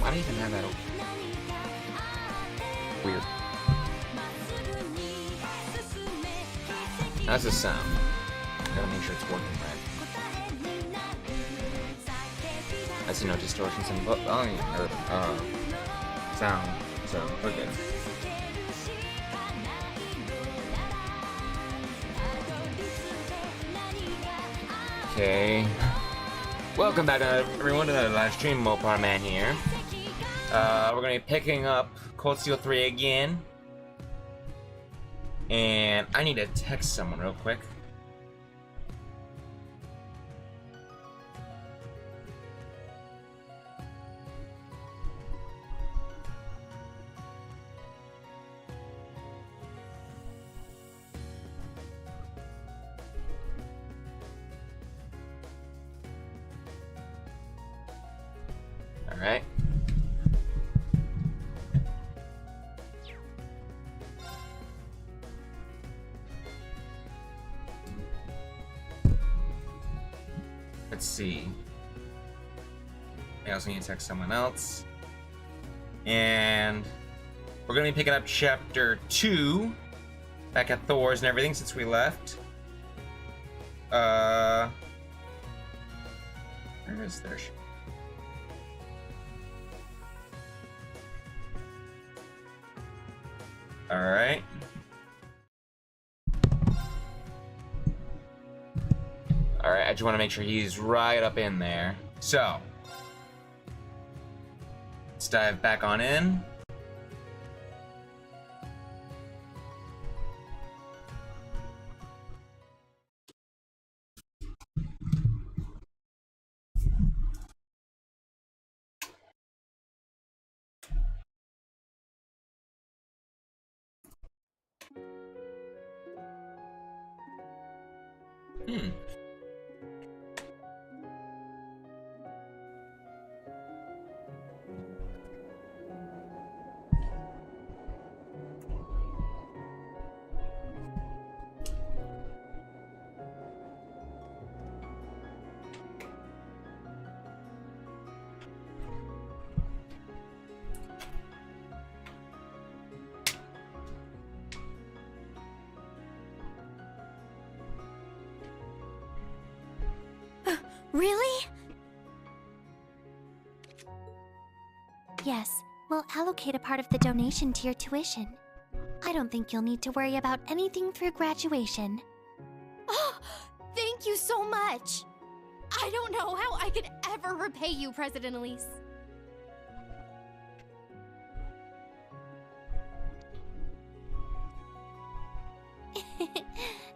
How do you even have that open? Weird. That's a sound. Gotta make sure it's working right. I see no distortions in volume or sound, so we're good. Okay. Welcome back everyone to the live stream. Mopar Man here. We're gonna be picking up Cold Steel 3 again. And I need to text someone real quick. All right. Let's see. I also need to text someone else. And we're going to be picking up chapter 2 back at Thor's and everything since we left. Where is their ship? Alright. Alright, I just want to make sure he's right up in there. So, let's dive back on in. Really? Yes, we'll allocate a part of the donation to your tuition. I don't think you'll need to worry about anything through graduation. Oh, thank you so much! I don't know how I could ever repay you, President Elise.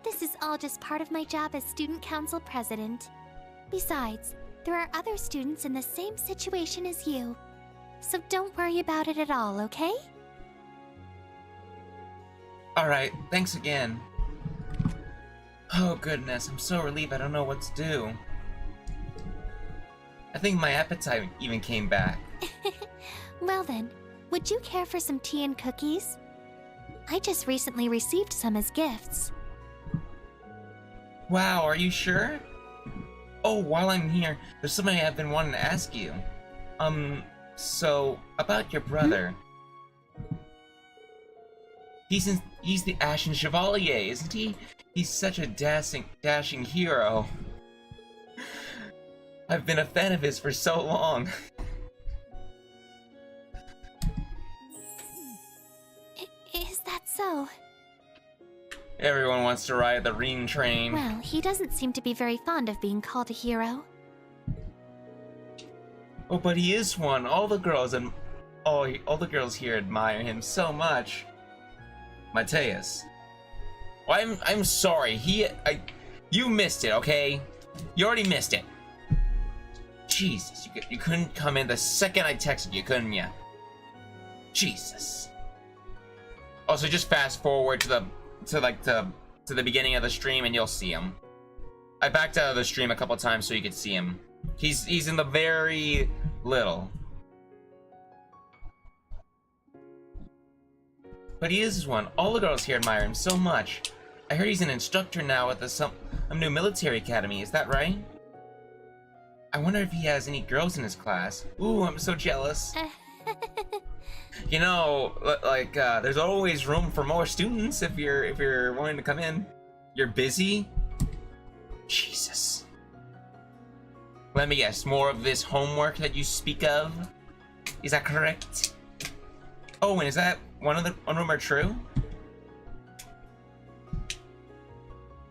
This is all just part of my job as student council president. Besides, there are other students in the same situation as you. So don't worry about it at all, okay? Alright, thanks again. Oh goodness, I'm so relieved I don't know what to do. I think my appetite even came back. Well then, would you care for some tea and cookies? I just recently received some as gifts. Wow, are you sure? Oh, while I'm here, there's something I've been wanting to ask you. So, about your brother. He's the Ashen Chevalier, isn't he? He's such a dashing hero. I've been a fan of his for so long. Is that so? Everyone wants to ride the Reen train. Well, he doesn't seem to be very fond of being called a hero. Oh, but he is one. All the girls here admire him so much. Mateus. Well, I'm sorry. You missed it, okay? You already missed it. Jesus, you couldn't come in the second I texted you, couldn't you? Jesus. Also, just fast forward to the beginning of the stream and you'll see him. I backed out of the stream a couple times so you could see him. He's in the very little. But he is one. All the girls here admire him so much. I heard he's an instructor now at some new military academy, is that right? I wonder if he has any girls in his class. Ooh, I'm so jealous. You know, there's always room for more students if you're wanting to come in. You're busy? Jesus. Let me guess, more of this homework that you speak of? Is that correct? Oh, and is that one rumor true?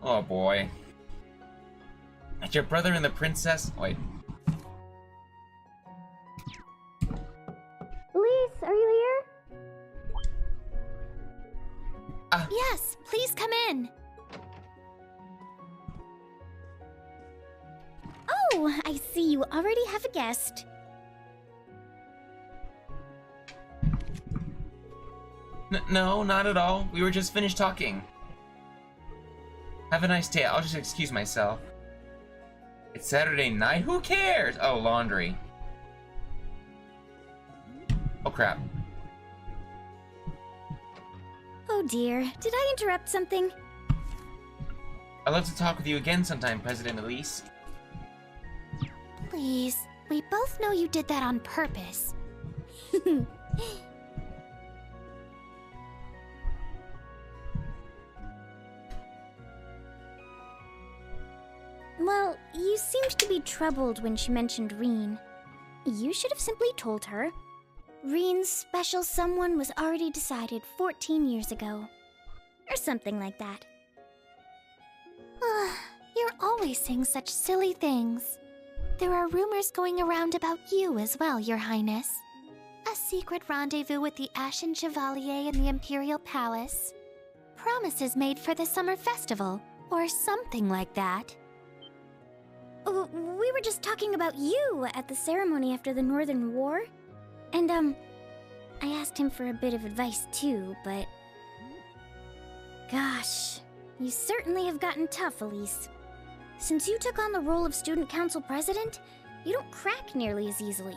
Oh boy. That your brother and the princess? Wait. Elise, are you here? Yes, please come in. Oh, I see you already have a guest. No, not at all. We were just finished talking. Have a nice day. I'll just excuse myself. It's Saturday night? Who cares? Oh, laundry. Oh, crap. Oh dear, did I interrupt something? I'd love to talk with you again sometime, President Elise. Please, we both know you did that on purpose. Well, you seemed to be troubled when she mentioned Reen. You should have simply told her. Reen's special someone was already decided 14 years ago. Or something like that. You're always saying such silly things. There are rumors going around about you as well, Your Highness. A secret rendezvous with the Ashen Chevalier in the Imperial Palace. Promises made for the summer festival, or something like that. We were just talking about you at the ceremony after the Northern War. And, I asked him for a bit of advice too, but... Gosh, you certainly have gotten tough, Elise. Since you took on the role of Student Council President, you don't crack nearly as easily.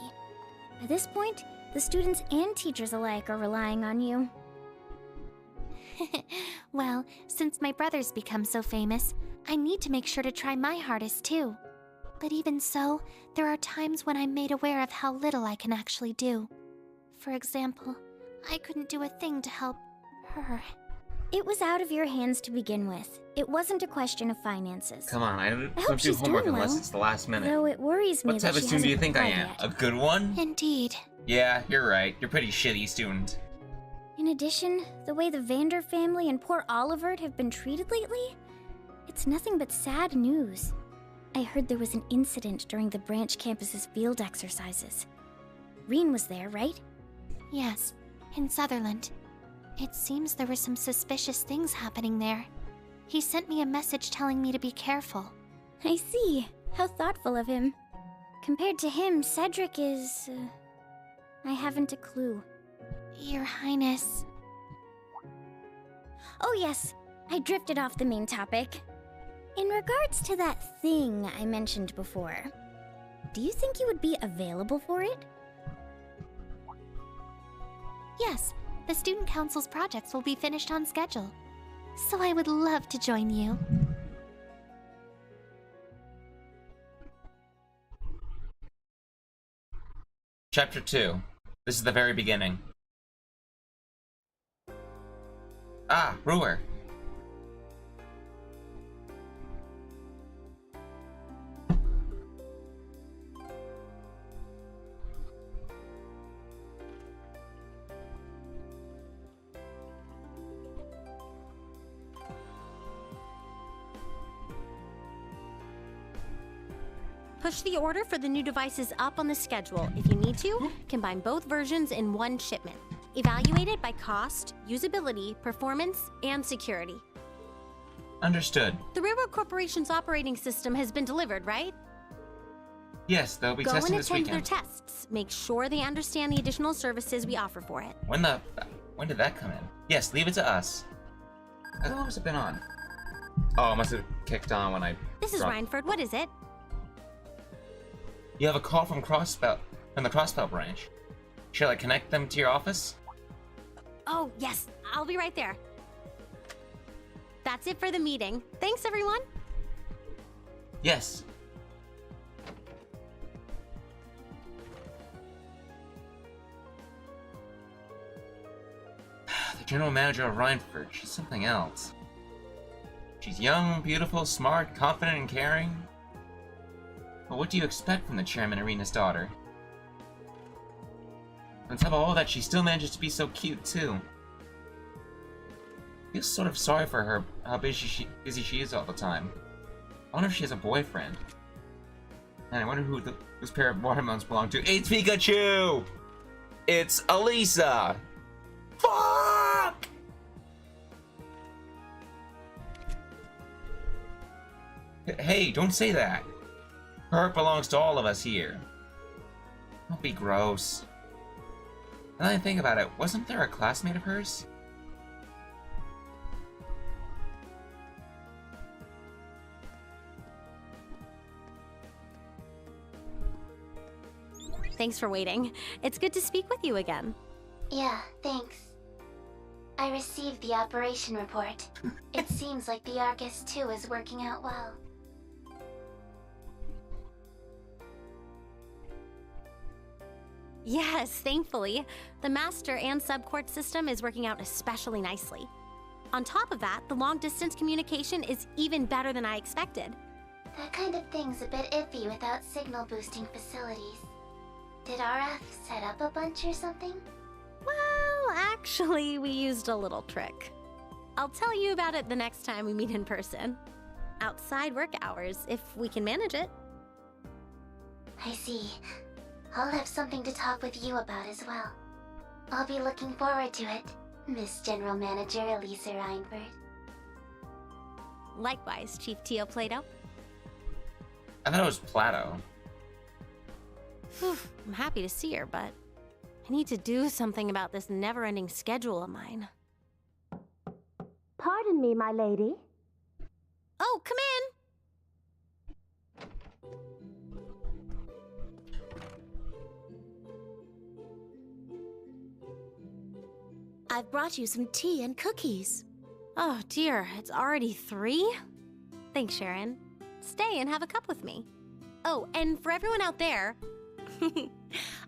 At this point, the students and teachers alike are relying on you. Well, since my brother's become so famous, I need to make sure to try my hardest too. But even so, there are times when I'm made aware of how little I can actually do. For example, I couldn't do a thing to help her. It was out of your hands to begin with. It wasn't a question of finances. Come on, I hope don't do she's homework doing unless well, it's the last minute. Though it worries me What that type of she student do you hasn't think I replied am? yet. A good one? Indeed. Yeah, you're right. You're a pretty shitty student. In addition, the way the Vander family and poor Olivert have been treated lately, it's nothing but sad news. I heard there was an incident during the branch campus's field exercises. Reen was there, right? Yes, in Sutherland. It seems there were some suspicious things happening there. He sent me a message telling me to be careful. I see. How thoughtful of him. Compared to him, Cedric is... I haven't a clue. Your Highness. Oh yes, I drifted off the main topic. In regards to that thing I mentioned before, do you think you would be available for it? Yes, the Student Council's projects will be finished on schedule. So I would love to join you. Chapter 2. This is the very beginning. Ah, Ruler. Push the order for the new devices up on the schedule. If you need to, combine both versions in one shipment. Evaluated by cost, usability, performance, and security. Understood. The Railroad Corporation's operating system has been delivered, right? Yes, they'll be Go and testing this attend their weekend. tests. Make sure they understand the additional services we offer for it. When did that come in? Yes, leave it to us. How long has it been on? Oh, it must have kicked on when I... This is brought- Reinford. What is it? You have a call from the Crossbelt branch. Shall I connect them to your office? Oh, yes. I'll be right there. That's it for the meeting. Thanks, everyone. Yes. general manager of Rhineford. She's something else. She's young, beautiful, smart, confident, and caring. But what do you expect from the chairman Arena's daughter? On top of all that, she still manages to be so cute, too. I feel sort of sorry for her, how busy she is all the time. I wonder if she has a boyfriend. And I wonder whose pair of watermelons belong to. It's Pikachu! It's Elisa! Fuck! Hey, don't say that. Her heart belongs to all of us here. Don't be gross. Now that I think about it, wasn't there a classmate of hers? Thanks for waiting. It's good to speak with you again. Yeah, thanks. I received the operation report. It seems like the Arcus 2 is working out well. Yes, thankfully. The master and subcourt system is working out especially nicely. On top of that, the long-distance communication is even better than I expected. That kind of thing's a bit iffy without signal-boosting facilities. Did RF set up a bunch or something? Well, actually, we used a little trick. I'll tell you about it the next time we meet in person. Outside work hours, if we can manage it. I see. I'll have something to talk with you about as well. I'll be looking forward to it, Miss General Manager Elisa Rhineford. Likewise, Chief Tio Plato. I thought it was Plato. Whew, I'm happy to see her, but I need to do something about this never-ending schedule of mine. Pardon me, my lady. Oh, come in! I've brought you some tea and cookies. Oh dear, it's already 3? Thanks, Sharon. Stay and have a cup with me. Oh, and for everyone out there...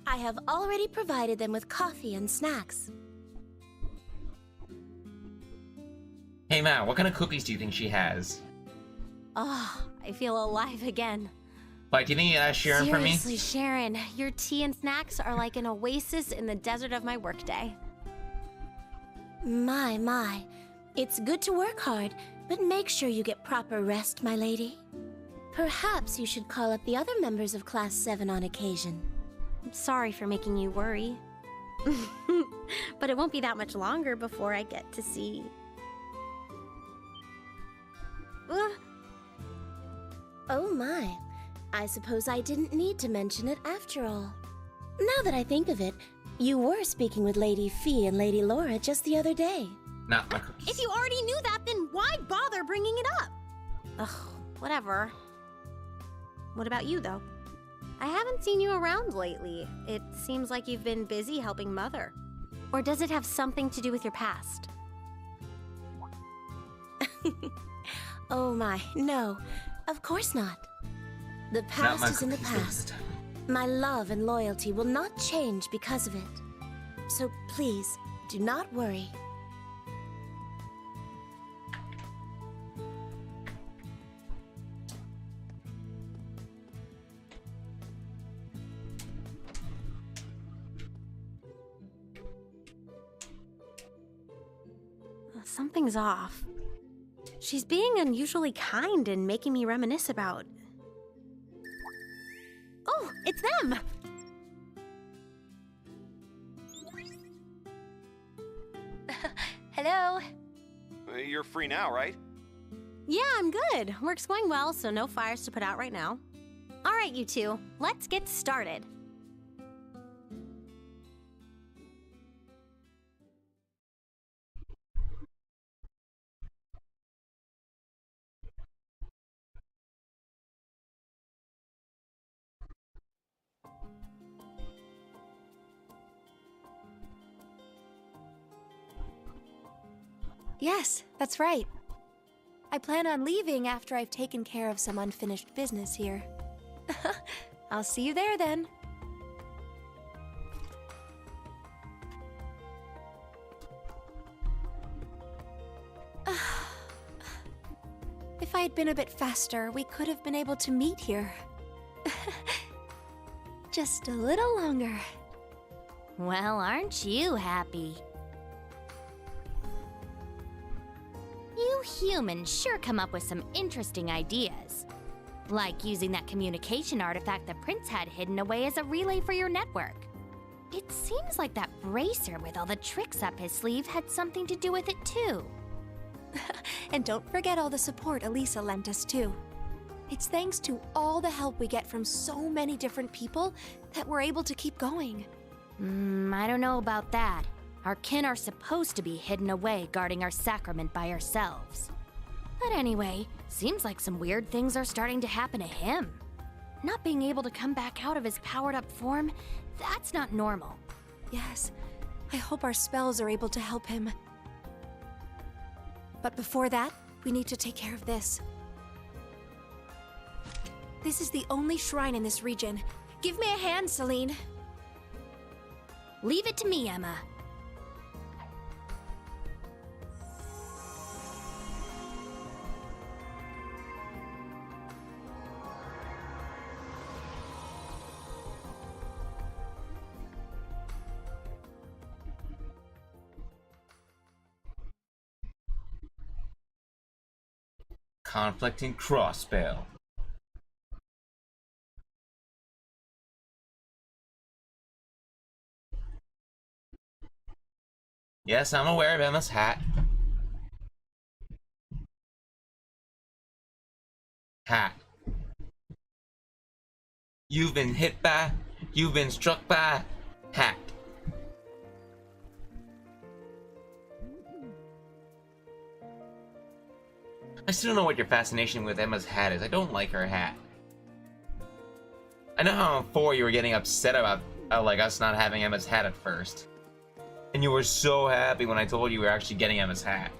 I have already provided them with coffee and snacks. Hey Matt, what kind of cookies do you think she has? Oh, I feel alive again. Like, do you think you asked Sharon for me? Seriously, Sharon, your tea and snacks are like an oasis in the desert of my workday. My. It's good to work hard, but make sure you get proper rest, my lady. Perhaps you should call up the other members of Class 7 on occasion. I'm sorry for making you worry. But it won't be that much longer before I get to see... Oh my. I suppose I didn't need to mention it after all. Now that I think of it, you were speaking with Lady Fee and Lady Laura just the other day. Not my cookies. If you already knew that, then why bother bringing it up? Ugh, whatever. What about you, though? I haven't seen you around lately. It seems like you've been busy helping Mother. Or does it have something to do with your past? Oh my, no. Of course not. The past is in the past. My love and loyalty will not change because of it. So please, do not worry. Something's off. She's being unusually kind and making me reminisce about... Oh, it's them! Hello. You're free now, right? Yeah, I'm good. Work's going well, so no fires to put out right now. All right, you two, let's get started. Yes, that's right. I plan on leaving after I've taken care of some unfinished business here. I'll see you there then. I'd been a bit faster, we could have been able to meet here. Just a little longer. Well, aren't you happy? You humans sure come up with some interesting ideas. Like using that communication artifact the Prince had hidden away as a relay for your network. It seems like that bracer with all the tricks up his sleeve had something to do with it too. And don't forget all the support Elisa lent us too. It's thanks to all the help we get from so many different people that we're able to keep going. I don't know about that. Our kin are supposed to be hidden away guarding our sacrament by ourselves. But anyway, seems like some weird things are starting to happen to him. Not being able to come back out of his powered-up form, that's not normal. Yes, I hope our spells are able to help him. But before that, we need to take care of this. This is the only shrine in this region. Give me a hand, Celine. Leave it to me, Emma. Conflicting crossspell. Yes, I'm aware of Emma's hat. Hat. You've been hit by, you've been struck by, hat. I still don't know what your fascination with Emma's hat is. I don't like her hat. I know how before you were getting upset about like us not having Emma's hat at first. And you were so happy when I told you we were actually getting Emma's hat.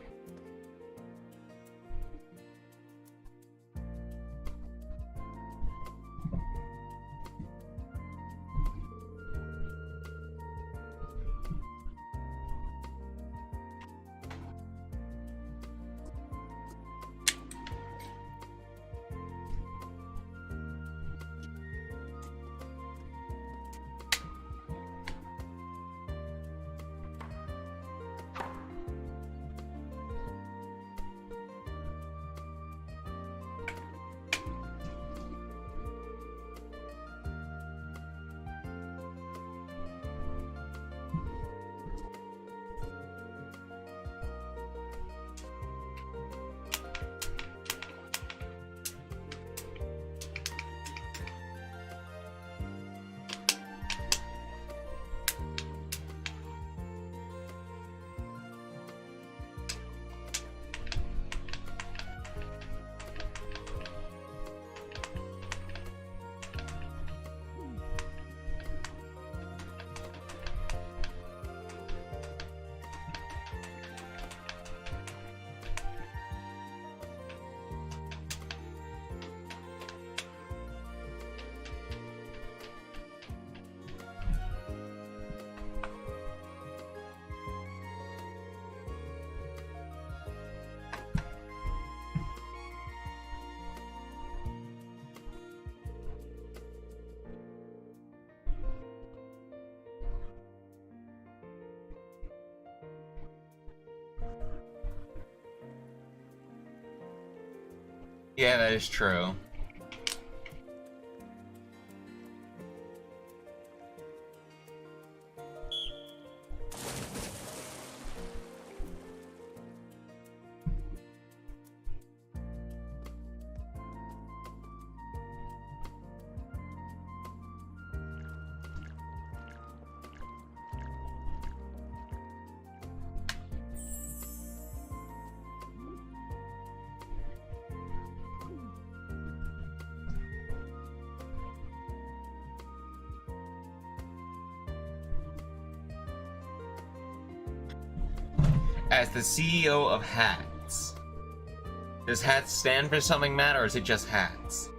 Yeah, that is true. As the CEO of Hats, does Hats stand for something, Matt, or is it just Hats?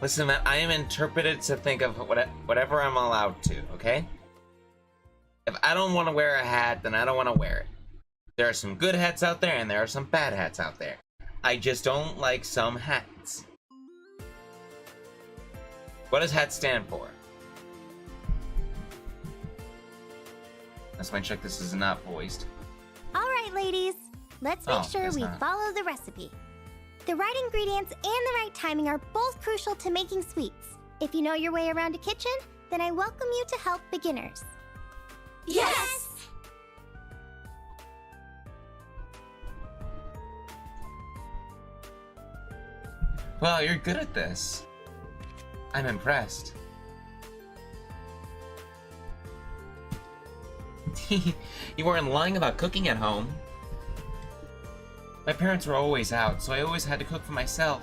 Listen, man, I am interpreted to think of whatever I'm allowed to, okay? If I don't want to wear a hat, then I don't want to wear it. There are some good hats out there, and there are some bad hats out there. I just don't like some hats. What does hat stand for? Let's check this is not voiced. All right, ladies. Let's make sure we follow the recipe. The right ingredients and the right timing are both crucial to making sweets. If you know your way around a kitchen, then I welcome you to help beginners. Yes! Well, you're good at this. I'm impressed. You weren't lying about cooking at home. My parents were always out, so I always had to cook for myself.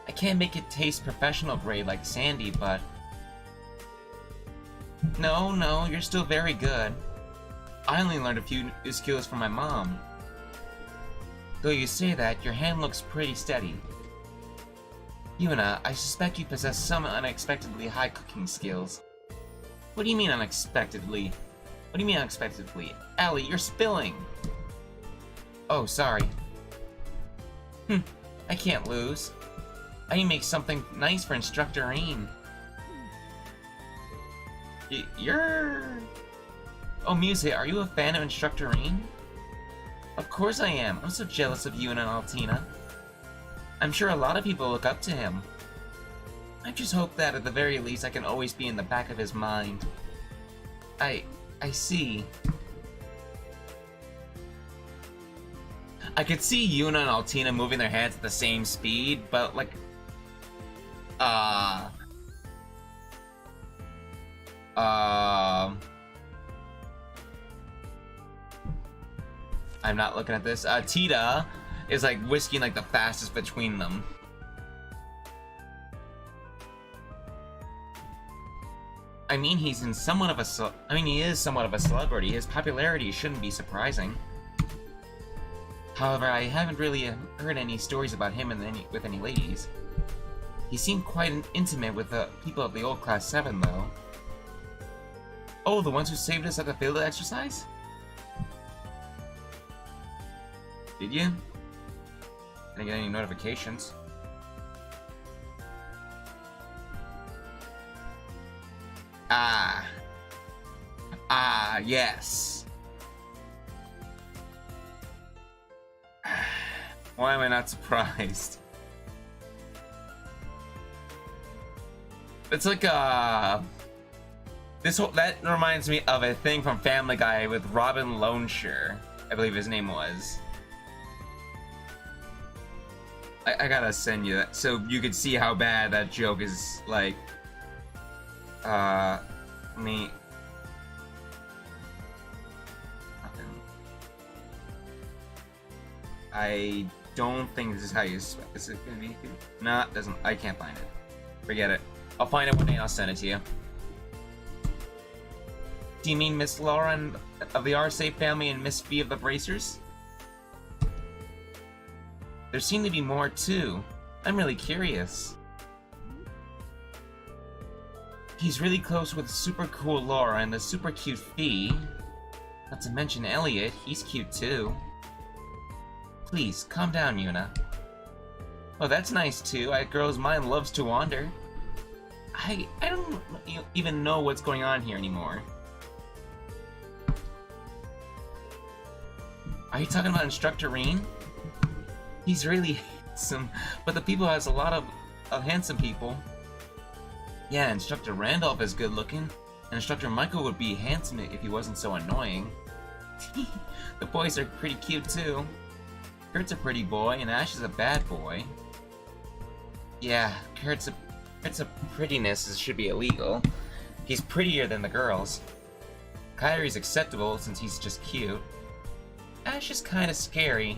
I can't make it taste professional grade like Sandy, but... No, you're still very good. I only learned a few new skills from my mom. Though you say that, your hand looks pretty steady. Yuna, I suspect you possess some unexpectedly high cooking skills. What do you mean unexpectedly? What do you mean unexpectedly? Allie, you're spilling! Oh, sorry. I can't lose. I need to make something nice for Instructor Reen. You're... Oh, Muse, are you a fan of Instructor Reen? Of course I am. I'm so jealous of Yuna and Altina. I'm sure a lot of people look up to him. I just hope that at the very least I can always be in the back of his mind. I see. I could see Yuna and Altina moving their hands at the same speed, but like... I'm not looking at this. Tita is like whisking like the fastest between them. I mean, he is somewhat of a celebrity. His popularity shouldn't be surprising. However, I haven't really heard any stories about him with any ladies. He seemed quite intimate with the people of the old Class 7, though. Oh, the ones who saved us at the field exercise? Did you? Didn't get any notifications. Yes. Why am I not surprised? It's like that reminds me of a thing from Family Guy with Robin Lonesure, I believe his name was. I gotta send you that so you could see how bad that joke is. Like, I don't think this is how you spell. Is it gonna be? Nah, doesn't. I can't find it. Forget it. I'll find it one day and I'll send it to you. Do you mean Miss Lauren of the R-Safe family and Miss V of the Bracers? There seem to be more too. I'm really curious. He's really close with super cool Laura and the super cute Fee. Not to mention Elliot, he's cute too. Please, calm down, Yuna. Oh, that's nice too. A girl's mind loves to wander. I don't even know what's going on here anymore. Are you talking about Instructor Reen? He's really handsome, but the people has a lot of handsome people. Yeah, Instructor Randolph is good looking, and Instructor Michael would be handsome if he wasn't so annoying. The boys are pretty cute too. Kurt's a pretty boy, and Ash is a bad boy. Yeah, Kurt's a prettiness should be illegal. He's prettier than the girls. Kyrie's acceptable since he's just cute. Ash is kinda scary.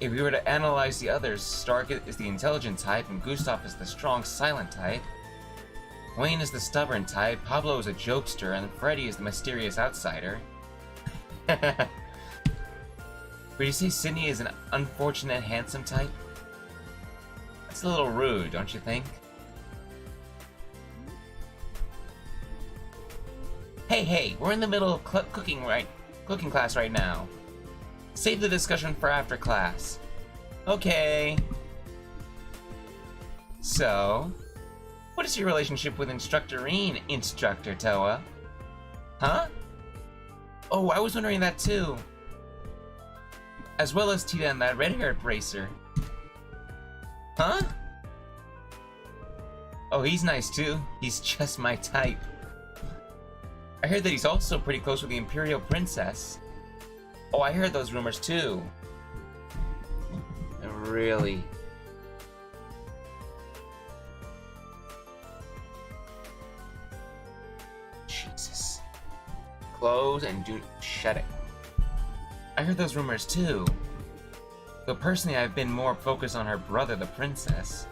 If we were to analyze the others, Stark is the intelligent type, and Gustav is the strong, silent type. Wayne is the stubborn type, Pablo is a jokester, and Freddy is the mysterious outsider. Would you say Sydney is an unfortunate, handsome type? It's a little rude, don't you think? Hey, we're in the middle of cooking class right now. Save the discussion for after class. Okay. So, what is your relationship with Instructorine, Instructor Toa? Huh? Oh, I was wondering that too. As well as Tita and that red-haired bracer. Huh? Oh, he's nice too. He's just my type. I heard that he's also pretty close with the Imperial Princess. Oh, I heard those rumors too. Really? Jesus. Close and do shut it. I heard those rumors too. Though personally I've been more focused on her brother, the princess.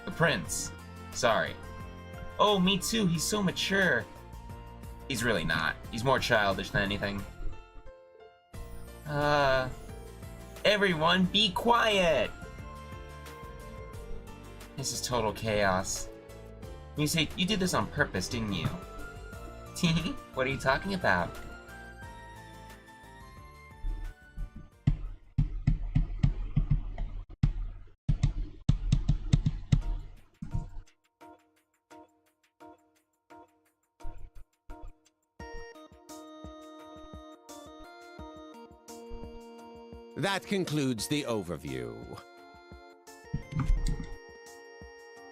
The prince. Sorry. Oh, me too, he's so mature. He's really not. He's more childish than anything. Everyone be quiet! This is total chaos. You say you did this on purpose, didn't you? What are you talking about? That concludes the overview.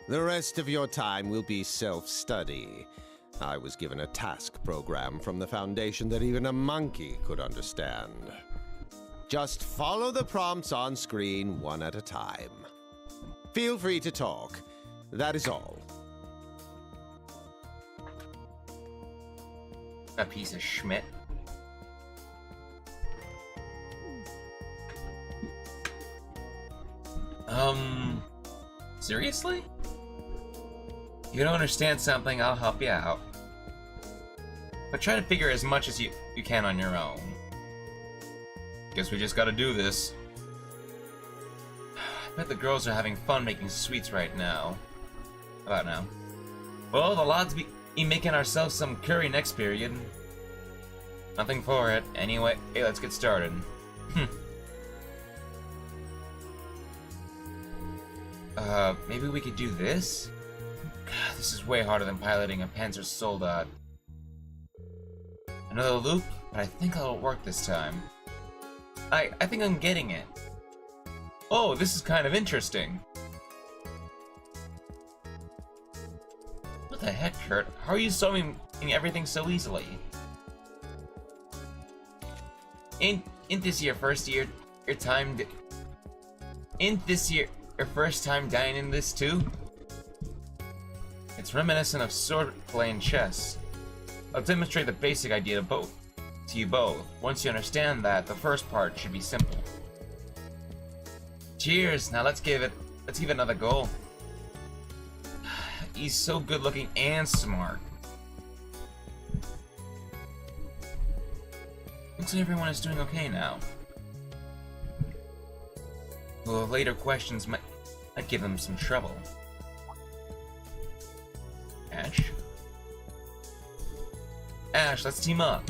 The rest of your time will be self-study. I was given a task program from the Foundation that even a monkey could understand. Just follow the prompts on screen one at a time. Feel free to talk. That is all. A piece of Schmidt. Seriously? You don't understand something, I'll help you out. But try to figure as much as you can on your own. Guess we just gotta do this. I bet the girls are having fun making sweets right now. How about now? Well, the odds be making ourselves some curry next period. Nothing for it. Anyway, hey, let's get started. Maybe we could do this? God, this is way harder than piloting a Panzer Soldat. Another loop, but I think it'll work this time. I think I'm getting it. Oh, this is kind of interesting. What the heck, Kurt? How are you solving everything so easily? Ain't this your first year, your first time dining in this too? It's reminiscent of sword playing chess. I'll demonstrate the basic idea to you both. Once you understand that, the first part should be simple. Cheers! Now let's give it another go. He's so good looking and smart. Looks like everyone is doing okay now. Well, later questions might give them some trouble. Ash, let's team up.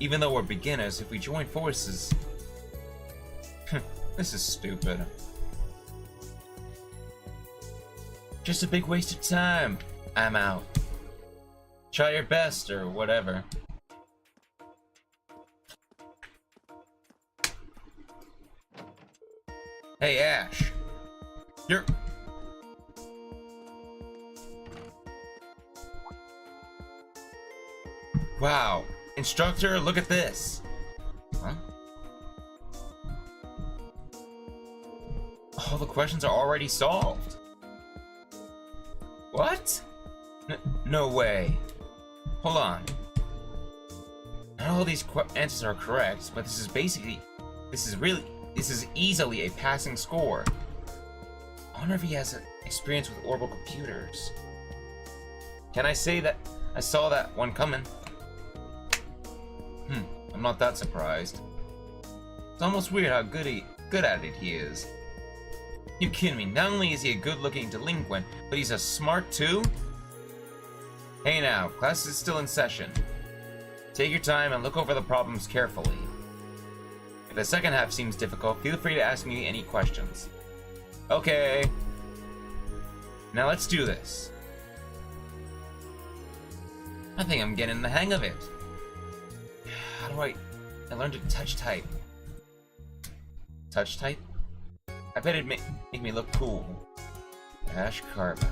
Even though we're beginners, if we join forces... This is stupid. Just a big waste of time. I'm out. Try your best, or whatever. Hey, Ash. You're... Wow. Instructor, look at this. Huh? All the questions are already solved. What? No way. Hold on. Not all these answers are correct, but this is easily a passing score. I wonder if he has experience with orbital computers. Can I say that I saw that one coming? I'm not that surprised. It's almost weird how good at it he is. You kidding me? Not only is he a good-looking delinquent, but he's a smart too? Hey now, class is still in session. Take your time and look over the problems carefully. If the second half seems difficult, feel free to ask me any questions. Okay. Now let's do this. I think I'm getting the hang of it. How do I learned to touch type? Touch type? I bet it'd make me look cool. Ash carbide.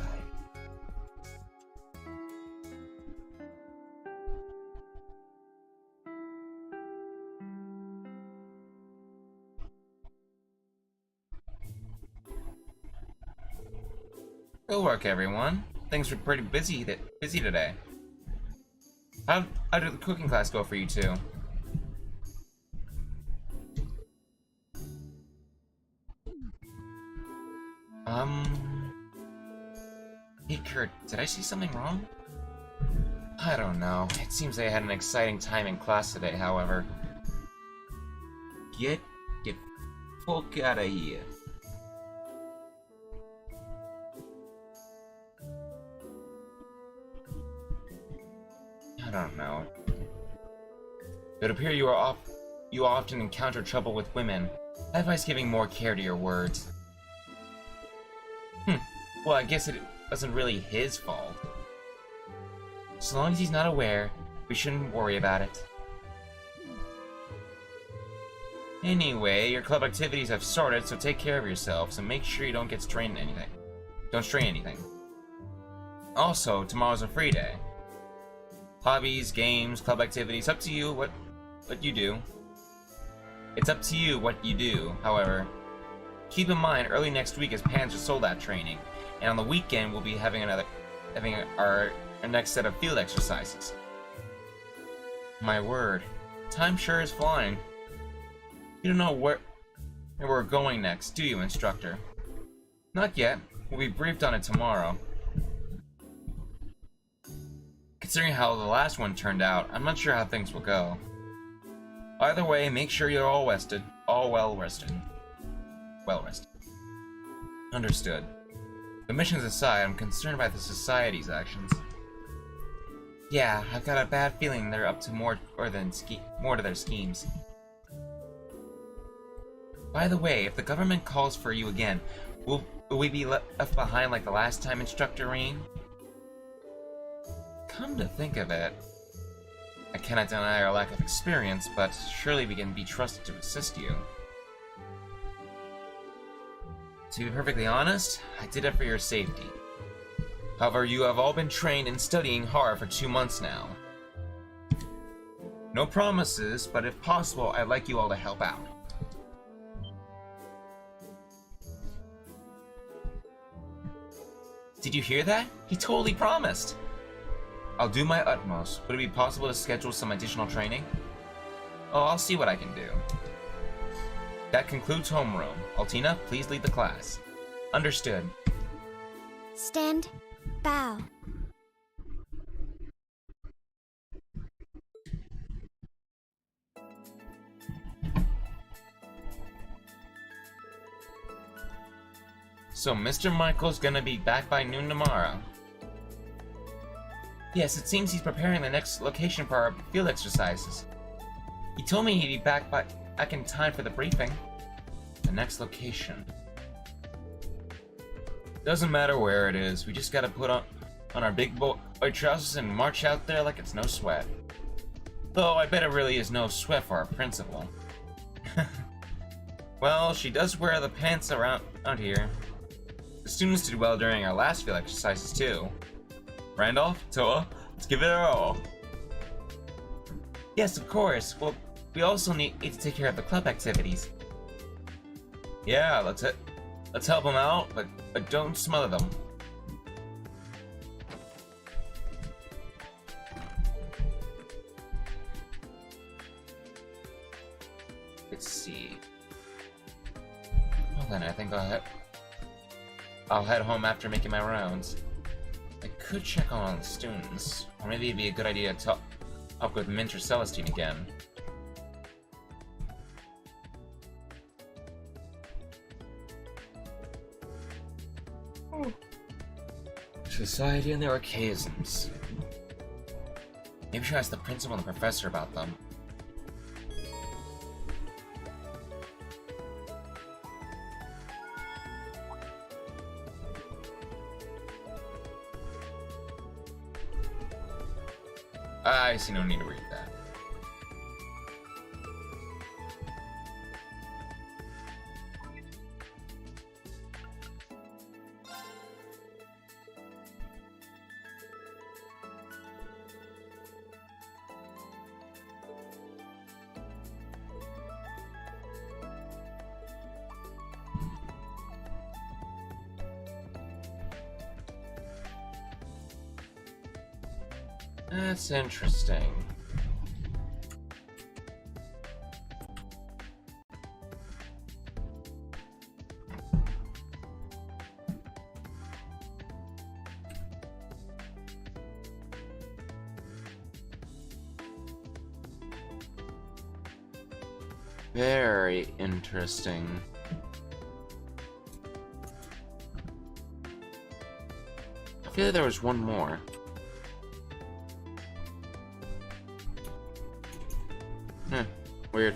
Good work, everyone. Things were pretty busy today. How did the cooking class go for you two? Hey Kurt, did I see something wrong? I don't know. It seems they had an exciting time in class today, however. Get the fuck out of here. I don't know. It would appear you often encounter trouble with women. I advise giving more care to your words. Well, I guess it wasn't really his fault. So long as he's not aware, we shouldn't worry about it. Anyway, your club activities have started, so take care of yourselves and make sure you don't get strained anything. Don't strain anything. Also, tomorrow's a free day. Hobbies, games, club activities, up to you what you do. It's up to you what you do, however. Keep in mind, early next week is Panzer Soldat training, and on the weekend we'll be having our next set of field exercises. My word, time sure is flying. You don't know where we're going next, do you, instructor? Not yet. We'll be briefed on it tomorrow. Considering how the last one turned out, I'm not sure how things will go. Either way, make sure you're all rested. All well rested. Well rested. Understood. The missions aside, I'm concerned by the Society's actions. Yeah, I've got a bad feeling they're up to more to their schemes. By the way, if the government calls for you again, will we be left behind like the last time, Instructor Reen? Come to think of it, I cannot deny our lack of experience, but surely we can be trusted to assist you. To be perfectly honest, I did it for your safety. However, you have all been trained in studying hard for 2 months now. No promises, but if possible, I'd like you all to help out. Did you hear that? He totally promised! I'll do my utmost. Would it be possible to schedule some additional training? Oh, I'll see what I can do. That concludes homeroom. Altina, please lead the class. Understood. Stand. Bow. So Mr. Michael's gonna be back by noon tomorrow. Yes, it seems he's preparing the next location for our field exercises. He told me he'd be back in time for the briefing. The next location. Doesn't matter where it is, we just gotta put on our big boy trousers and march out there like it's no sweat. Though I bet it really is no sweat for our principal. Well, she does wear the pants around here. The students did well during our last field exercises too. Randolph, Toa, let's give it our all. Yes, of course. Well, we also need to take care of the club activities. Yeah, let's help them out, but don't smother them. Let's see. Well then, I think I'll head home after making my rounds. I could check on the students, or maybe it'd be a good idea to talk with Minter Celestine again. Society and their archaisms. Maybe we should ask the principal and the professor about them. I see no need to read that. That's interesting. Very interesting. I feel like there was one more. Weird.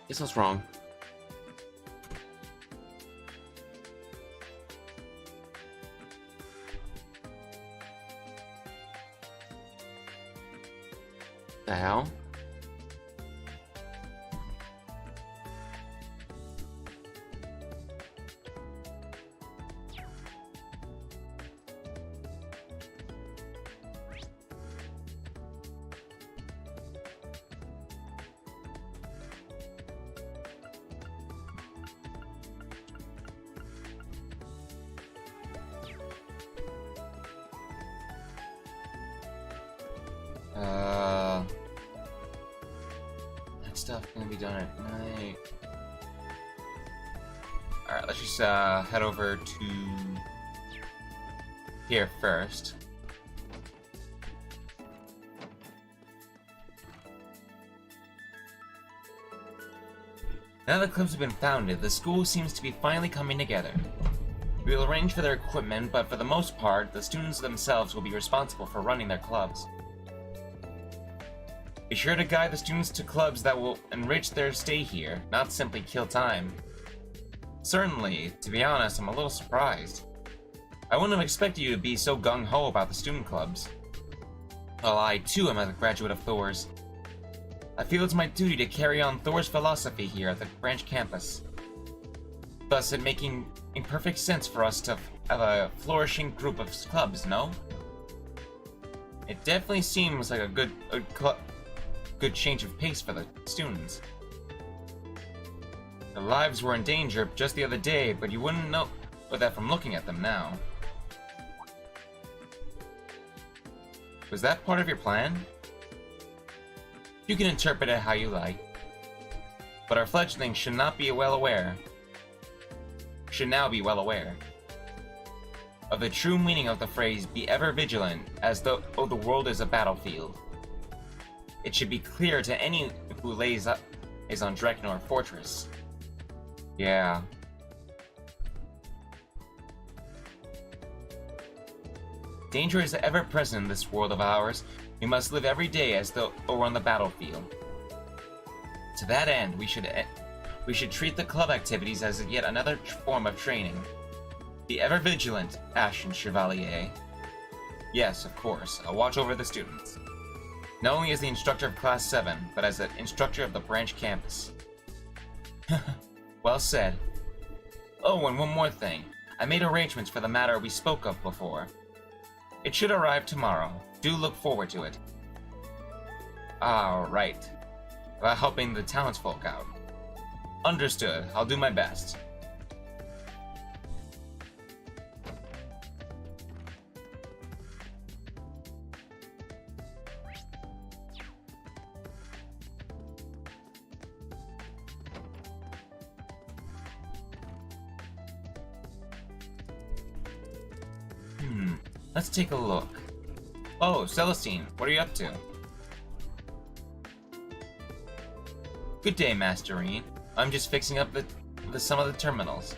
Guess I was wrong. The hell? That stuff gonna be done at night. Alright, let's just head over to here first. Now that the clubs have been founded, the school seems to be finally coming together. We will arrange for their equipment, but for the most part, the students themselves will be responsible for running their clubs. Be sure to guide the students to clubs that will enrich their stay here, not simply kill time. Certainly, to be honest, I'm a little surprised. I wouldn't have expected you to be so gung-ho about the student clubs. Well, I too am a graduate of Thor's. I feel it's my duty to carry on Thor's philosophy here at the branch campus. Thus, it making perfect sense for us to have a flourishing group of clubs, no? It definitely seems like a good change of pace for the students. Their lives were in danger just the other day, but you wouldn't know that from looking at them now. Was that part of your plan? You can interpret it how you like. But our fledglings should now be well aware of the true meaning of the phrase, be ever vigilant, as though the world is a battlefield. It should be clear to any who lays on Drakenor Fortress. Yeah. Danger is ever present in this world of ours. We must live every day as though we're on the battlefield. To that end, we should treat the club activities as yet another form of training. Be ever vigilant, Ashen Chevalier. Yes, of course, I'll watch over the students. Not only as the instructor of Class 7, but as the instructor of the branch campus. Well said. Oh, and one more thing. I made arrangements for the matter we spoke of before. It should arrive tomorrow. Do look forward to it. Ah, right. About helping the townsfolk out. Understood. I'll do my best. Let's take a look. Oh, Celestine, what are you up to? Good day, Masterine. I'm just fixing up some of the terminals.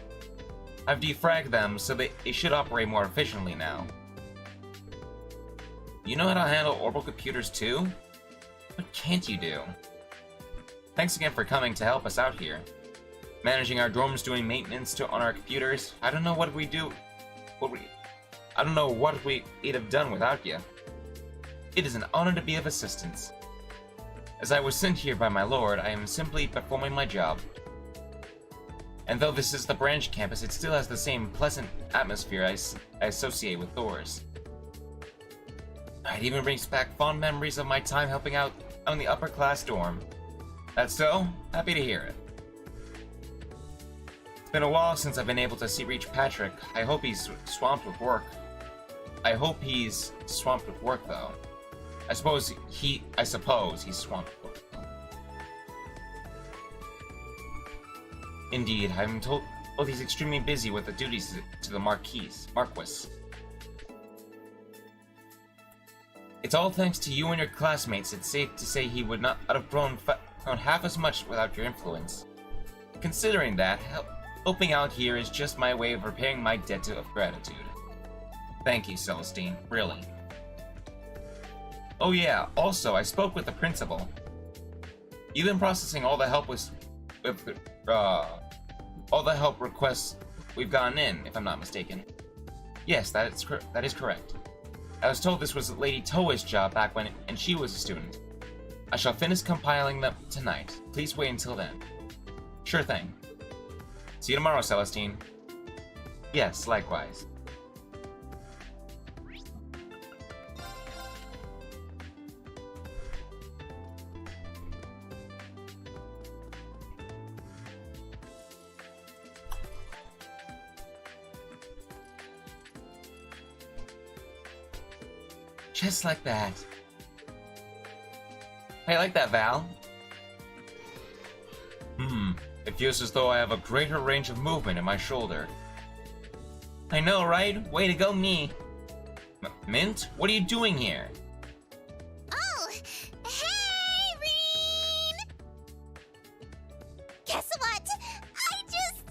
I've defragged them, so they should operate more efficiently now. You know how to handle orbital computers too? What can't you do? Thanks again for coming to help us out here. Managing our drones, doing maintenance on our computers. I don't know what we'd have done without you. It is an honor to be of assistance. As I was sent here by my lord, I am simply performing my job. And though this is the branch campus, it still has the same pleasant atmosphere I associate with Thor's. It even brings back fond memories of my time helping out on the upper class dorm. That's so? Happy to hear it. It's been a while since I've been able to reach Patrick. I hope he's swamped with work. Though. I suppose he's swamped with work. Indeed, I'm told he's extremely busy with the duties to the Marquis. It's all thanks to you and your classmates. It's safe to say he would not have grown half as much without your influence. Considering that, helping out here is just my way of repaying my debt of gratitude. Thank you, Celestine. Really. Oh yeah, also, I spoke with the principal. You've been processing all the help requests we've gotten in, if I'm not mistaken. Yes, that is correct. I was told this was Lady Toa's job back when she was a student. I shall finish compiling them tonight. Please wait until then. Sure thing. See you tomorrow, Celestine. Yes, likewise. Just like that. I like that, Val. It feels as though I have a greater range of movement in my shoulder. I know, right? Way to go, me. Mint? What are you doing here? Oh! Hey, Reen! Guess what? I just...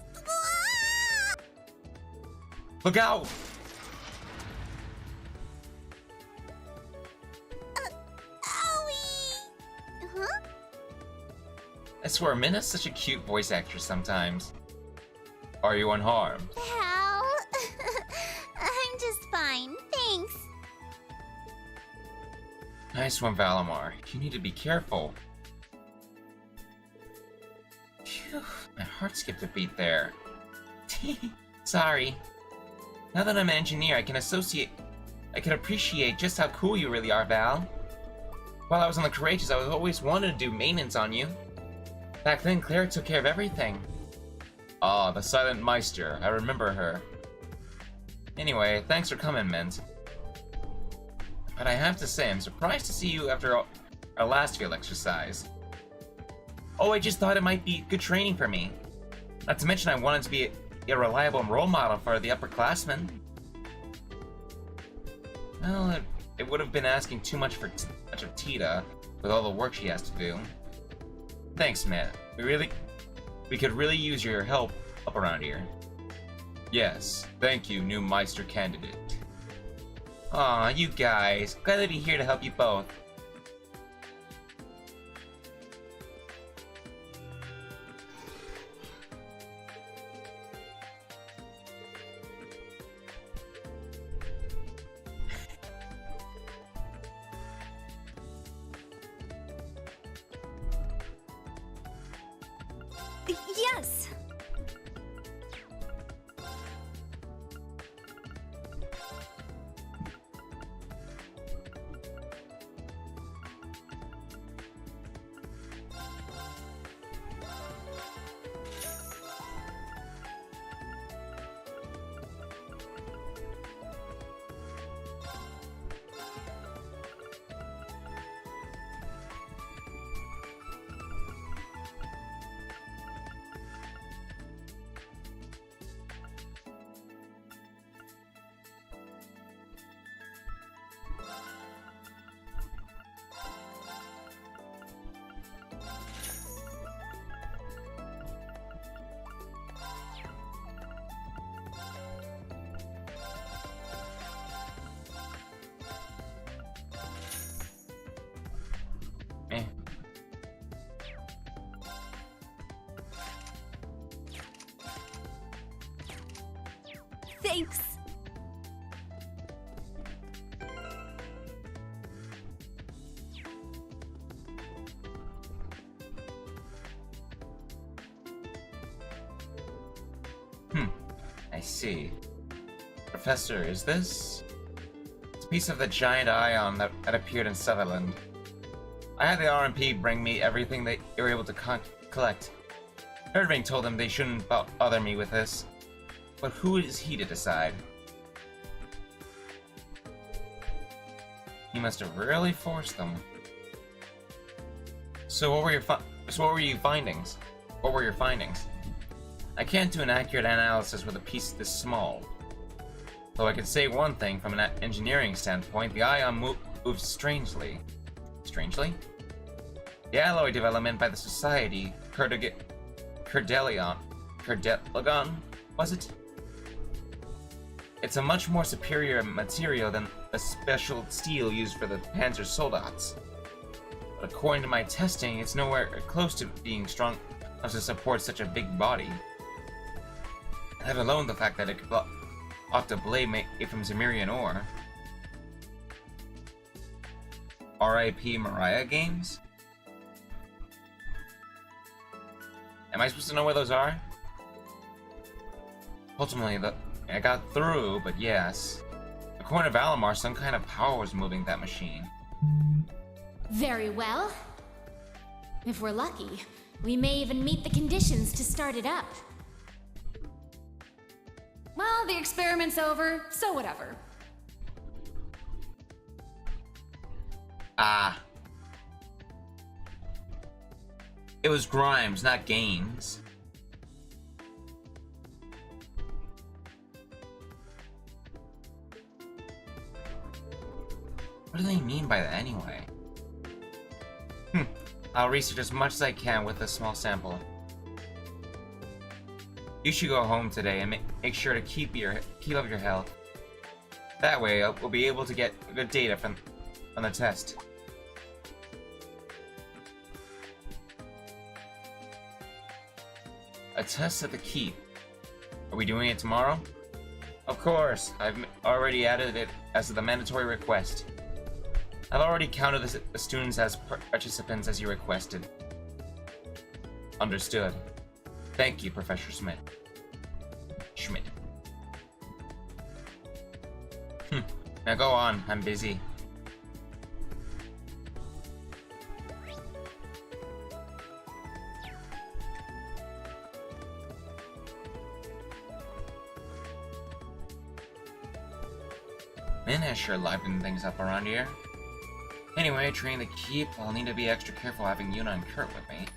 Look out! I swear, Min has such a cute voice actress sometimes. Are you unharmed? Hal, I'm just fine, thanks. Nice one, Valimar. You need to be careful. Phew, my heart skipped a beat there. Sorry. Now that I'm an engineer, I can appreciate just how cool you really are, Val. While I was on the Courageous, I always wanted to do maintenance on you. Back then, Claire took care of everything. Ah, the Silent Meister. I remember her. Anyway, thanks for coming, Mint. But I have to say, I'm surprised to see you after our last field exercise. Oh, I just thought it might be good training for me. Not to mention I wanted to be a reliable role model for the upperclassmen. Well, it would have been asking too much of Tita, with all the work she has to do. Thanks, man. We could really use your help up around here. Yes, thank you, new Meister candidate. Aw, you guys. Glad to be here to help you both. Yes! Thanks. I see. Professor, is this? It's a piece of the giant ion that appeared in Sutherland. I had the RMP bring me everything they were able to collect. Erdving told them they shouldn't bother me with this. But who is he to decide? He must have really forced them. So what were your findings? What were your findings? I can't do an accurate analysis with a piece this small. Though I can say one thing from an engineering standpoint, the ion moves strangely. Strangely? The alloy development by the Society, Curdelion, was it? It's a much more superior material than the special steel used for the Panzer Soldats. But according to my testing, it's nowhere close to being strong enough to support such a big body. Let alone the fact that it could off the blade made from Zemirian ore. R.I.P. Mariah games? Am I supposed to know where those are? Ultimately, I got through, but yes. According to Valimar, some kind of power was moving that machine. Very well. If we're lucky, we may even meet the conditions to start it up. Well, the experiment's over, so whatever. Ah. It was Grimes, not Games. What do they mean by that anyway? I'll research as much as I can with a small sample. You should go home today and make sure to keep up your health. That way, we'll be able to get good data from the test. A test at the keep. Are we doing it tomorrow? Of course. I've already added it as the mandatory request. I've already counted the students as participants as you requested. Understood. Thank you, Professor Schmidt. Now go on, I'm busy. Min has sure livened things up around here. Anyway, training the keep, I'll need to be extra careful having Yuna and Kurt with me.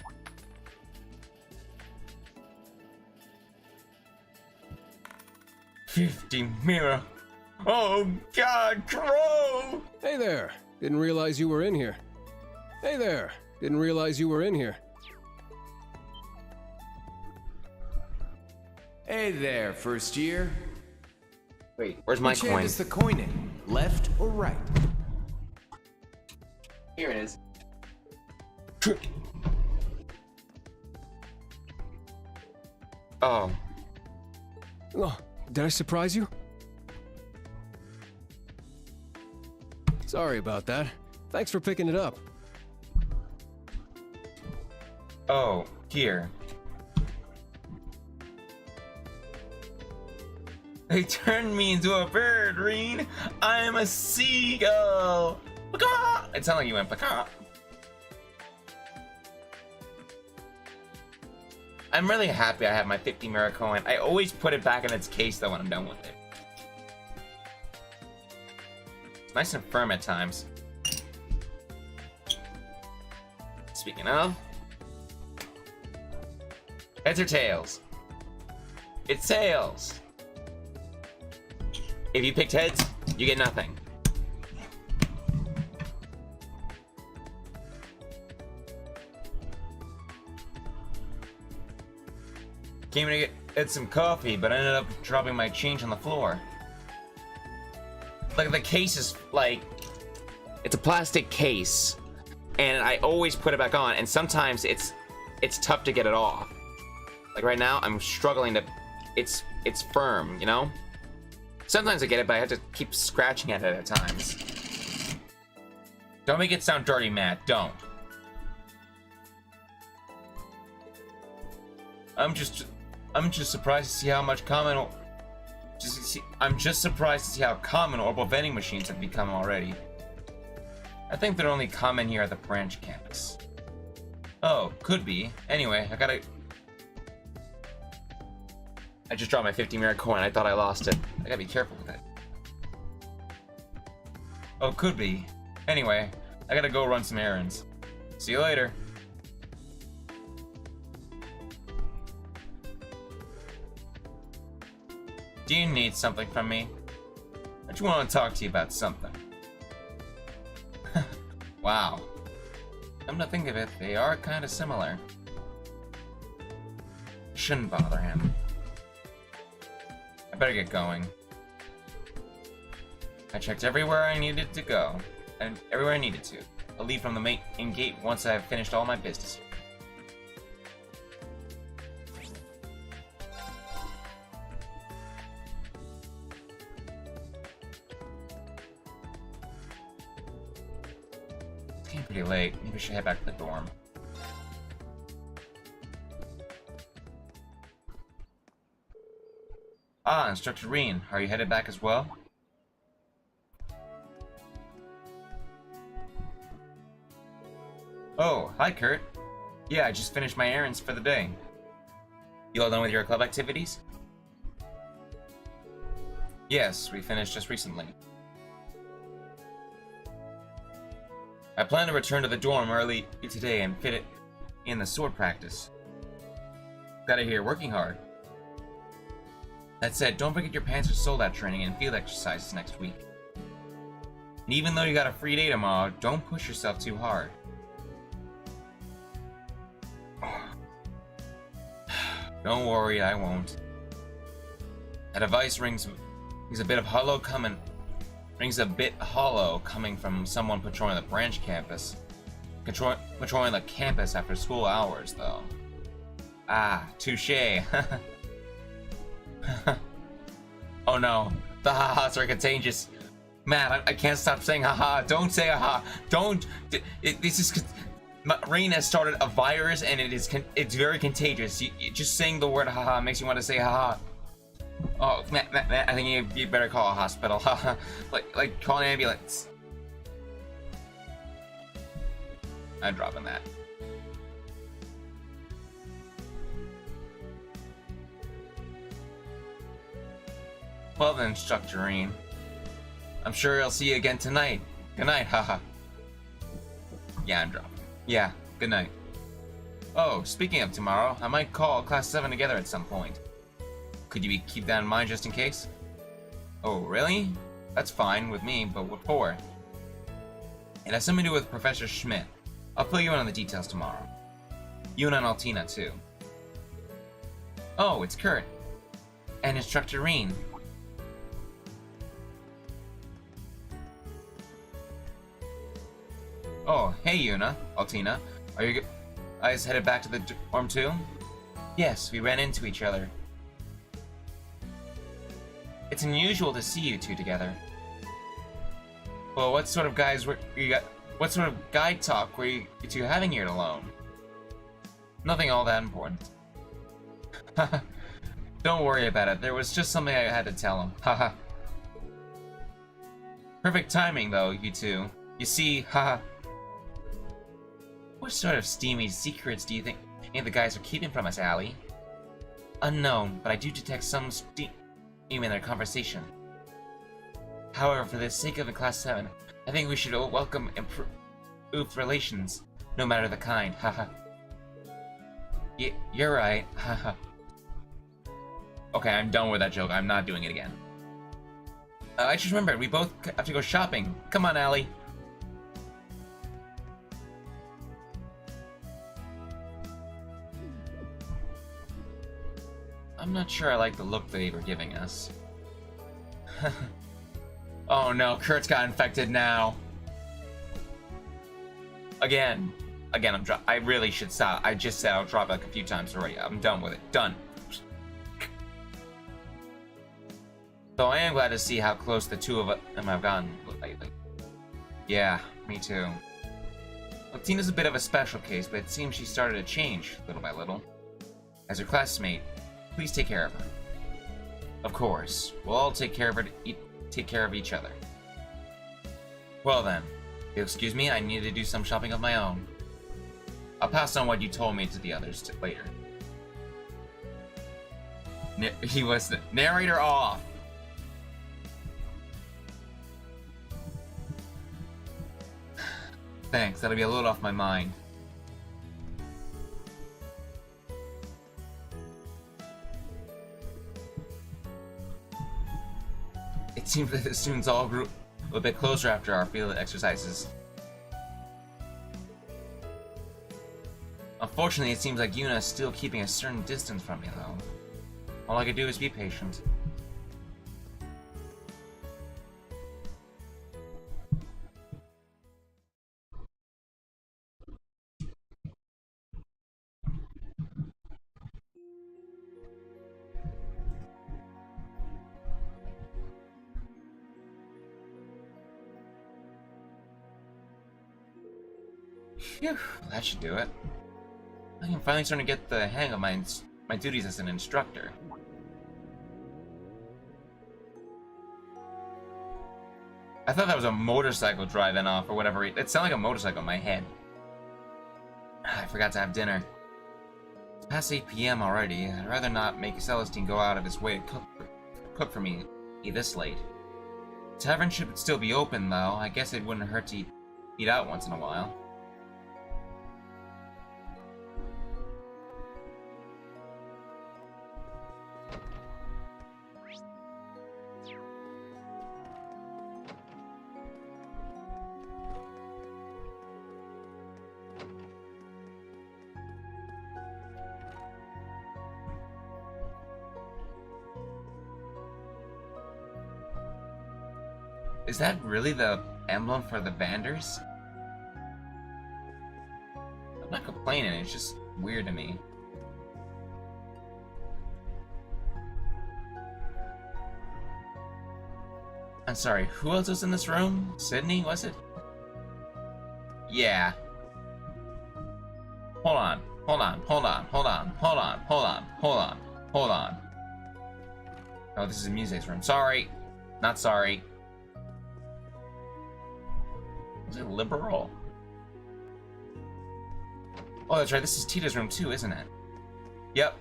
$50 Mira. Oh God, Crow! Hey there! Didn't realize you were in here. Hey there! Didn't realize you were in here. Hey there, first year. Wait, where's my Which hand coin? is the coin in? Left or right? Here it is. Oh. Oh, did I surprise you? Sorry about that. Thanks for picking it up. Oh, here. They turned me into a bird, Reen. I am a seagull. Paka! It sounded like you went paka. I'm really happy I have my 50 Mira coin. I always put it back in its case though when I'm done with it. It's nice and firm at times. Speaking of, heads or tails? It's tails. If you picked heads, you get nothing. Came to get some coffee, but I ended up dropping my change on the floor. Like the case is like, it's a plastic case, and I always put it back on, and sometimes it's tough to get it off. Like right now, I'm struggling to, it's firm, you know? Sometimes I get it, but I have to keep scratching at it at times. Don't make it sound dirty, Matt. Don't. I'm just surprised to see how much common. I'm just surprised to see how common orbital vending machines have become already. I think they're only common here at the branch campus. Oh, could be. Anyway, I just dropped my 50 merit coin. I thought I lost it. I gotta be careful with it. Oh, could be. Anyway, I gotta go run some errands. See you later. Do you need something from me? I just want to talk to you about something. Wow. Come to think of it, they are kind of similar. Shouldn't bother him. I better get going. I checked everywhere I needed to go, and everywhere I needed to. I'll leave from the main gate once I have finished all my business. It's getting pretty late. Maybe I should head back to the dorm. Ah, Instructor Reen, are you headed back as well? Oh, hi Kurt. Yeah, I just finished my errands for the day. You all done with your club activities? Yes, we finished just recently. I plan to return to the dorm early today and fit it in the sword practice. Gotta hear, working hard. That said, don't forget your pants or sold-out training and field exercises next week. And even though you got a free day tomorrow, don't push yourself too hard. Don't worry, I won't. That device rings a bit hollow coming from someone patrolling the branch campus. Patrolling the campus after school hours, though. Ah, touche. Oh no, the ha-has are contagious. Matt, I can't stop saying haha. Don't say haha. Don't. This is. Rain has started a virus and it's very contagious. Just saying the word haha makes you want to say haha. Oh, Matt, I think you better call a hospital. Haha. like call an ambulance. I'm dropping that. Well then, Instructor Reen. I'm sure I'll see you again tonight. Good night, haha. Yeah, I'm dropping. Yeah, good night. Oh, speaking of tomorrow, I might call Class 7 together at some point. Could you keep that in mind just in case? Oh, really? That's fine with me, but what for? It has something to do with Professor Schmidt. I'll fill you in on the details tomorrow. Yuna and Altina, too. Oh, it's Kurt. And Instructor Reen. Oh, hey Yuna, Altina. Are you guys headed back to the dorm too? Yes, we ran into each other. It's unusual to see you two together. Well, what sort of what sort of guide talk were you two having here alone? Nothing all that important. Don't worry about it. There was just something I had to tell him. Haha. Perfect timing, though, you two. You see, haha. What sort of steamy secrets do you think the guys are keeping from us, Allie? Unknown, but I do detect some steam in their conversation. However, for the sake of the Class 7, I think we should welcome improved relations, no matter the kind, haha. You're right, haha. Okay, I'm done with that joke. I'm not doing it again. I just remembered, we both have to go shopping. Come on, Allie. I'm not sure I like the look they were giving us. Oh no, Kurt's got infected now. Again, I really should stop. I just said I'll drop it like a few times already. I'm done with it. Done. Though I am glad to see how close the two of them have gotten lately. Yeah, me too. Well, Tina's a bit of a special case, but it seems she started to change, little by little. As her classmate, please take care of her. Of course, we'll all take care of her take care of each other. Well then, if you'll excuse me, I need to do some shopping of my own. I'll pass on what you told me to the others later. He was the narrator off. Thanks, that'll be a load off my mind. It seems that the students all grew a bit closer after our field exercises. Unfortunately, it seems like Yuna is still keeping a certain distance from me, though. All I can do is be patient. Phew, that should do it. I am finally starting to get the hang of my duties as an instructor. I thought that was a motorcycle driving off or whatever. It sounded like a motorcycle in my head. I forgot to have dinner. It's past 8 p.m. already. I'd rather not make Celestine go out of his way to cook for me this late. The tavern should still be open, though. I guess it wouldn't hurt to eat out once in a while. Is that really the emblem for the Vanders? I'm not complaining, it's just weird to me. I'm sorry, who else was in this room? Sydney, was it? Yeah. Hold on. Oh, this is music's room. Sorry. Not sorry. Is it liberal? Oh, that's right. This is Tita's room too, isn't it? Yep.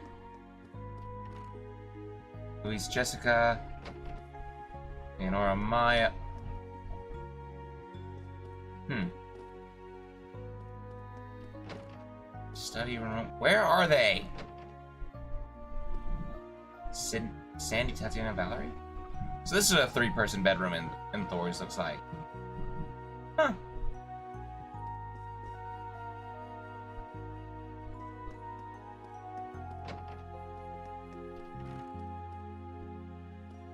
Louise, Jessica, Leonora, Maya. Study room. Where are they? Sandy, Tatiana, Valerie? So this is a 3-person bedroom in Thor's, looks like. Huh.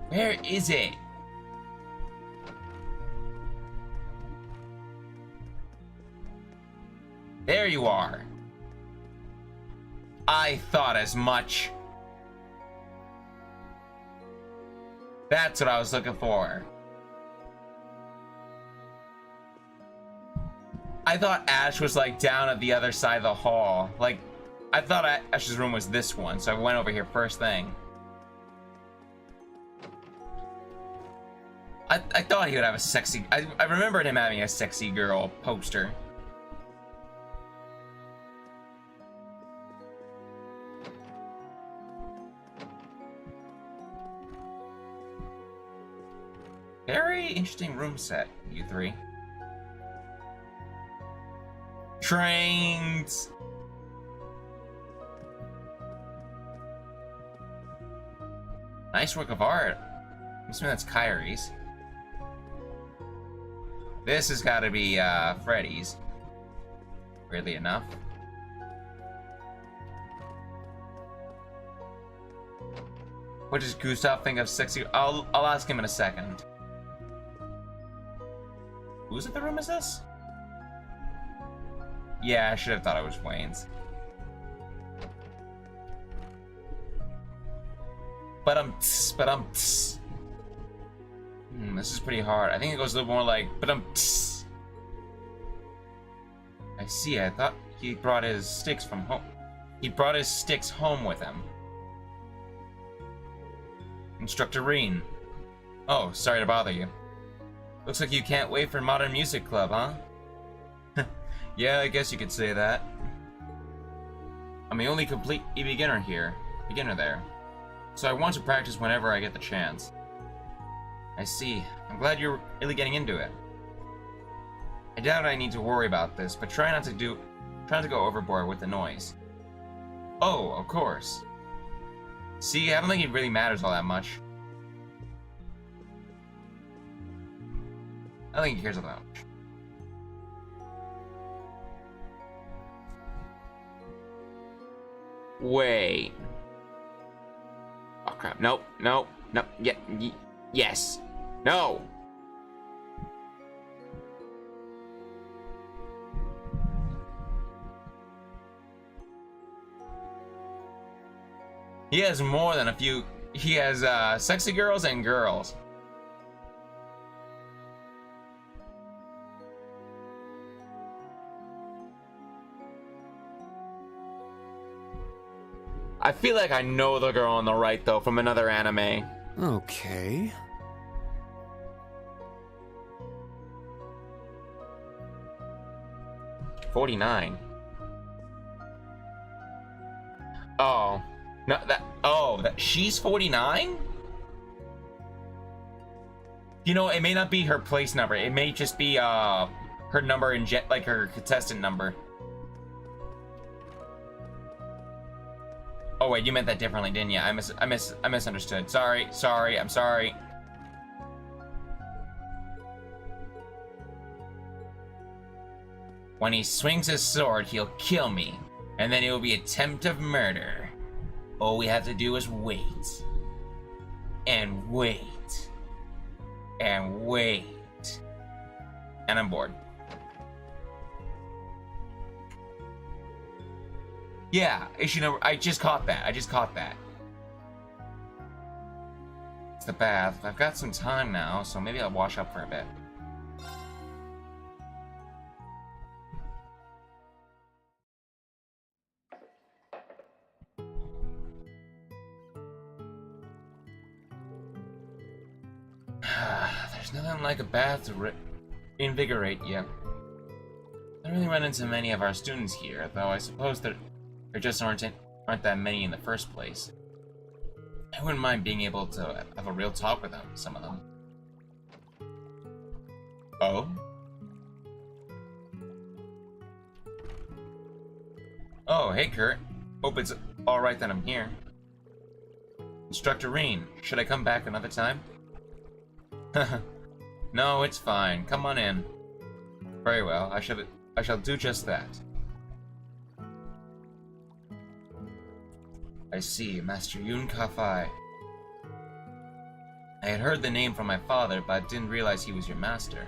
Where is it? There you are. I thought as much. That's what I was looking for. I thought Ash was like down at the other side of the hall. Like, I thought Ash's room was this one, so I went over here first thing. I thought he would have a sexy... I remembered him having a sexy girl poster. Very interesting room set, you three. Trains! Nice work of art. I'm assuming that's Kyrie's. This has got to be Freddy's. Weirdly enough. What does Gustav think of sexy? I'll ask him in a second. Whose in the room is this? Yeah, I should have thought it was Wayne's. But This is pretty hard. I think it goes a little more like, but I see. I thought he brought his sticks from home. He brought his sticks home with him. Instructor Reen. Oh, sorry to bother you. Looks like you can't wait for Modern Music Club, huh? Yeah, I guess you could say that. I'm the only complete beginner there. So I want to practice whenever I get the chance. I see. I'm glad you're really getting into it. I doubt I need to worry about this, but try not to go overboard with the noise. Oh, of course. See, I don't think it really matters all that much. I don't think he cares all that much. Wait. Oh crap. Nope. No. No. Yeah. Yes. No. He has more than a few. He has sexy girls and girls. I feel like I know the girl on the right though from another anime. Okay. $49. Oh. No, she's 49? You know, it may not be her place number. It may just be her number in like her contestant number. Oh wait, you meant that differently, didn't you? I misunderstood. Sorry, I'm sorry. When he swings his sword, he'll kill me, and then it will be attempt of murder. All we have to do is wait. And wait. And wait. And I'm bored. Yeah, I just caught that. It's the bath. I've got some time now, so maybe I'll wash up for a bit. There's nothing like a bath to invigorate you. I don't really run into many of our students here, though I suppose there just aren't that many in the first place. I wouldn't mind being able to have a real talk with them, some of them. Oh? Oh, hey Kurt. Hope it's alright that I'm here. Instructor Reen, should I come back another time? No, it's fine. Come on in. Very well. I shall do just that. I see, Master Yun Ka-Fai. I had heard the name from my father, but didn't realize he was your master.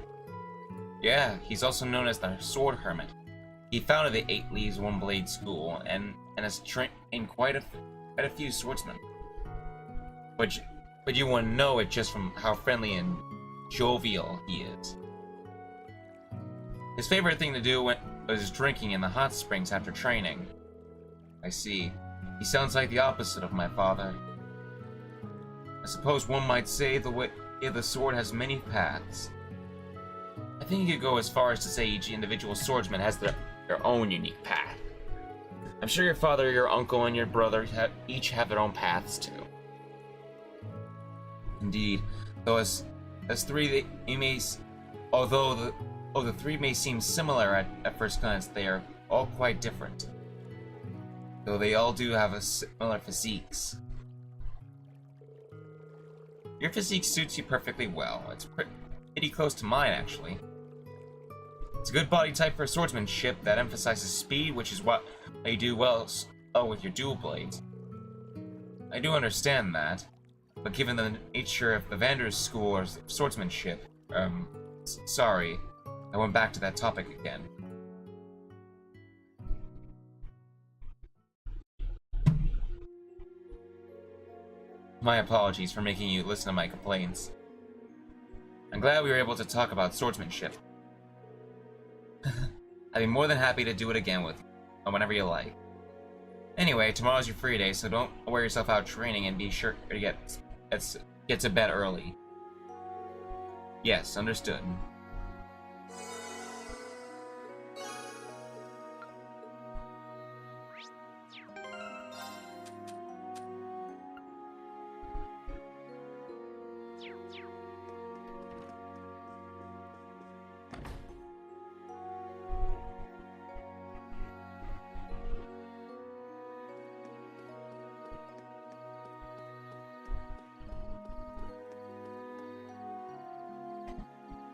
Yeah, he's also known as the Sword Hermit. He founded the 8 Leaves One Blade School and has trained quite a few swordsmen. But you wouldn't know it just from how friendly and jovial he is. His favorite thing to do was drinking in the hot springs after training. I see. He sounds like the opposite of my father. I suppose one might say the sword has many paths. I think you could go as far as to say each individual swordsman has their own unique path. I'm sure your father, your uncle, and your brother each have their own paths too. Indeed, though as three although the three may seem similar at first glance, they are all quite different. Though they all do have similar physiques. Your physique suits you perfectly well. It's pretty close to mine, actually. It's a good body type for swordsmanship that emphasizes speed, which is what you do well with your dual blades. I do understand that, but given the nature of the Vander's school or swordsmanship, sorry, I went back to that topic again. My apologies for making you listen to my complaints. I'm glad we were able to talk about swordsmanship. I'd be more than happy to do it again with you, whenever you like. Anyway, tomorrow's your free day, so don't wear yourself out training and be sure to get to bed early. Yes, understood.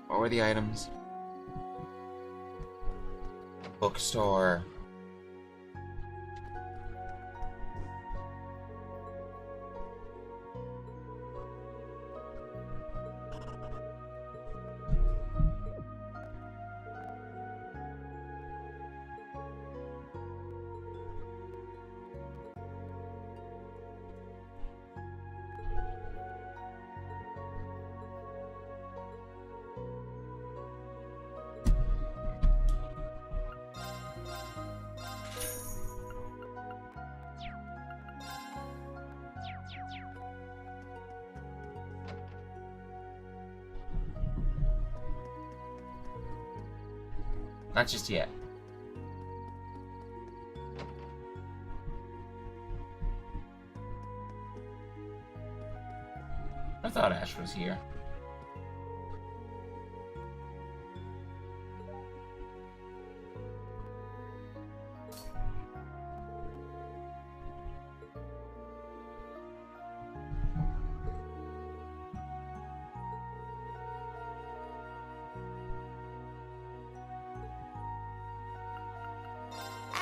What were the items? Bookstore. Not just yet. I thought Ash was here.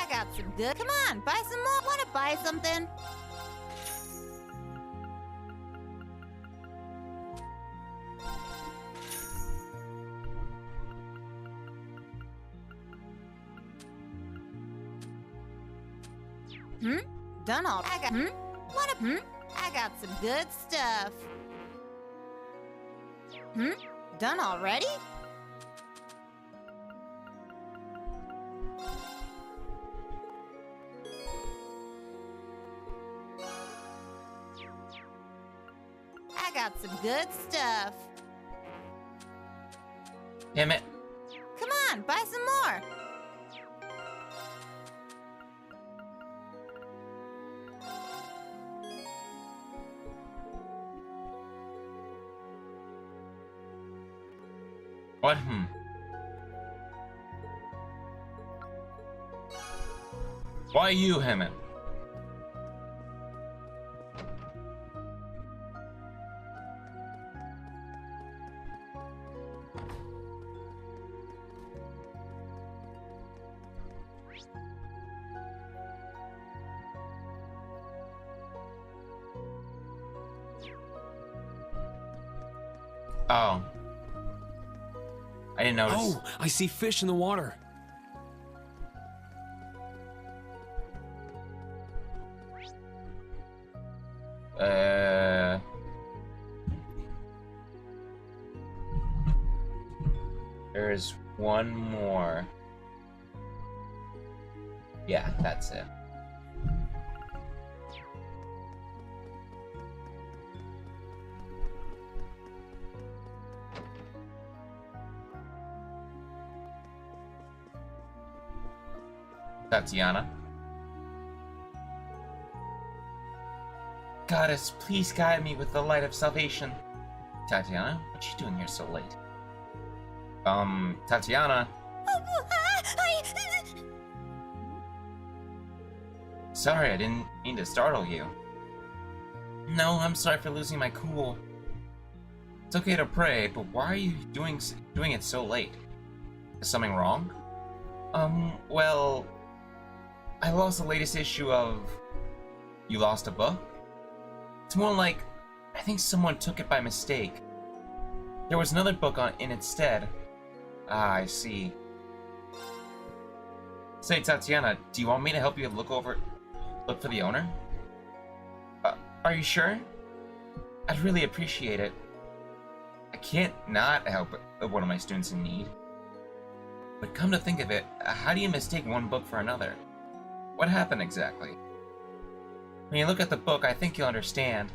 Got some good. Come on, buy some more. Wanna buy something? Done all. I got. I got some good stuff. Done already? I got some good stuff. Damn it. Come on, buy some more. What? Why you, Hammond? Oh. I didn't notice. Oh, I see fish in the water. There's one more. Yeah, that's it. Tatiana. Goddess, please guide me with the light of salvation. Tatiana, what you doing here so late? Tatiana. Sorry, I didn't mean to startle you. No, I'm sorry for losing my cool. It's okay to pray, but why are you doing it so late? Is something wrong? Well, I lost the latest issue of... You lost a book? It's more like, I think someone took it by mistake. There was another book in its stead. Ah, I see. Say, Tatiana, do you want me to help you look for the owner? Are you sure? I'd really appreciate it. I can't not help one of my students in need. But come to think of it, how do you mistake one book for another? What happened exactly? When you look at the book, I think you'll understand.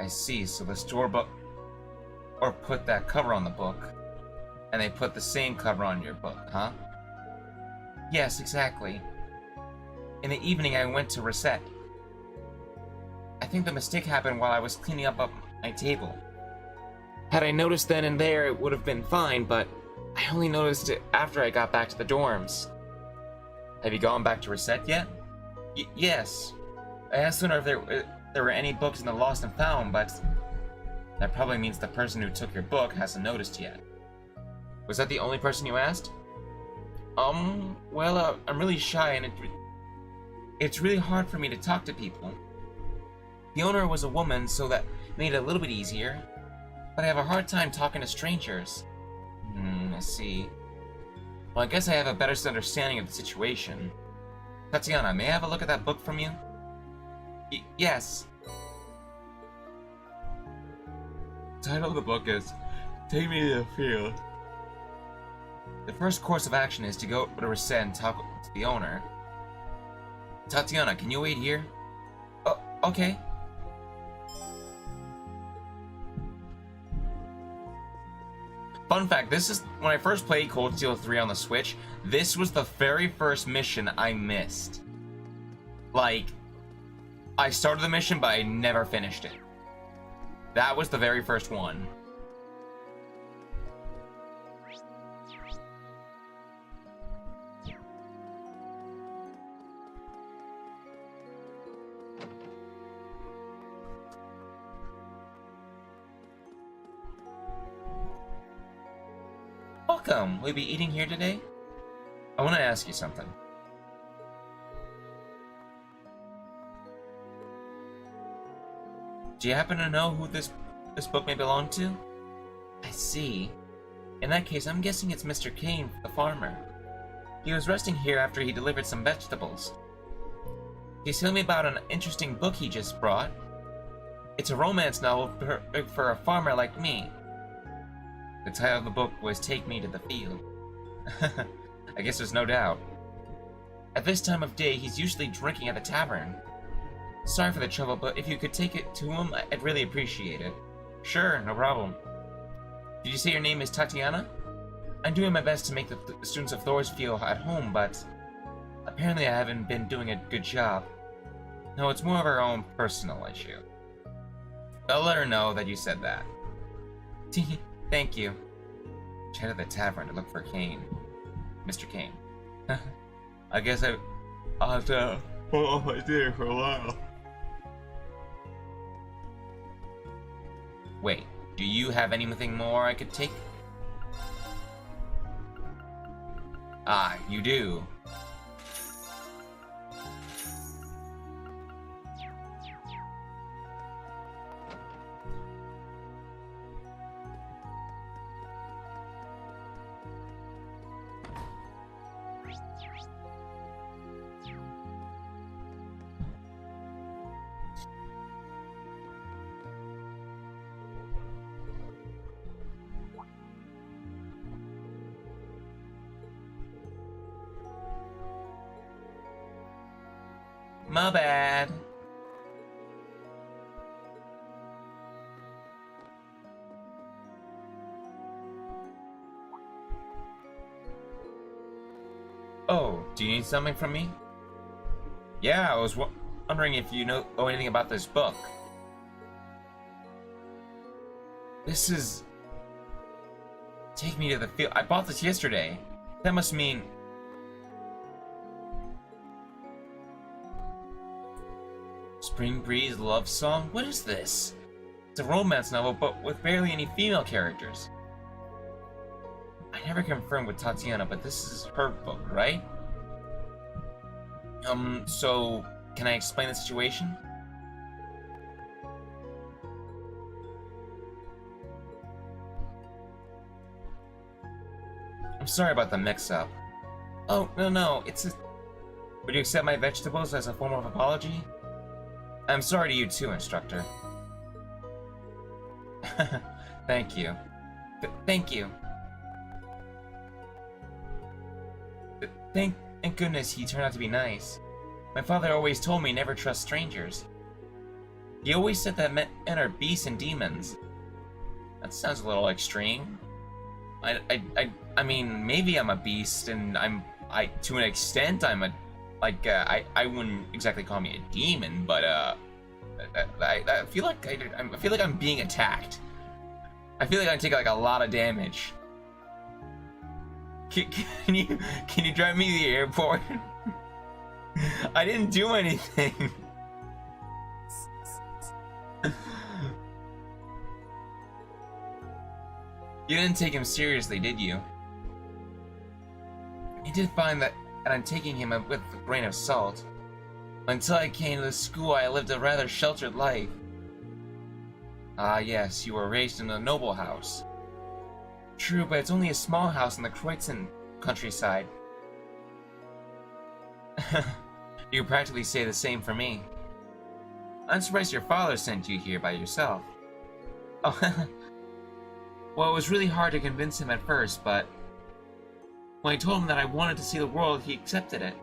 I see, so the store book or put that cover on the book, and they put the same cover on your book, huh? Yes, exactly. In the evening, I went to reset. I think the mistake happened while I was cleaning up my table. Had I noticed then and there, it would have been fine, but I only noticed it after I got back to the dorms. Have you gone back to reset yet? Yes. I asked sooner if there were any books in the lost and found, but that probably means the person who took your book hasn't noticed yet. Was that the only person you asked? Well, I'm really shy and it's really hard for me to talk to people. The owner was a woman, so that made it a little bit easier, but I have a hard time talking to strangers. I see. Well, I guess I have a better understanding of the situation. Tatiana, may I have a look at that book from you? Yes. The title of the book is Take Me to the Field. The first course of action is to go to Reset and talk to the owner. Tatiana, can you wait here? Oh, okay. Fun fact, this is when I first played Cold Steel 3 on the Switch, this was the very first mission I missed. Like, I started the mission, but I never finished it. That was the very first one. Welcome! Will you be eating here today? I want to ask you something. Do you happen to know who this book may belong to? I see. In that case, I'm guessing it's Mr. Kane, the farmer. He was resting here after he delivered some vegetables. He's telling me about an interesting book he just brought. It's a romance novel for a farmer like me. The title of the book was Take Me to the Field. I guess there's no doubt. At this time of day, he's usually drinking at the tavern. Sorry for the trouble, but if you could take it to him, I'd really appreciate it. Sure, no problem. Did you say your name is Tatiana? I'm doing my best to make the students of Thors feel at home, but apparently I haven't been doing a good job. No, it's more of our own personal issue. I'll let her know that you said that. Thank you. Check out the tavern to look for Kane. Mr. Kane. I guess I'll have to hold off my dinner for a while. Wait, do you have anything more I could take? Ah, you do. My bad. Oh, do you need something from me? Yeah, I was wondering if you know anything about this book. This is... Take Me to the Field. I bought this yesterday. That must mean... Spring Breeze love song? What is this? It's a romance novel, but with barely any female characters. I never confirmed with Tatiana, but this is her book, right? So, can I explain the situation? I'm sorry about the mix-up. Oh, no, it's a... Would you accept my vegetables as a form of apology? I'm sorry to you too, instructor. Thank you. Thank you. Thank goodness he turned out to be nice. My father always told me never trust strangers. He always said that men are beasts and demons. That sounds a little extreme. I mean, maybe I'm a beast, and to an extent, I'm a, like, I wouldn't exactly call me a demon, but, I feel like I feel like I'm being attacked. I feel like I take, like, a lot of damage. Can you drive me to the airport? I didn't do anything. You didn't take him seriously, did you? I did find that I'm taking him with a grain of salt. Until I came to the school, I lived a rather sheltered life. Ah, yes, you were raised in a noble house. True, but it's only a small house in the Kreutzen countryside. You could practically say the same for me. I'm surprised your father sent you here by yourself. Oh, well, it was really hard to convince him at first, but when I told him that I wanted to see the world, he accepted it.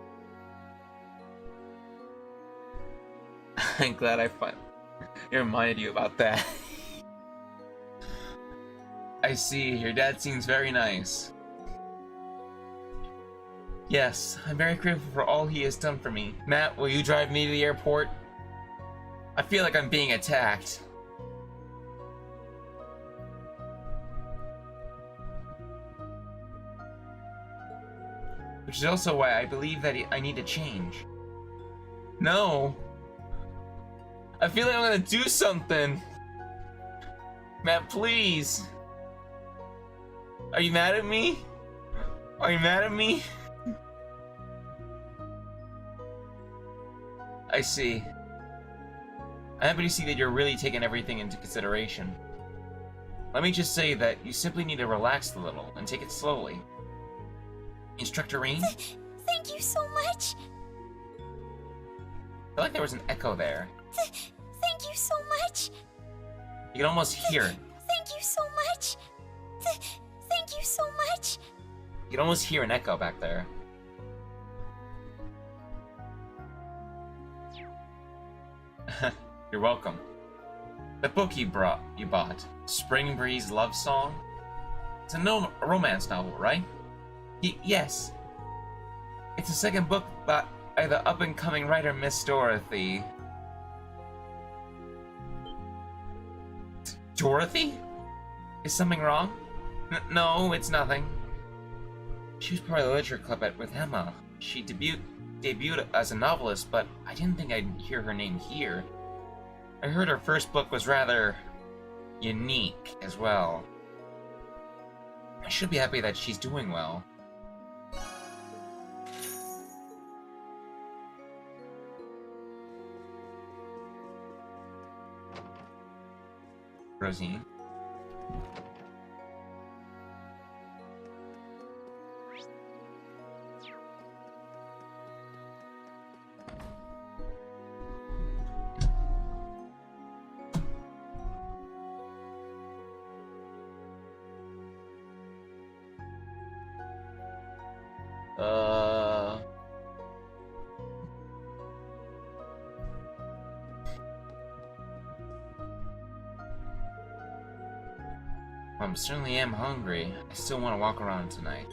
I'm glad it reminded you about that. I see, your dad seems very nice. Yes, I'm very grateful for all he has done for me. Matt, will you drive me to the airport? I feel like I'm being attacked. Which is also why I believe that I need to change. No! I feel like I'm gonna do something! Matt, please! Are you mad at me? Are you mad at me? I see. I'm happy to see that you're really taking everything into consideration. Let me just say that you simply need to relax a little and take it slowly. Instructor Reen? Thank you so much! I feel like there was an echo there. Thank you so much! You can almost hear it. Thank you so much! Thank you so much! You can almost hear an echo back there. You're welcome. The book you bought, Spring Breeze Love Song? It's a romance novel, right? Yes. It's the second book by the up-and-coming writer Miss Dorothy. Dorothy? Is something wrong? No, it's nothing. She was part of the literature club with Emma. She debuted as a novelist, but I didn't think I'd hear her name here. I heard her first book was rather unique as well. I should be happy that she's doing well. Rosine. I certainly am hungry. I still want to walk around tonight.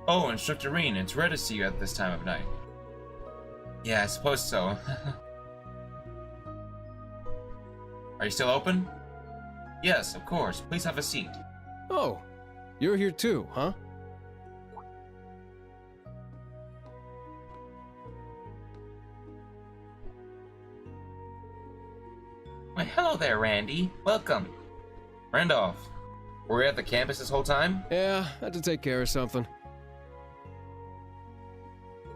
Oh, Instructor Reen, it's rare to see you at this time of night. Yeah, I suppose so. Are you still open? Yes, of course. Please have a seat. Oh, you're here too, huh? Why, hello there, Randy. Welcome. Randolph, were you at the campus this whole time? Yeah, had to take care of something.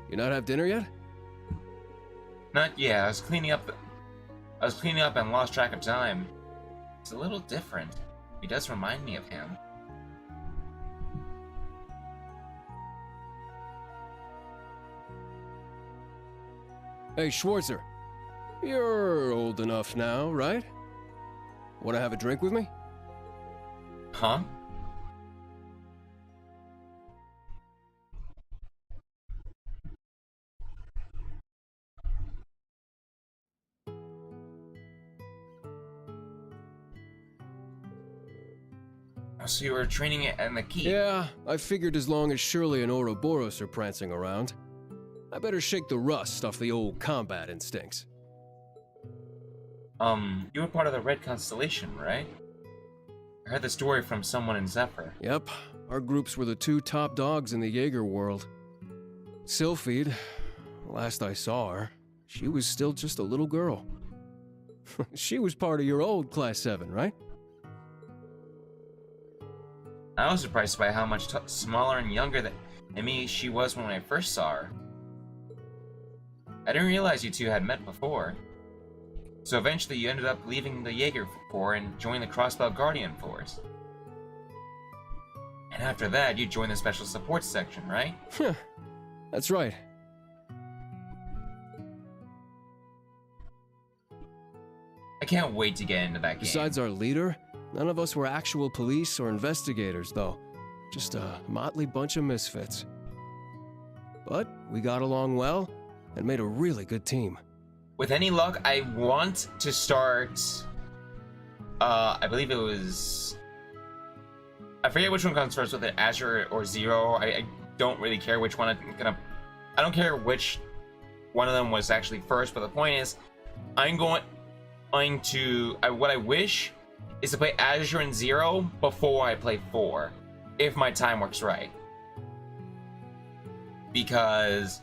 You not have dinner yet? Not yet. I was cleaning up and lost track of time. It's a little different. He does remind me of him. Hey, Schwarzer. You're old enough now, right? Want to have a drink with me? Huh? So you were training it in the key? Yeah, I figured as long as Shirley and Ouroboros are prancing around, I better shake the rust off the old combat instincts. You were part of the Red Constellation, right? I heard the story from someone in Zephyr. Yep, our groups were the two top dogs in the Jaeger world. Sylphide, last I saw her, she was still just a little girl. She was part of your old Class 7, right? I was surprised by how much smaller and younger than me she was when I first saw her. I didn't realize you two had met before. So eventually you ended up leaving the Jaeger Corps and joining the Crossbow Guardian Force. And after that, you joined the Special Support Section, right? That's right. I can't wait to get into that game. Besides our leader, none of us were actual police or investigators, though. Just a motley bunch of misfits. But we got along well and made a really good team. With any luck, I want to start... I believe it was... I forget which one comes first, whether Azure or Zero. I don't really care which one I don't care which one of them was actually first, but the point is, I'm going to... what I wish is to play Azure and Zero before I play 4, if my time works right. Because...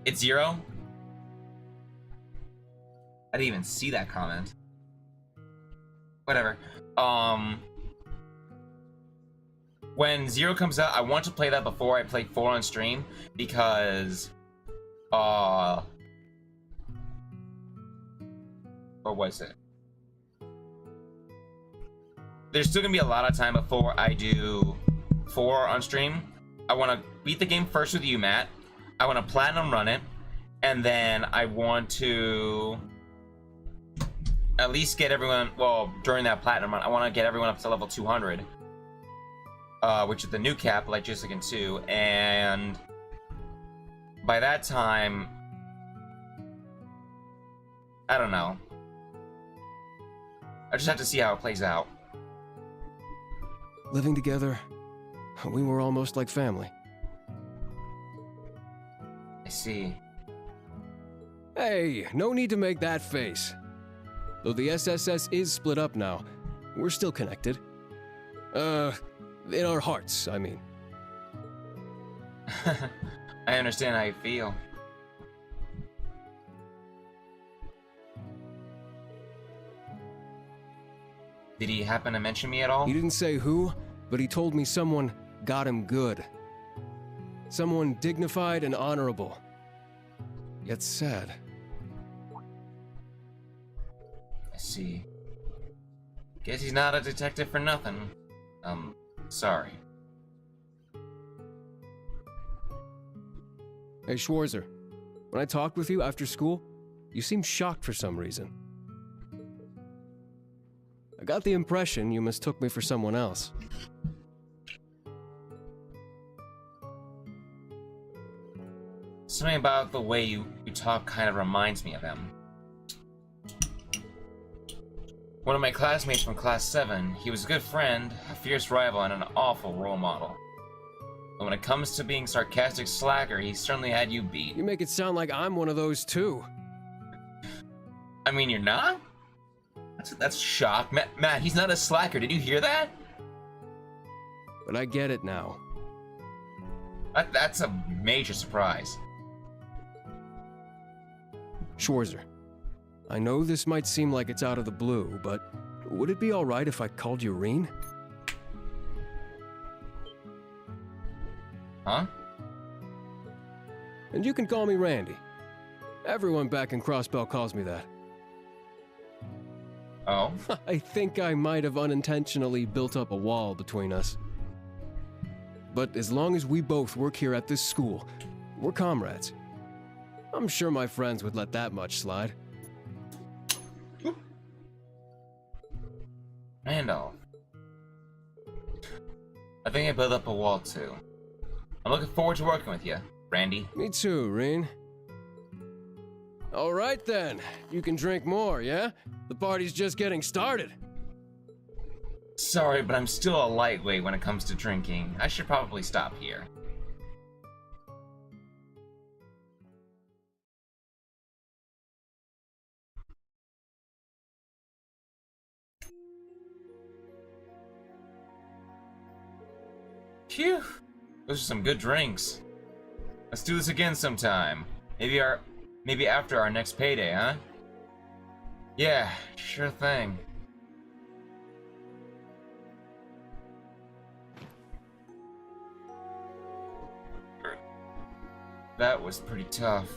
it's Zero? I didn't even see that comment. Whatever. When Zero comes out, I want to play that before I play 4 on stream, because what was it? There's still gonna be a lot of time before I do 4 on stream. I want to beat the game first with you, Matt. I want to platinum run it, and then I want to at least get everyone, well, during that platinum run, I want to get everyone up to level 200, which is the new cap, like Jizuken 2, and by that time, I don't know. I just have to see how it plays out. Living together, we were almost like family. I see. Hey, no need to make that face. Though the SSS is split up now, we're still connected. In our hearts, I mean. I understand how you feel. Did he happen to mention me at all? He didn't say who, but he told me someone got him good. Someone dignified and honorable. Yet sad. I see. Guess he's not a detective for nothing. Sorry. Hey, Schwarzer. When I talked with you after school, you seemed shocked for some reason. I got the impression you mistook me for someone else. Something about the way you talk kind of reminds me of him. One of my classmates from Class 7, he was a good friend, a fierce rival, and an awful role model. But when it comes to being sarcastic slacker, he certainly had you beat. You make it sound like I'm one of those too. I mean, you're not? That's shock. Matt, he's not a slacker. Did you hear that? But I get it now. That's a major surprise. Schwarzer, I know this might seem like it's out of the blue, but would it be alright if I called you Reen? Huh? And you can call me Randy. Everyone back in Crossbell calls me that. Oh? I think I might have unintentionally built up a wall between us. But as long as we both work here at this school, we're comrades. I'm sure my friends would let that much slide. Randolph. I think I built up a wall too. I'm looking forward to working with you, Randy. Me too, Reen. All right then, you can drink more, yeah? The party's just getting started. Sorry, but I'm still a lightweight when it comes to drinking. I should probably stop here. Phew! Those are some good drinks. Let's do this again sometime. Maybe after our next payday, huh? Yeah, sure thing. That was pretty tough.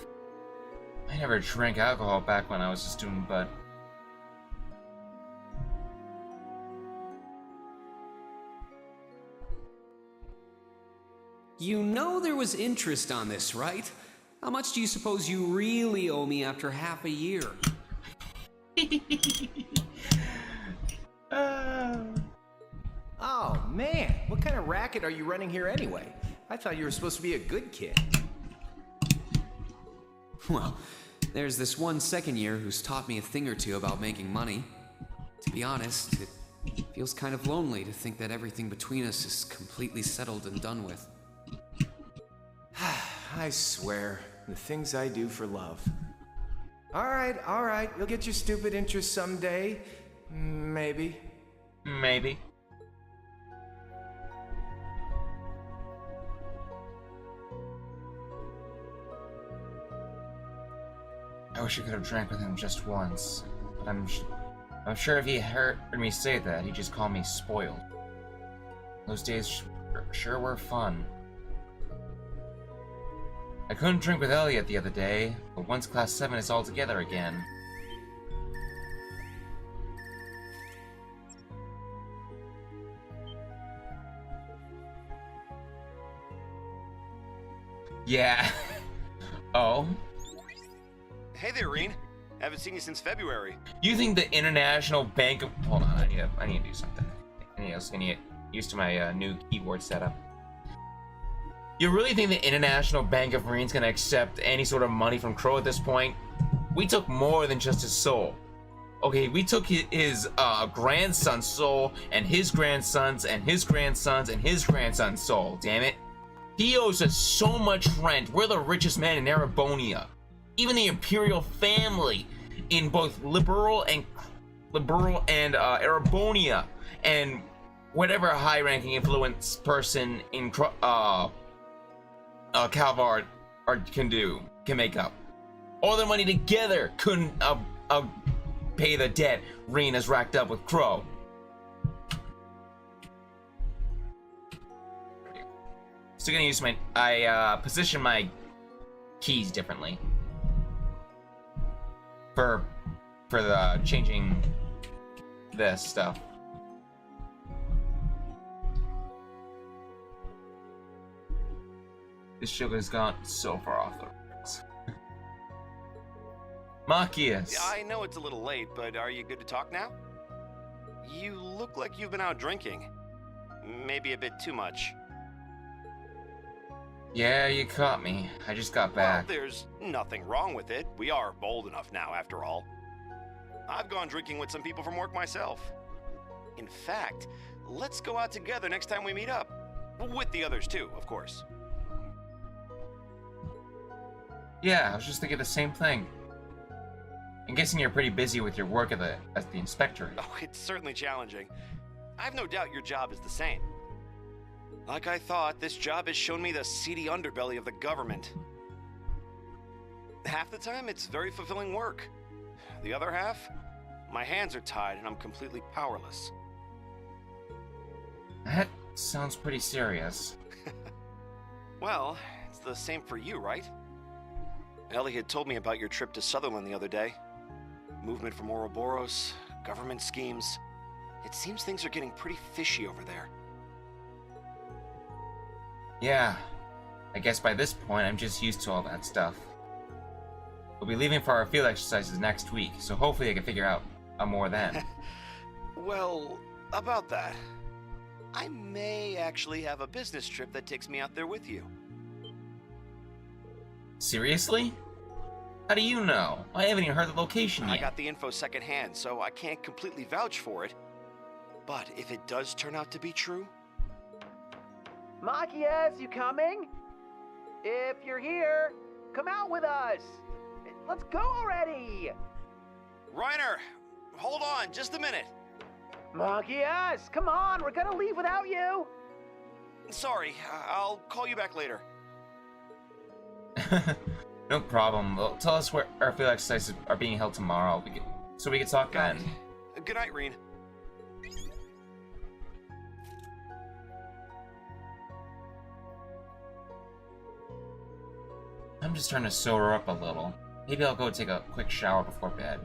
I never drank alcohol back when I was a student, but... You know there was interest on this, right? How much do you suppose you really owe me after half a year? Oh, man. What kind of racket are you running here anyway? I thought you were supposed to be a good kid. Well, there's this one second year who's taught me a thing or two about making money. To be honest, it feels kind of lonely to think that everything between us is completely settled and done with. I swear, the things I do for love. All right. You'll get your stupid interest someday. Maybe. Maybe. I wish I could have drank with him just once, but I'm sure if he heard me say that, he'd just call me spoiled. Those days sure were fun. I couldn't drink with Elliot the other day, but once Class 7 is all together again. Yeah. Oh? Hey there, Reen. Haven't seen you since February. You think the International Bank of... Hold on, I need to do something. I need to get used to my new keyboard setup. You really think the International Bank of Marine's gonna accept any sort of money from Crow at this point? We took more than just his soul. Okay, we took his grandson's soul, and his grandson's, and his grandson's, and his grandson's soul, damn it. He owes us so much rent. We're the richest man in Erebonia. Even the imperial family in both liberal and Erebonia, and whatever high-ranking influence person in Calvard can make up. All their money together couldn't pay the debt Reen has racked up with Crow. Still gonna use I position my keys differently for the changing this stuff. This sugar's gone so far off the rails. Machias. I know it's a little late, but are you good to talk now? You look like you've been out drinking. Maybe a bit too much. Yeah, you caught me. I just got back. Well, there's nothing wrong with it. We are bold enough now, after all. I've gone drinking with some people from work myself. In fact, let's go out together next time we meet up. With the others too, of course. Yeah, I was just thinking the same thing. I'm guessing you're pretty busy with your work at the inspectorate. Oh, it's certainly challenging. I've no doubt your job is the same. Like I thought, this job has shown me the seedy underbelly of the government. Half the time, it's very fulfilling work. The other half, my hands are tied and I'm completely powerless. That sounds pretty serious. Well, it's the same for you, right? Ellie had told me about your trip to Sutherland the other day. Movement from Ouroboros, government schemes. It seems things are getting pretty fishy over there. Yeah, I guess by this point I'm just used to all that stuff. We'll be leaving for our field exercises next week, so hopefully I can figure out more then. Well, about that, I may actually have a business trip that takes me out there with you. Seriously? How do you know? I haven't even heard the location yet. I got the info secondhand, so I can't completely vouch for it. But if it does turn out to be true... Machias, you coming? If you're here, come out with us! Let's go already! Reiner, hold on just a minute. Machias, come on, we're gonna leave without you! Sorry, I'll call you back later. No problem. Well, tell us where our field exercises are being held tomorrow, so we can talk then. Good night, Reen. I'm just trying to sober up a little. Maybe I'll go take a quick shower before bed.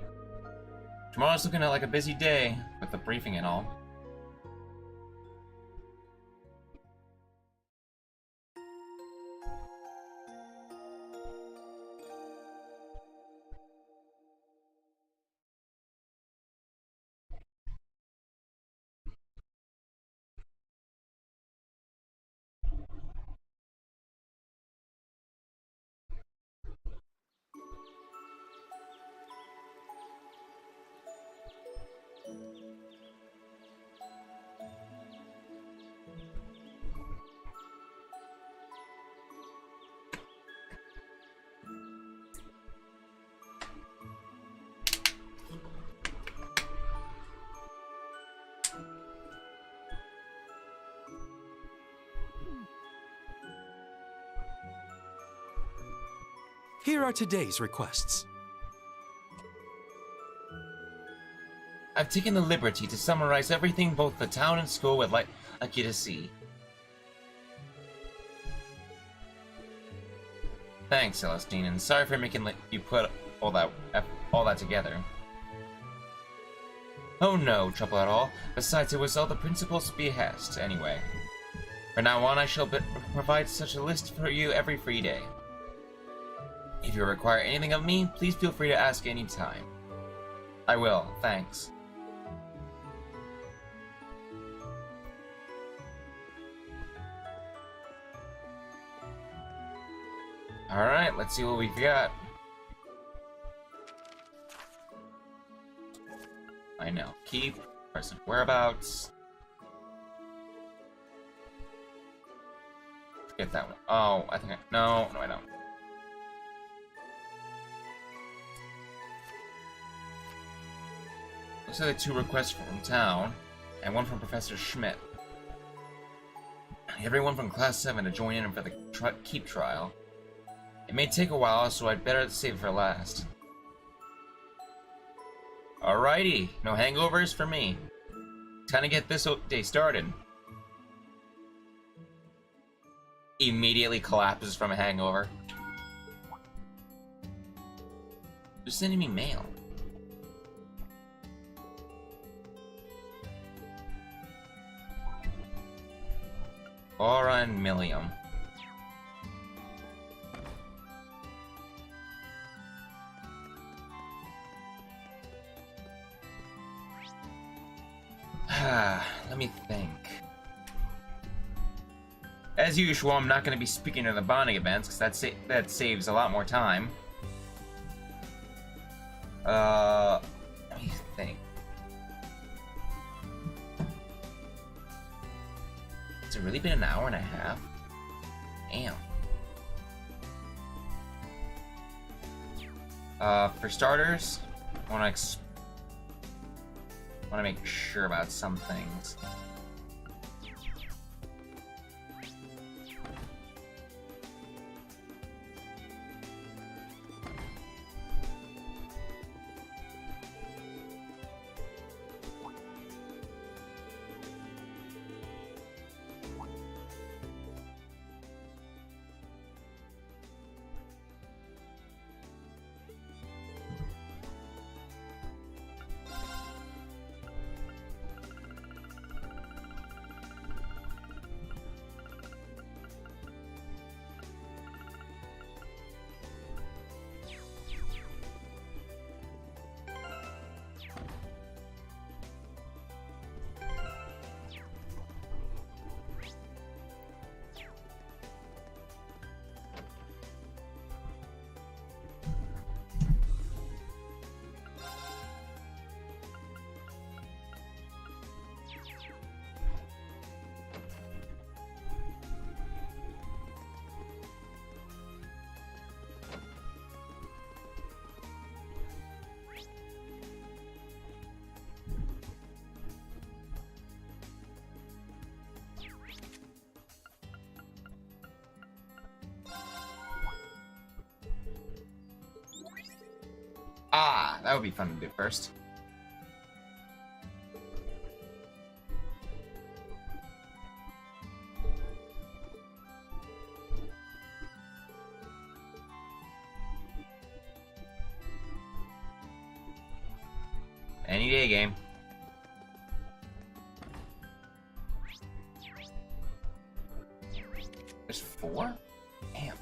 Tomorrow's looking like a busy day, with the briefing and all. Here are today's requests. I've taken the liberty to summarize everything both the town and school would like you to see. Thanks, Celestine, and sorry for making you put all that together. Oh no, trouble at all. Besides, it was all the principal's behest, anyway. From now on, I shall provide such a list for you every free day. If you require anything of me, please feel free to ask any time. I will, thanks. Alright, let's see what we got. I know. Keep, present whereabouts. Get that one. Oh, I think no, I don't. Looks like the 2 requests from town, and 1 from Professor Schmidt. Everyone from Class 7 to join in for the keep trial. It may take a while, so I'd better save it for last. Alrighty, no hangovers for me. Time to get this day started. Immediately collapses from a hangover. Who's sending me mail? Aura and Millium. Let me think. As usual, I'm not going to be speaking to the bonding events, because that saves a lot more time. Let me think. Has it really been an hour and a half? Damn. For starters, I want to make sure about some things. That would be fun to do first. Any day game. There's 4? Damn.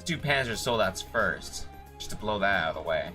Do Panzer soldats first, just to blow that out of the way.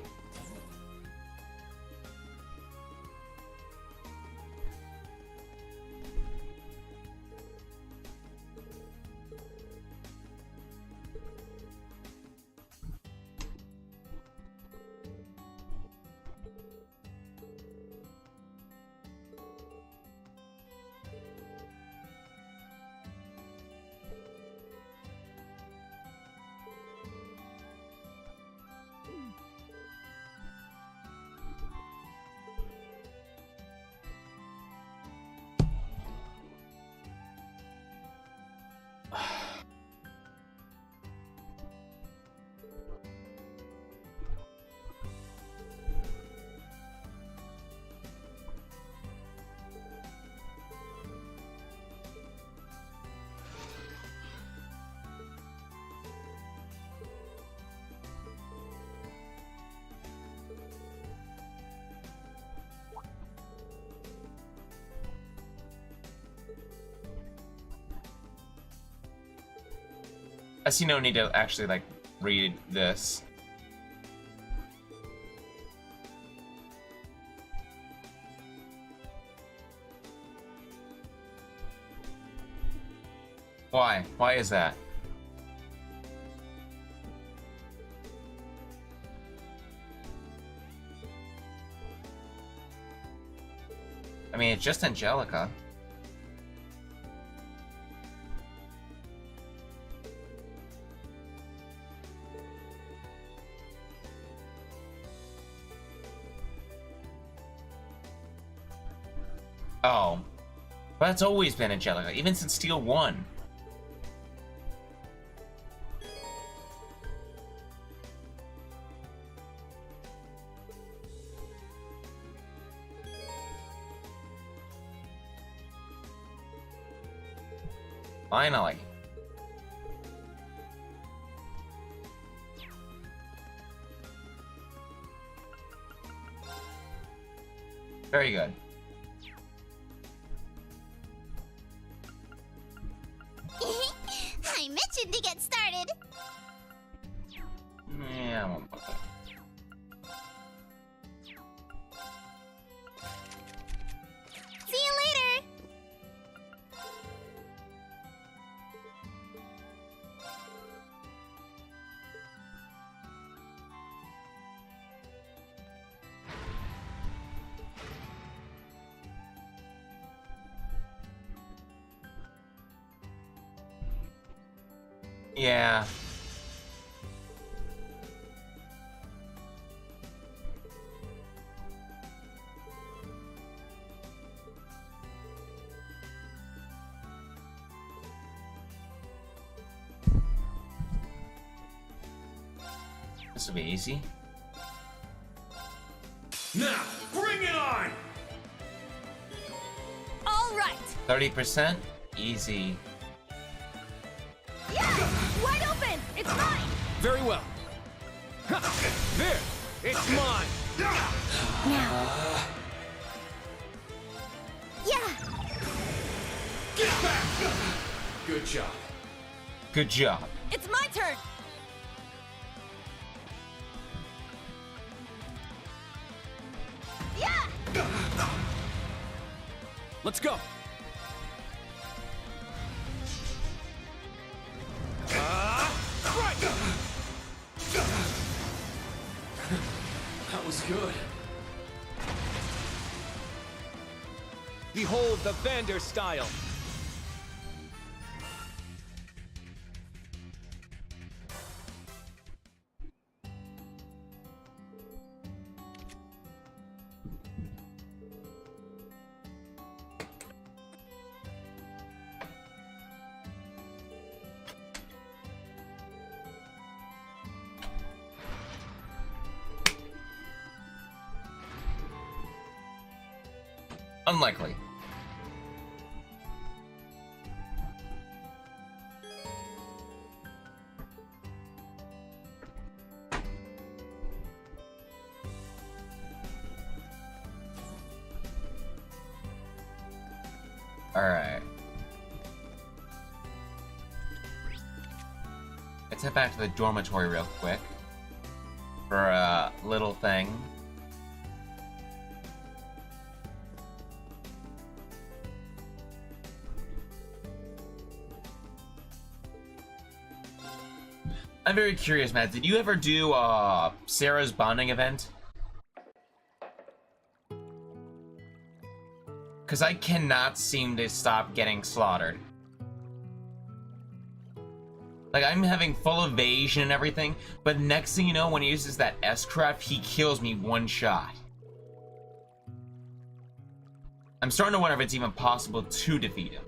I see no need to actually, like, read this. Why? Why is that? I mean, it's just Angelica. Oh. But that's always been Angelica, even since Steel 1. Finally. Very good. I mentioned to get started. Yeah, I won't put that. See you later. Yeah. This will be easy. Now, bring it on! All right. 30%? Easy. Yeah! Wide open! It's mine! Very well. Ha! There! It's mine! Now. Yeah! Get back! Good job. Good job. It's my turn! Yeah! Let's go! Right! That was good. Behold the Vander style. Unlikely. Alright. Let's head back to the dormitory real quick for a little thing. I'm very curious, Matt. Did you ever do Sarah's bonding event? Because I cannot seem to stop getting slaughtered. Like, I'm having full evasion and everything, but next thing you know, when he uses that S-craft, he kills me one shot. I'm starting to wonder if it's even possible to defeat him.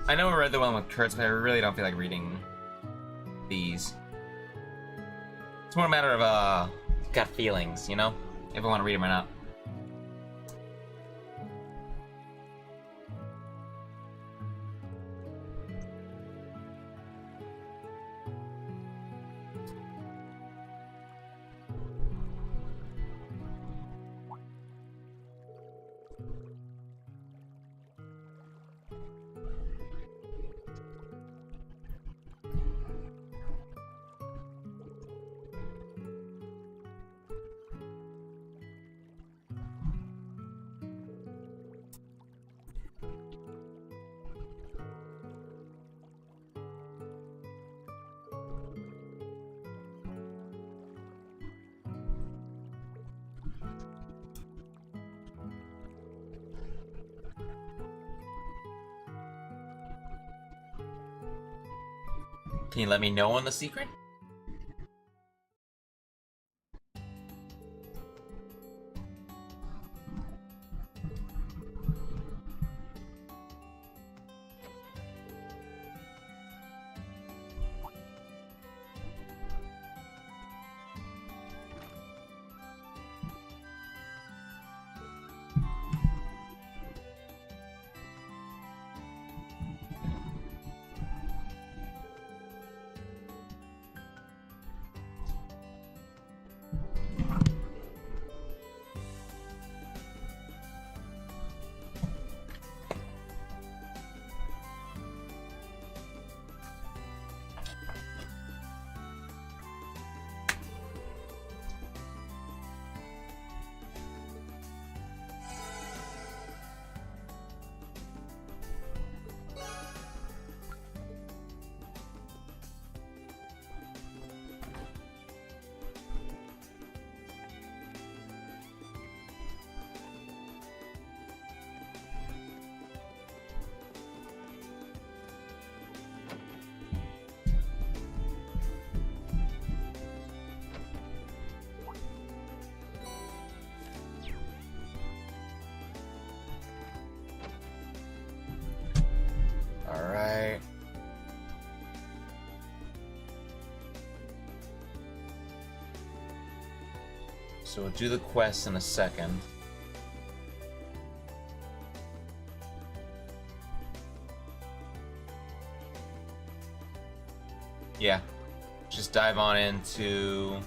I know we read the one with Kurtz, but I really don't feel like reading these. It's more a matter of, gut feelings, you know? If I want to read them or not. Can you let me know on the secret? So we'll do the quest in a second. Yeah. Just dive on into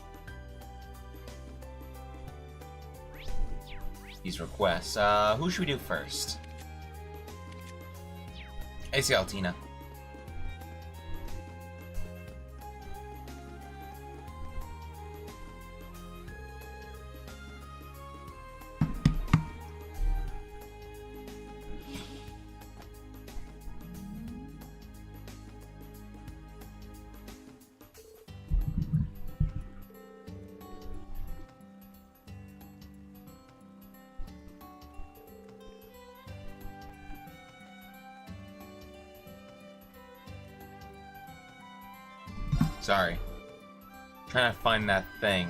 these requests. Who should we do first? I see Altina. Sorry. Trying to find that thing.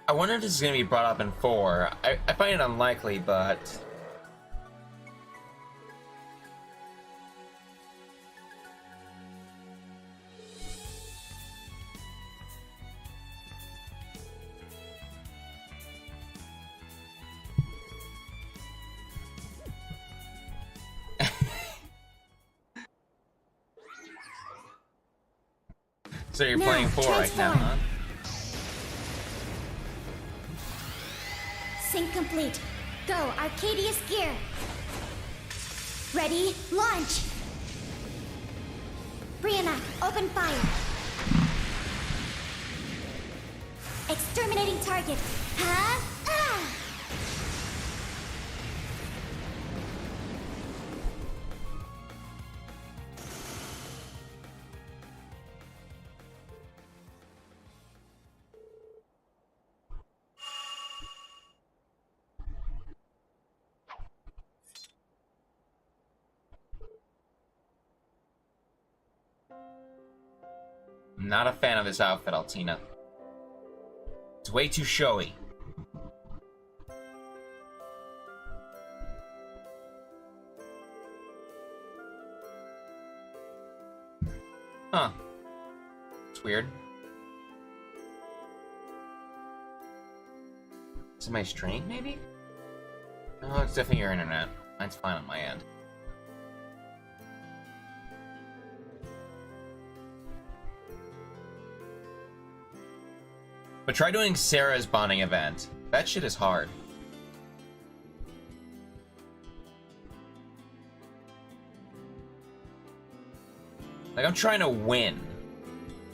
I wonder if this is going to be brought up in 4. I find it unlikely, but... So you're playing 4 right now, huh? Sync complete. Go, Arcadius gear. Ready, launch. Brianna, open fire. Exterminating target. Huh? Ah! I'm not a fan of this outfit, Altina. It's way too showy. Huh. It's weird. Is it my stream, maybe? No, it's definitely your internet. Mine's fine on my end. But try doing Sarah's bonding event. That shit is hard. Like, I'm trying to win.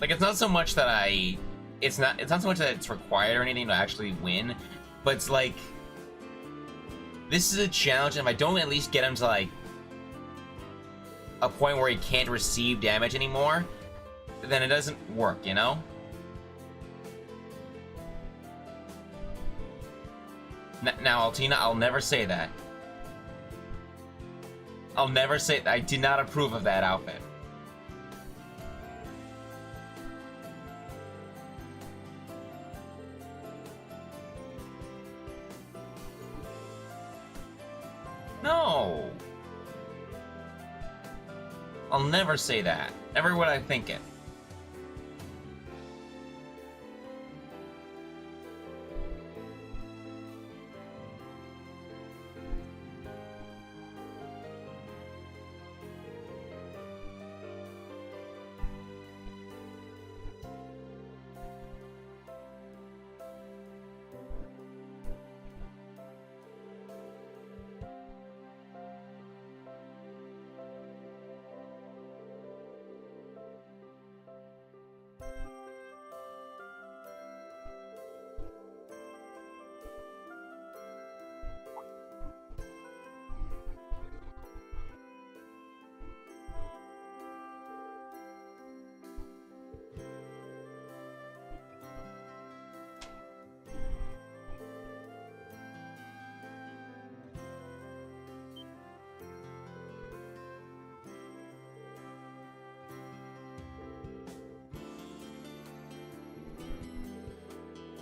Like, it's not so much that it's not so much that it's required or anything to actually win, but it's like, this is a challenge, and if I don't at least get him to, like, a point where he can't receive damage anymore, then it doesn't work, you know? Now, Altina, I'll never say that. I'll never say I did not approve of that outfit. No! I'll never say that. Never would I think it.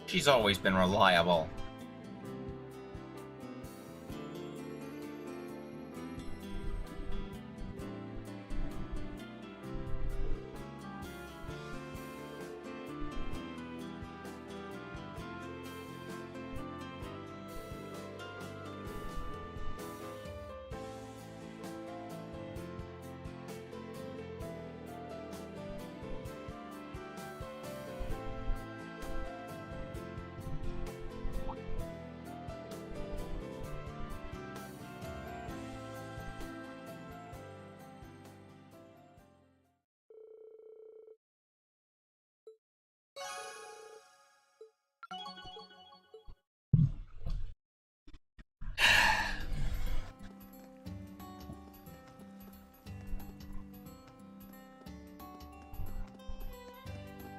She's always been reliable.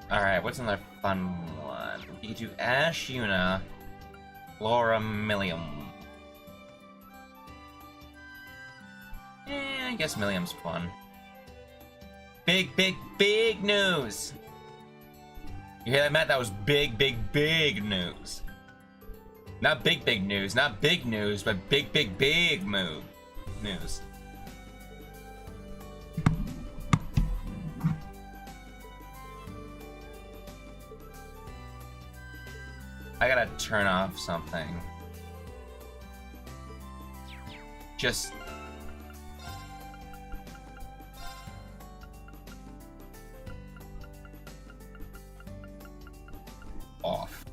Alright, what's another fun one? You could do Ash, Yuna, Laura, Millium. I guess Millium's fun. Big news! You hear that, Matt? That was big news. Not big news, not big news, but big move news. I gotta turn off something. Just... off.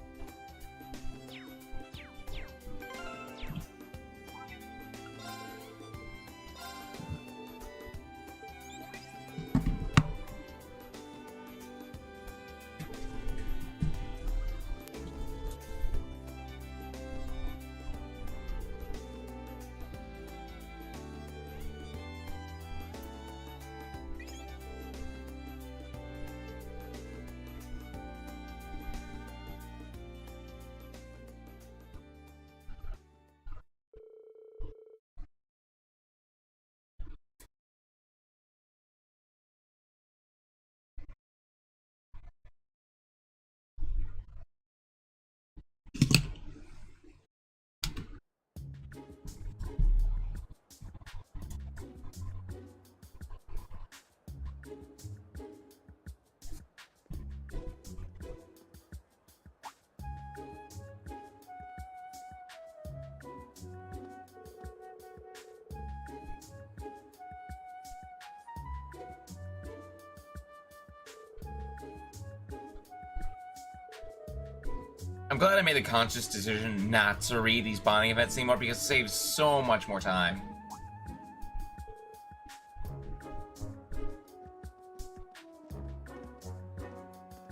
I'm glad I made the conscious decision not to read these bonding events anymore because it saves so much more time.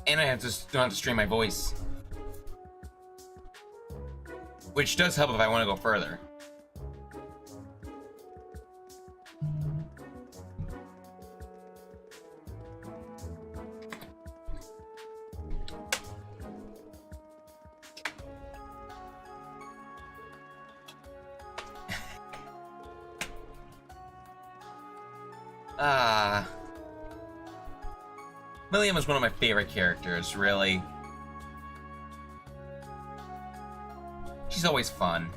And I don't have to stream my voice. Which does help if I want to go further. Millium is one of my favorite characters, really. She's always fun.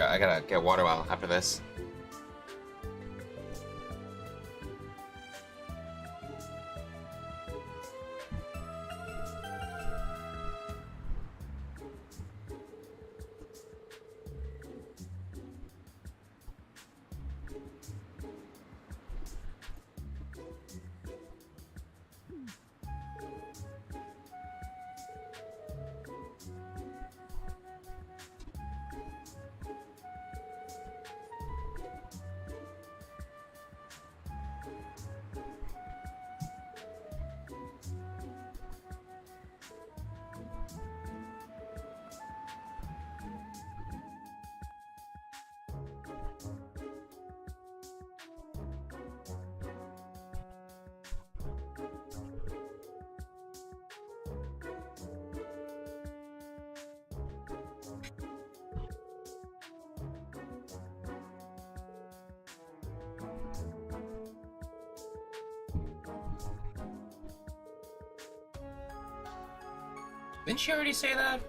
I gotta get water while after this. Didn't she already say that?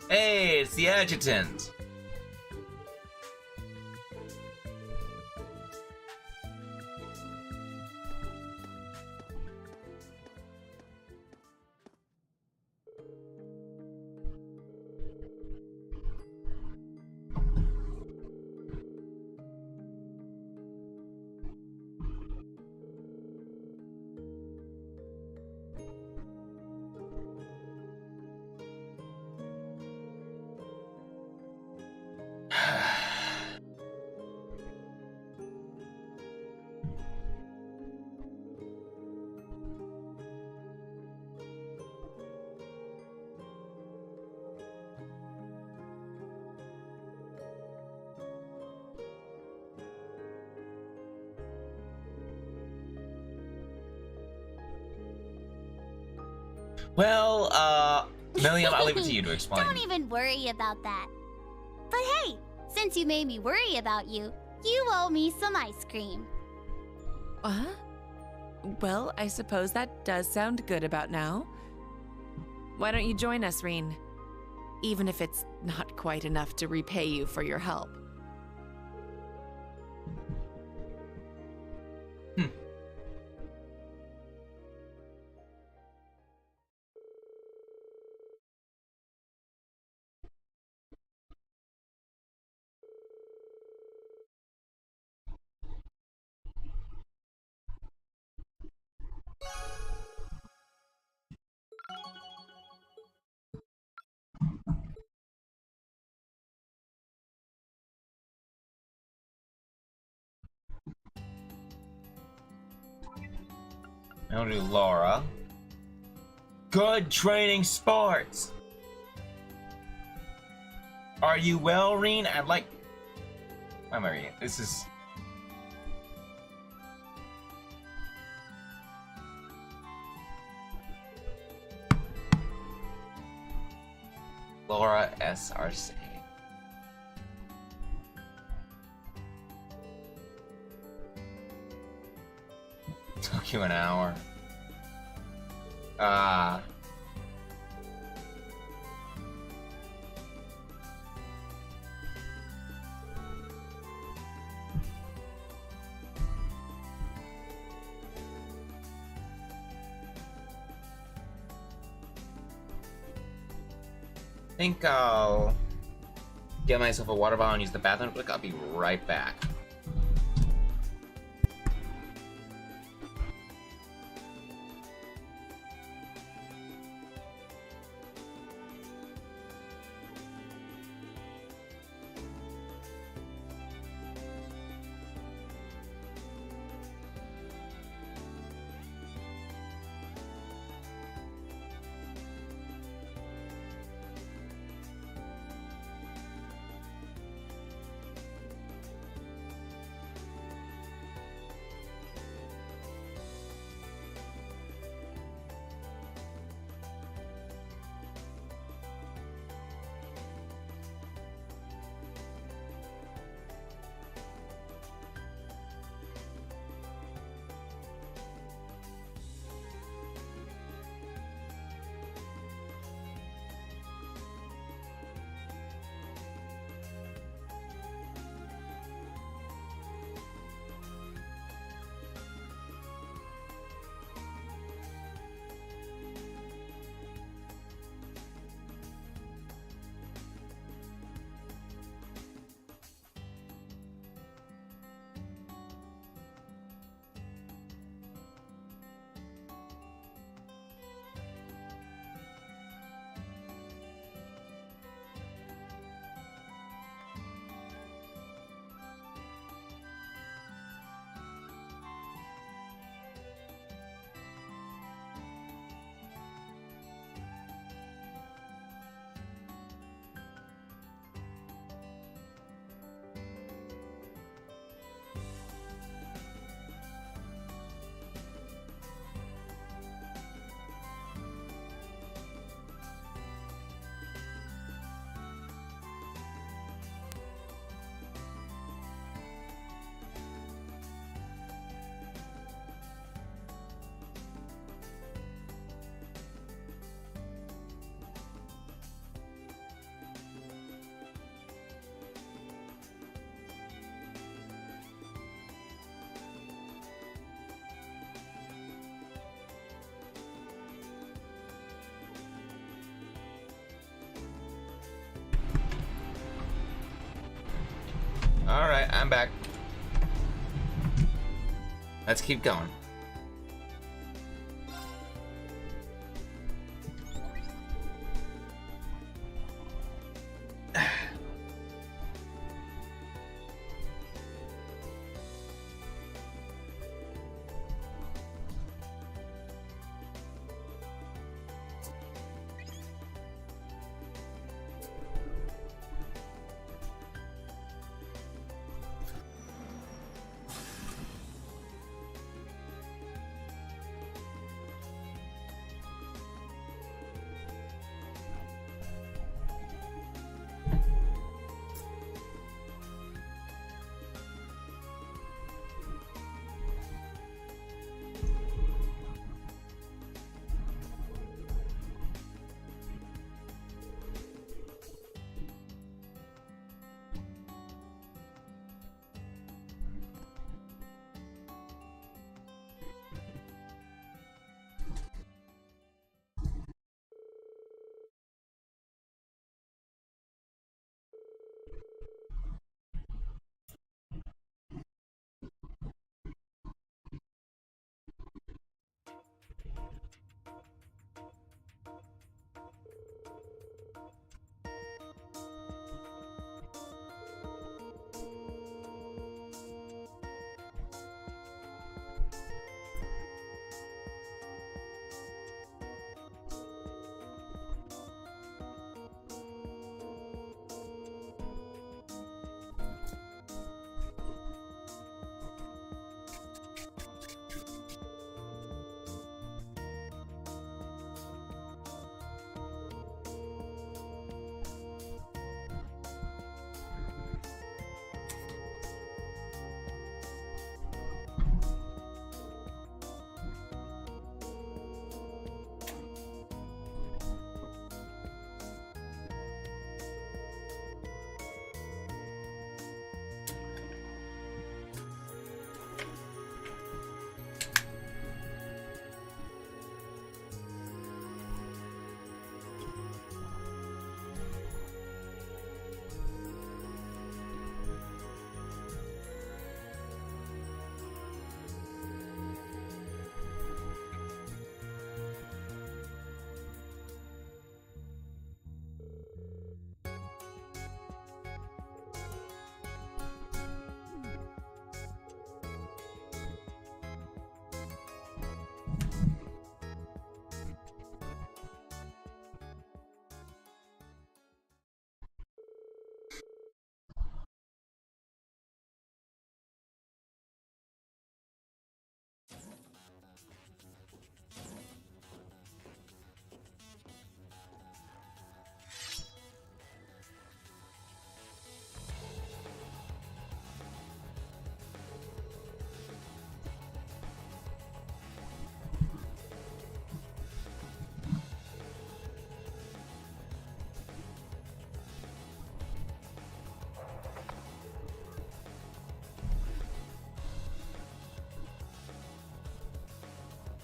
Hey, it's the adjutant. Well, Milliam, I'll leave it to you to explain. Don't even worry about that. But hey, since you made me worry about you, you owe me some ice cream. Well, I suppose that does sound good about now. Why don't you join us, Reen? Even if it's not quite enough to repay you for your help. I'll do Laura. Good training sports. Are you well, Reen? I'd like. Why am I reading? This is. Laura SRC. Took you an hour. Think I'll get myself a water bottle and use the bathroom quick. I'll be right back. Alright, I'm back. Let's keep going.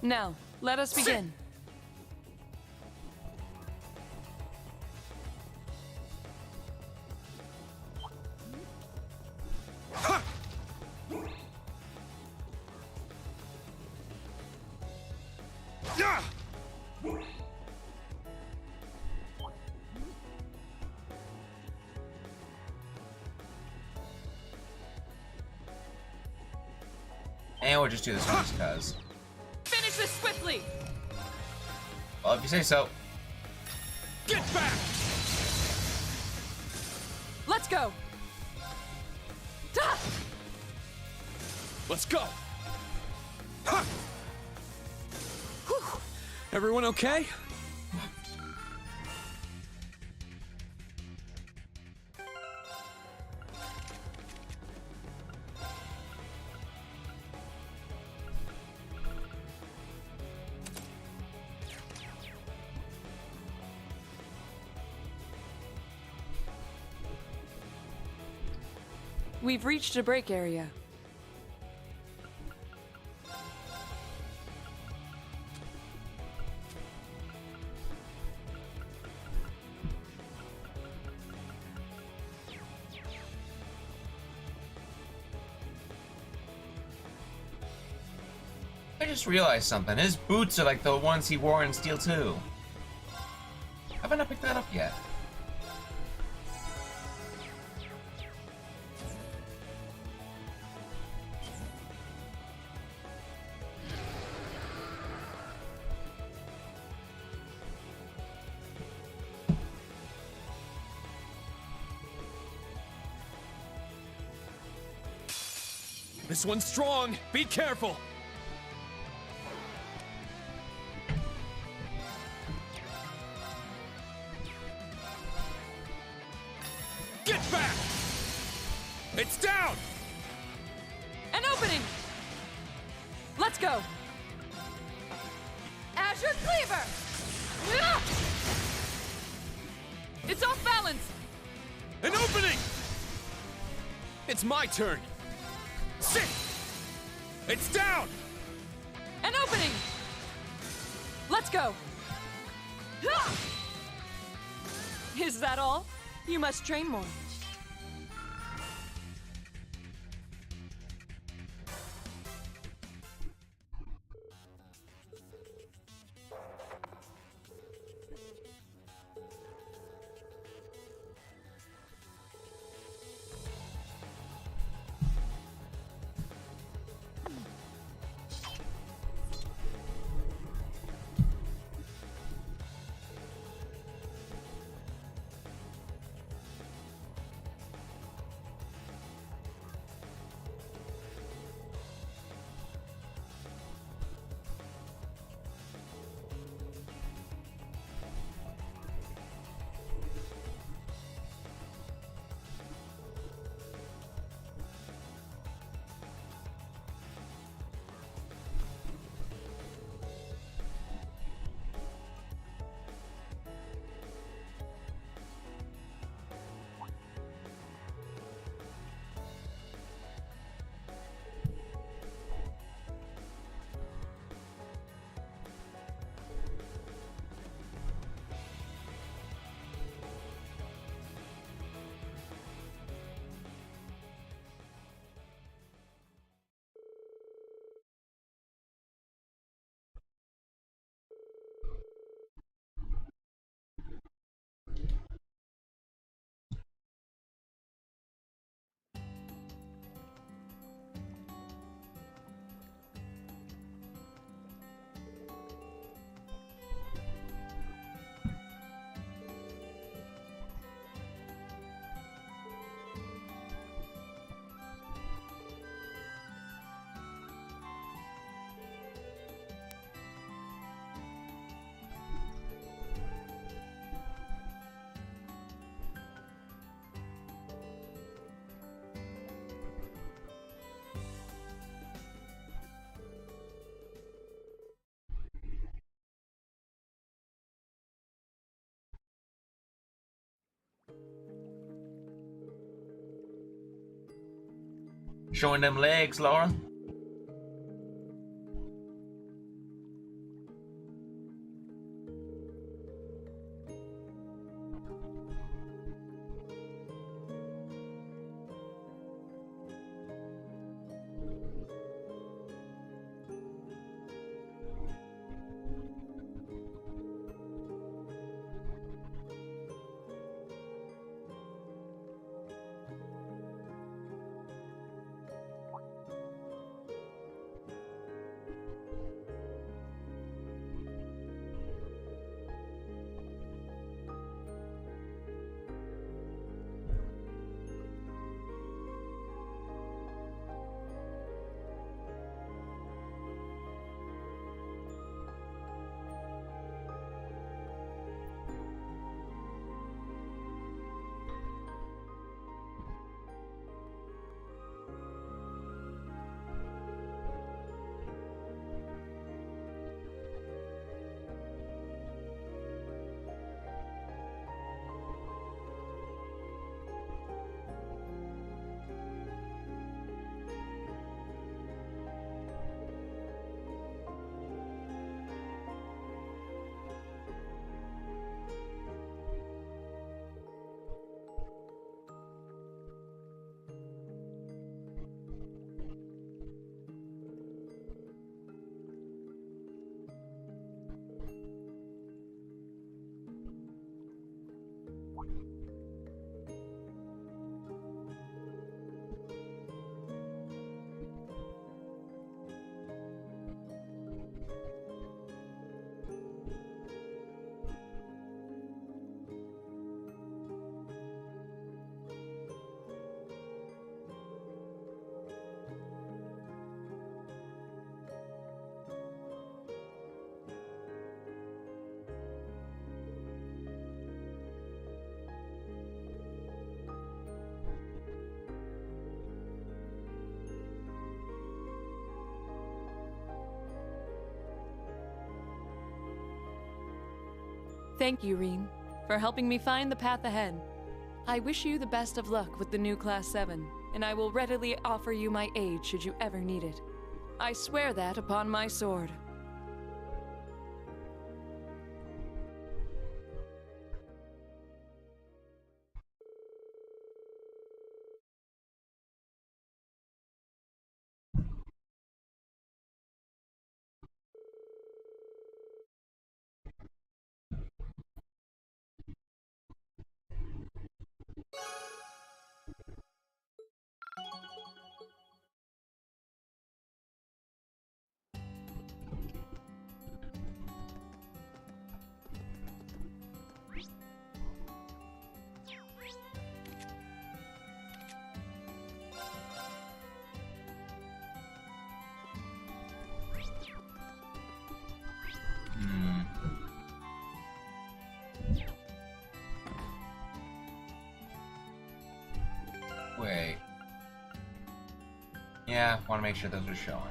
Now, let us begin. And we'll just do this one just cause. Finish this swiftly! Well, if you say so. Get back! Let's go! Ah! Let's go! Ha! Whew. Everyone okay? We've reached a break area. I just realized something. His boots are like the ones he wore in Steel 2. Haven't I picked that up yet? This one's strong. Be careful. Get back! It's down! An opening! Let's go! Azure Cleaver! Ah! It's off balance! An opening! It's my turn. Sit! It's down! An opening! Let's go! Ah! Is that all? You must train more. Showing them legs, Laura. Thank you, Reen, for helping me find the path ahead. I wish you the best of luck with the new Class 7, and I will readily offer you my aid should you ever need it. I swear that upon my sword. Wait. Yeah, want to make sure those are showing.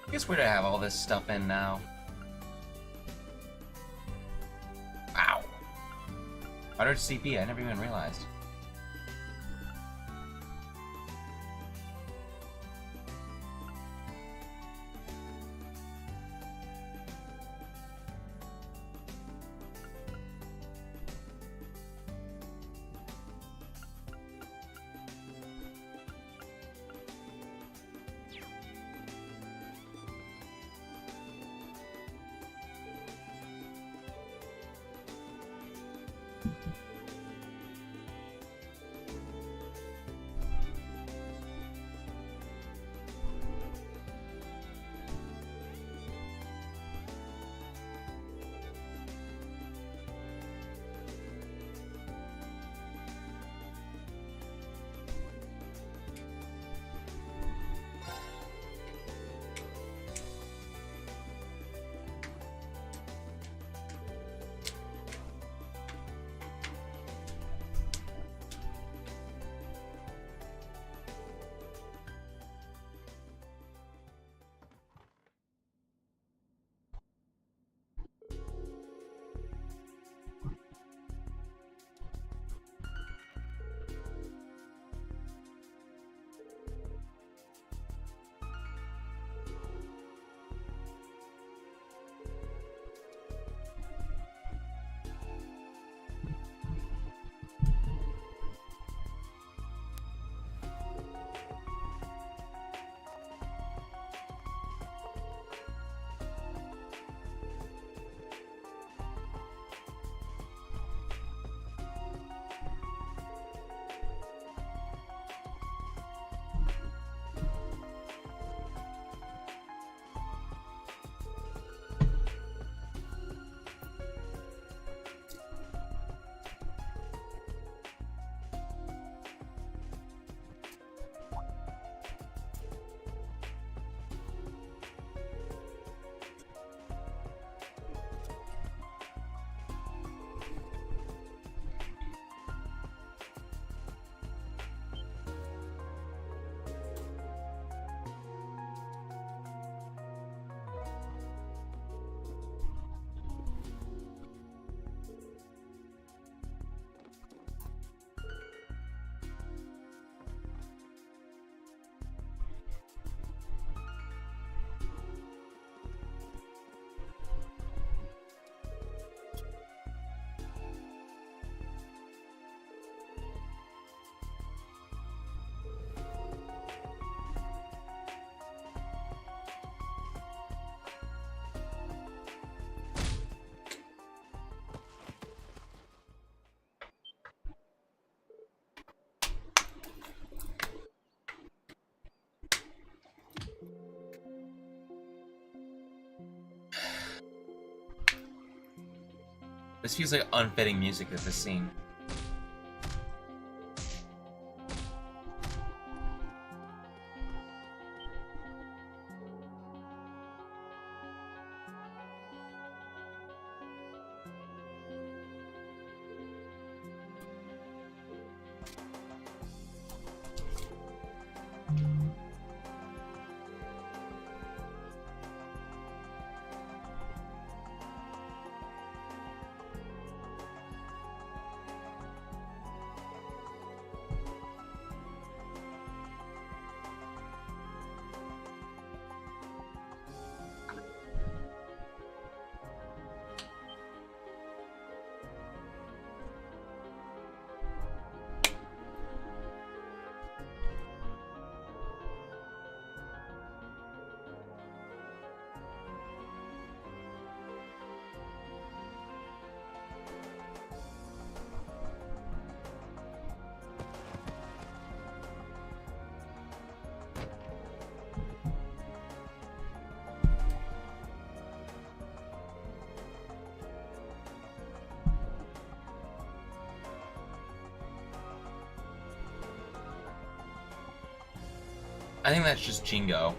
I guess where do I have all this stuff in now? Ow! 100 CP, I never even realized. This feels like unfitting music at this scene. I think that's just Jingo.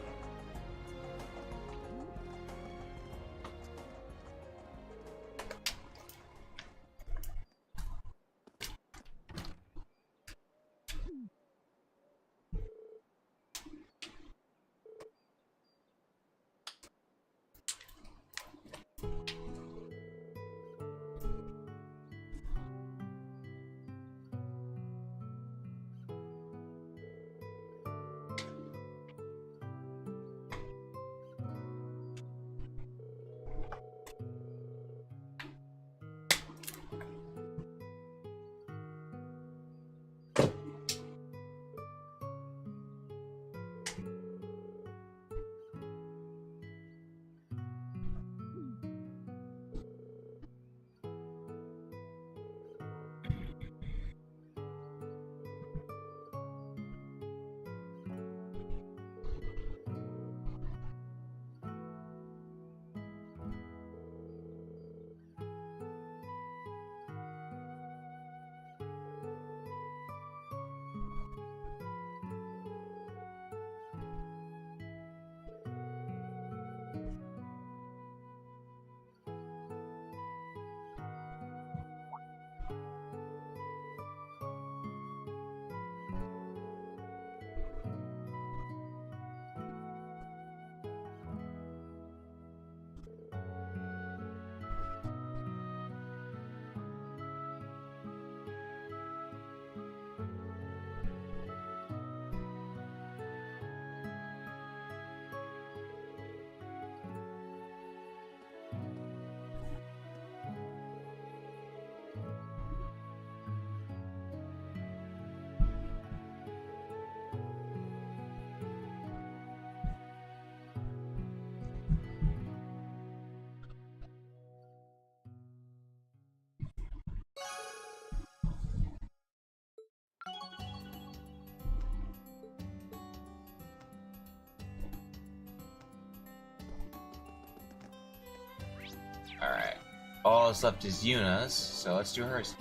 Alright. All that's left is Yuna's, so let's do hers.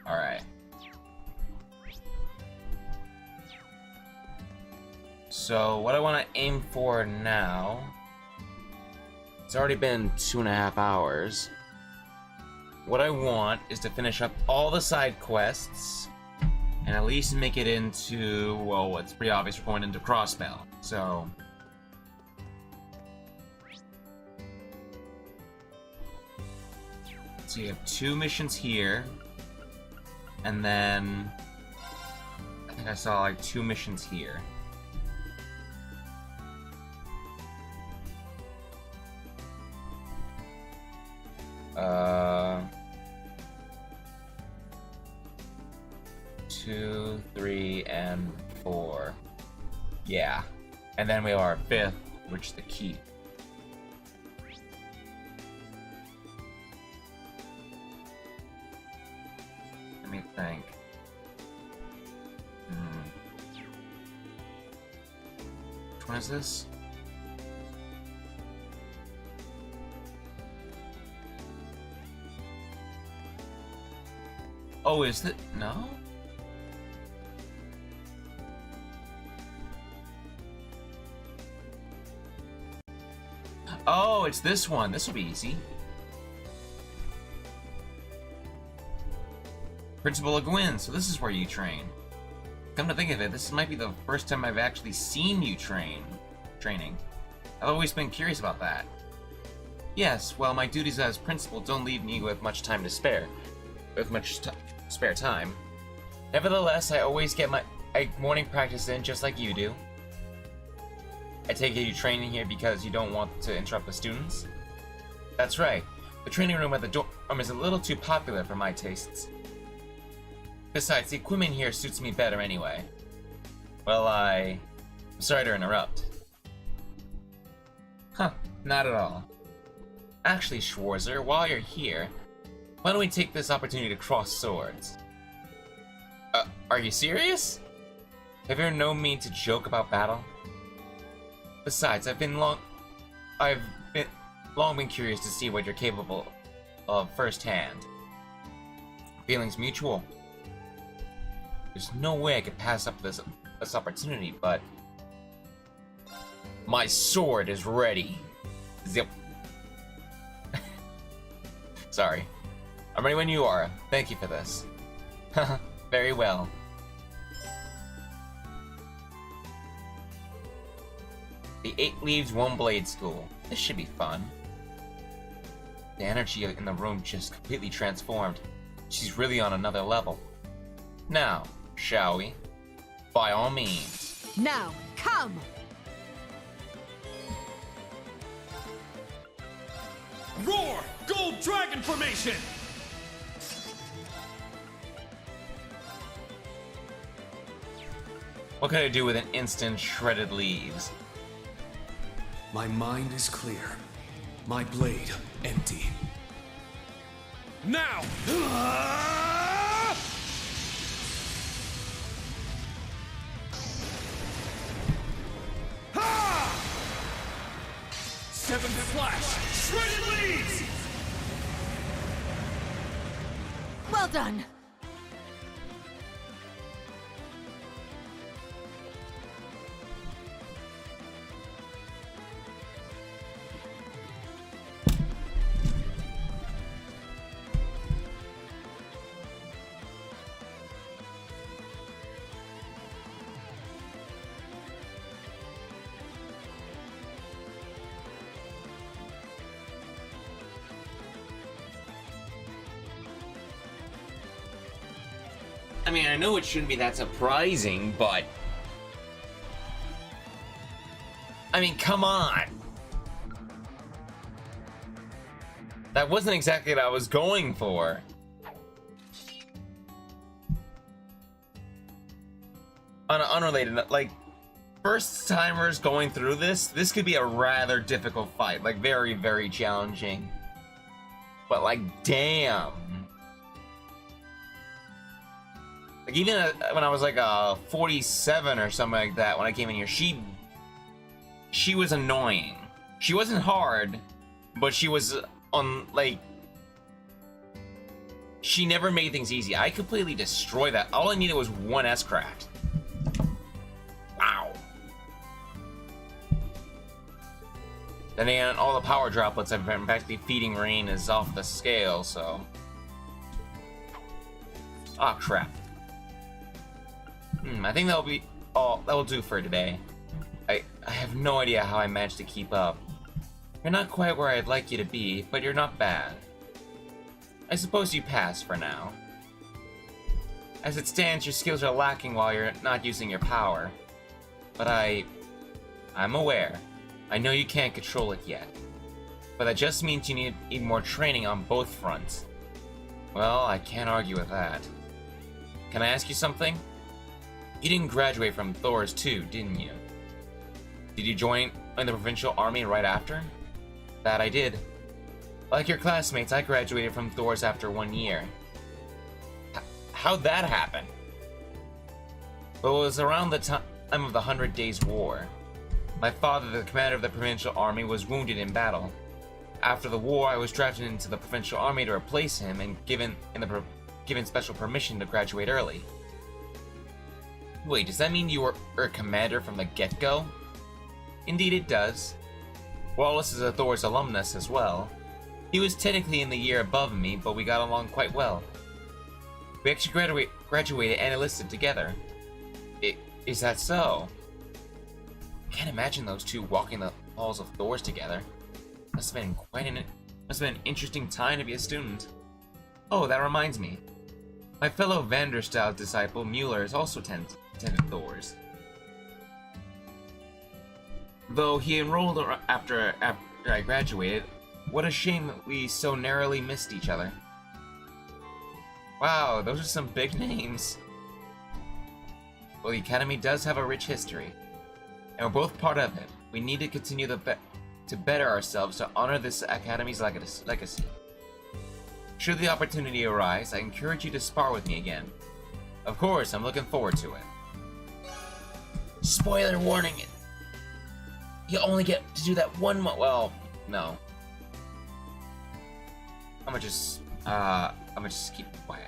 Alright. So, what I want to aim for now... It's already been 2.5 hours. What I want is to finish up all the side quests, and at least make it into, well, it's pretty obvious we're going into Crossbell, so... So you have 2 missions here, and then... I think I saw like 2 missions here. Two, 3, and 4. Yeah. And then we have our 5th, which is the key. Let me think. Which one is this? Oh, is it? No? Oh, it's this one. This will be easy. Principal Gwyn, so this is where you train. Come to think of it, this might be the first time I've actually seen you training. I've always been curious about that. Yes, well, my duties as principal don't leave me with much time to spare. Spare time. Nevertheless, I always get my morning practice in just like you do. I take it you train in here because you don't want to interrupt the students? That's right. The training room at the dorm is a little too popular for my tastes. Besides, the equipment here suits me better anyway. Well, I'm sorry to interrupt. Huh, not at all. Actually, Schwarzer, while you're here, why don't we take this opportunity to cross swords? Are you serious? Have you ever known me to joke about battle? Besides, I've long been curious to see what you're capable of firsthand. Feelings mutual. There's no way I could pass up this opportunity, but my sword is ready. Zip. Sorry. I'm ready when you are. Thank you for this. Very well. The 8 Leaves, 1 Blade School. This should be fun. The energy in the room just completely transformed. She's really on another level. Now, shall we? By all means. Now, come! Roar! Gold Dragon Formation! What can I do with an instant shredded leaves? My mind is clear. My blade empty. Now! Seventh Flash! Shredded Leaves! Well done! I mean, I know it shouldn't be that surprising, but... I mean, come on! That wasn't exactly what I was going for. On an unrelated, like, first timers going through this could be a rather difficult fight. Like, very, very challenging. But, like, damn. Like, even when I was like 47 or something like that, when I came in here, she was annoying. She wasn't hard, but she was on, like, She never made things easy. I completely destroyed that. All I needed was one S-cracked. Wow. Then again, all the power droplets I've been practically feeding Rain is off the scale, so... Ah, crap. I think that'll be all. That will do for today. I have no idea how I managed to keep up. You're not quite where I'd like you to be, but you're not bad. I suppose you pass for now. As it stands, your skills are lacking while you're not using your power. But I'm aware. I know you can't control it yet. But that just means you need more training on both fronts. Well, I can't argue with that. Can I ask you something? You didn't graduate from Thor's too, didn't you? Did you join in the provincial army right after? That I did. Like your classmates, I graduated from Thor's after 1 year. How'd that happen? Well, it was around the time of the 100 Days War. My father, the commander of the provincial army, was wounded in battle. After the war, I was drafted into the provincial army to replace him and given special permission to graduate early. Wait, does that mean you were a commander from the get-go? Indeed it does. Wallace is a Thor's alumnus as well. He was technically in the year above me, but we got along quite well. We actually graduated and enlisted together. Is that so? I can't imagine those two walking the halls of Thor's together. Must have been an interesting time to be a student. Oh, that reminds me. My fellow Vanderstyle disciple Mueller has also attended Thor's. Though he enrolled after I graduated, what a shame that we so narrowly missed each other. Wow, those are some big names. Well, the Academy does have a rich history, and we're both part of it. We need to continue to better ourselves to honor this Academy's legacy. Should the opportunity arise, I encourage you to spar with me again. Of course, I'm looking forward to it. Spoiler warning! You only get to do that one well, no. I'm gonna just keep quiet.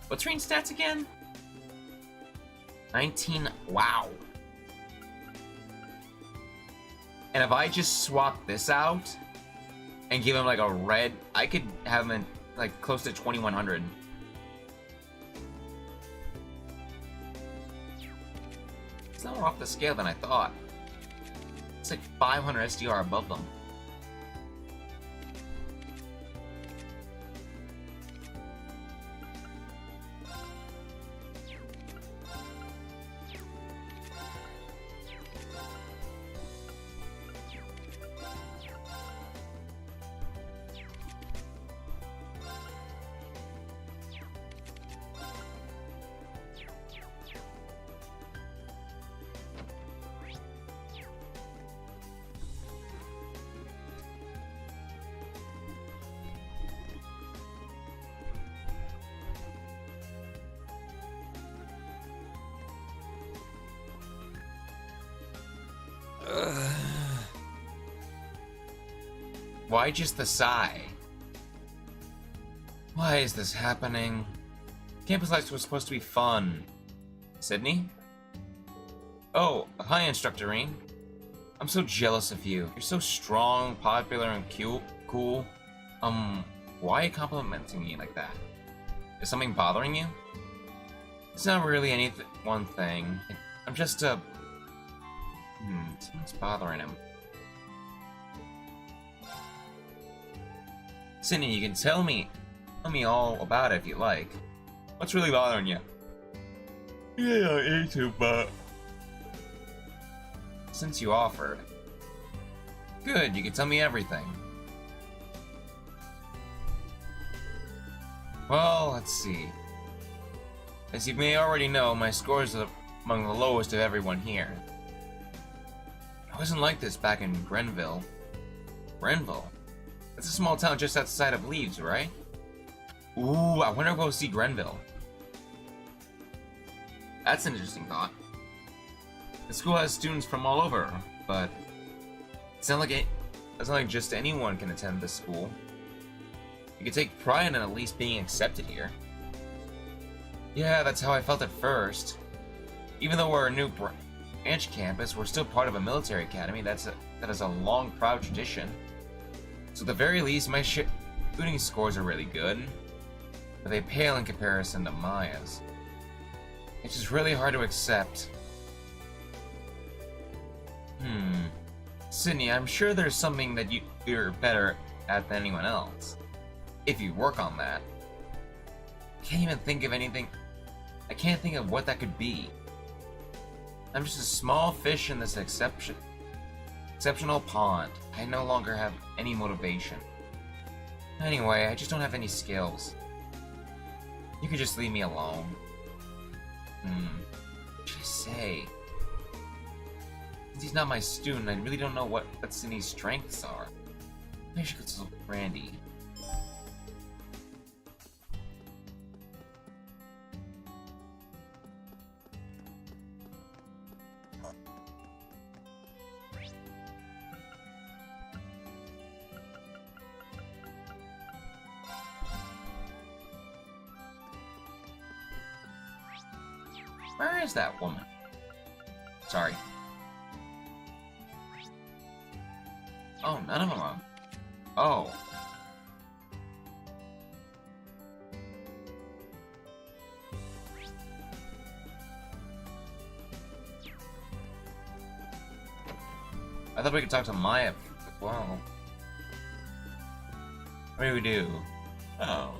What's Rain's stats again? 19, wow. And if I just swap this out and give him like a red, I could have him in like close to 2100. It's not more off the scale than I thought. It's like 500 SDR above them. Why just the sigh? Why is this happening? Campus life was supposed to be fun. Sydney? Oh, hi, Instructor Reen. I'm so jealous of you. You're so strong, popular, and cool. Why are you complimenting me like that? Is something bothering you? It's not really one thing. I'm just something's bothering him. Sydney, you can tell me all about it if you like. What's really bothering you? Yeah, I ate too, but... Since you offered. Good, you can tell me everything. Well, let's see. As you may already know, my scores are among the lowest of everyone here. I wasn't like this back in Grenville. Grenville? That's a small town just outside of Leeds, right? Ooh, I wonder if we'll see Grenville. That's an interesting thought. The school has students from all over, but it's not like It's not like just anyone can attend this school. You can take pride in at least being accepted here. Yeah, that's how I felt at first. Even though we're a new branch campus, we're still part of a military academy that has a long, proud tradition. So at the very least, my shooting scores are really good, but they pale in comparison to Maya's. It's just really hard to accept. Sydney, I'm sure there's something that you're better at than anyone else. If you work on that. I can't even think of anything. I can't think of what that could be. I'm just a small fish in this exceptional pond. I no longer have any motivation. Anyway, I just don't have any skills. You could just leave me alone. What should I say? Since he's not my student, I really don't know what Sydney's strengths are. Maybe I should consult Randy. Where is that woman? Sorry. Oh, none of them are. Oh. I thought we could talk to Maya as well. What do we do? Oh.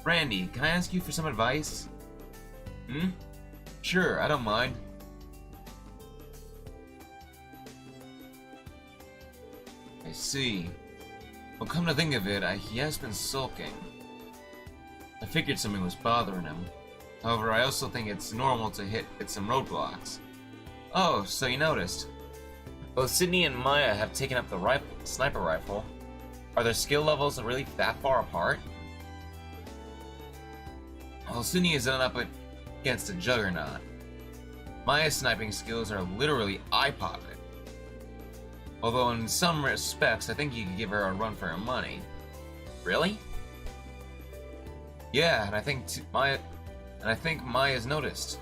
Randy, can I ask you for some advice? Sure, I don't mind. I see. Well, come to think of it, he has been sulking. I figured something was bothering him. However, I also think it's normal to hit some roadblocks. Oh, so you noticed. Both Sydney and Maya have taken up the sniper rifle. Are their skill levels really that far apart? Well, Sydney is up against a juggernaut. Maya's sniping skills are literally eye-popping. Although in some respects, I think you could give her a run for her money. Really? Yeah, and I think Maya's noticed.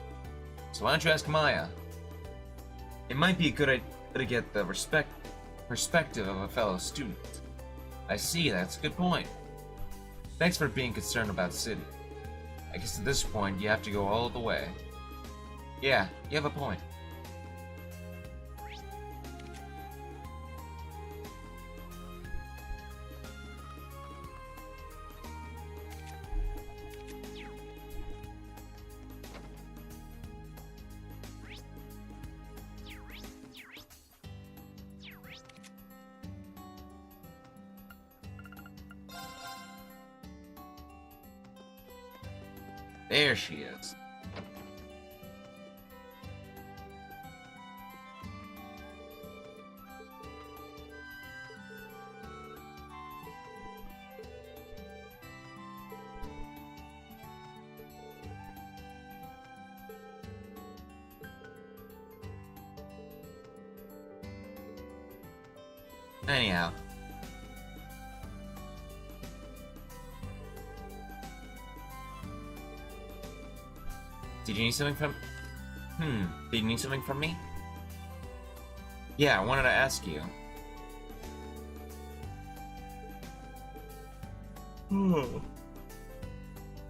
So why don't you ask Maya? It might be a good idea to get the perspective of a fellow student. I see, that's a good point. Thanks for being concerned about Sydney. I guess at this point, you have to go all the way. Yeah, you have a point. There she is. Anyhow. Did you need something from... Did you need something from me? Yeah, I wanted to ask you.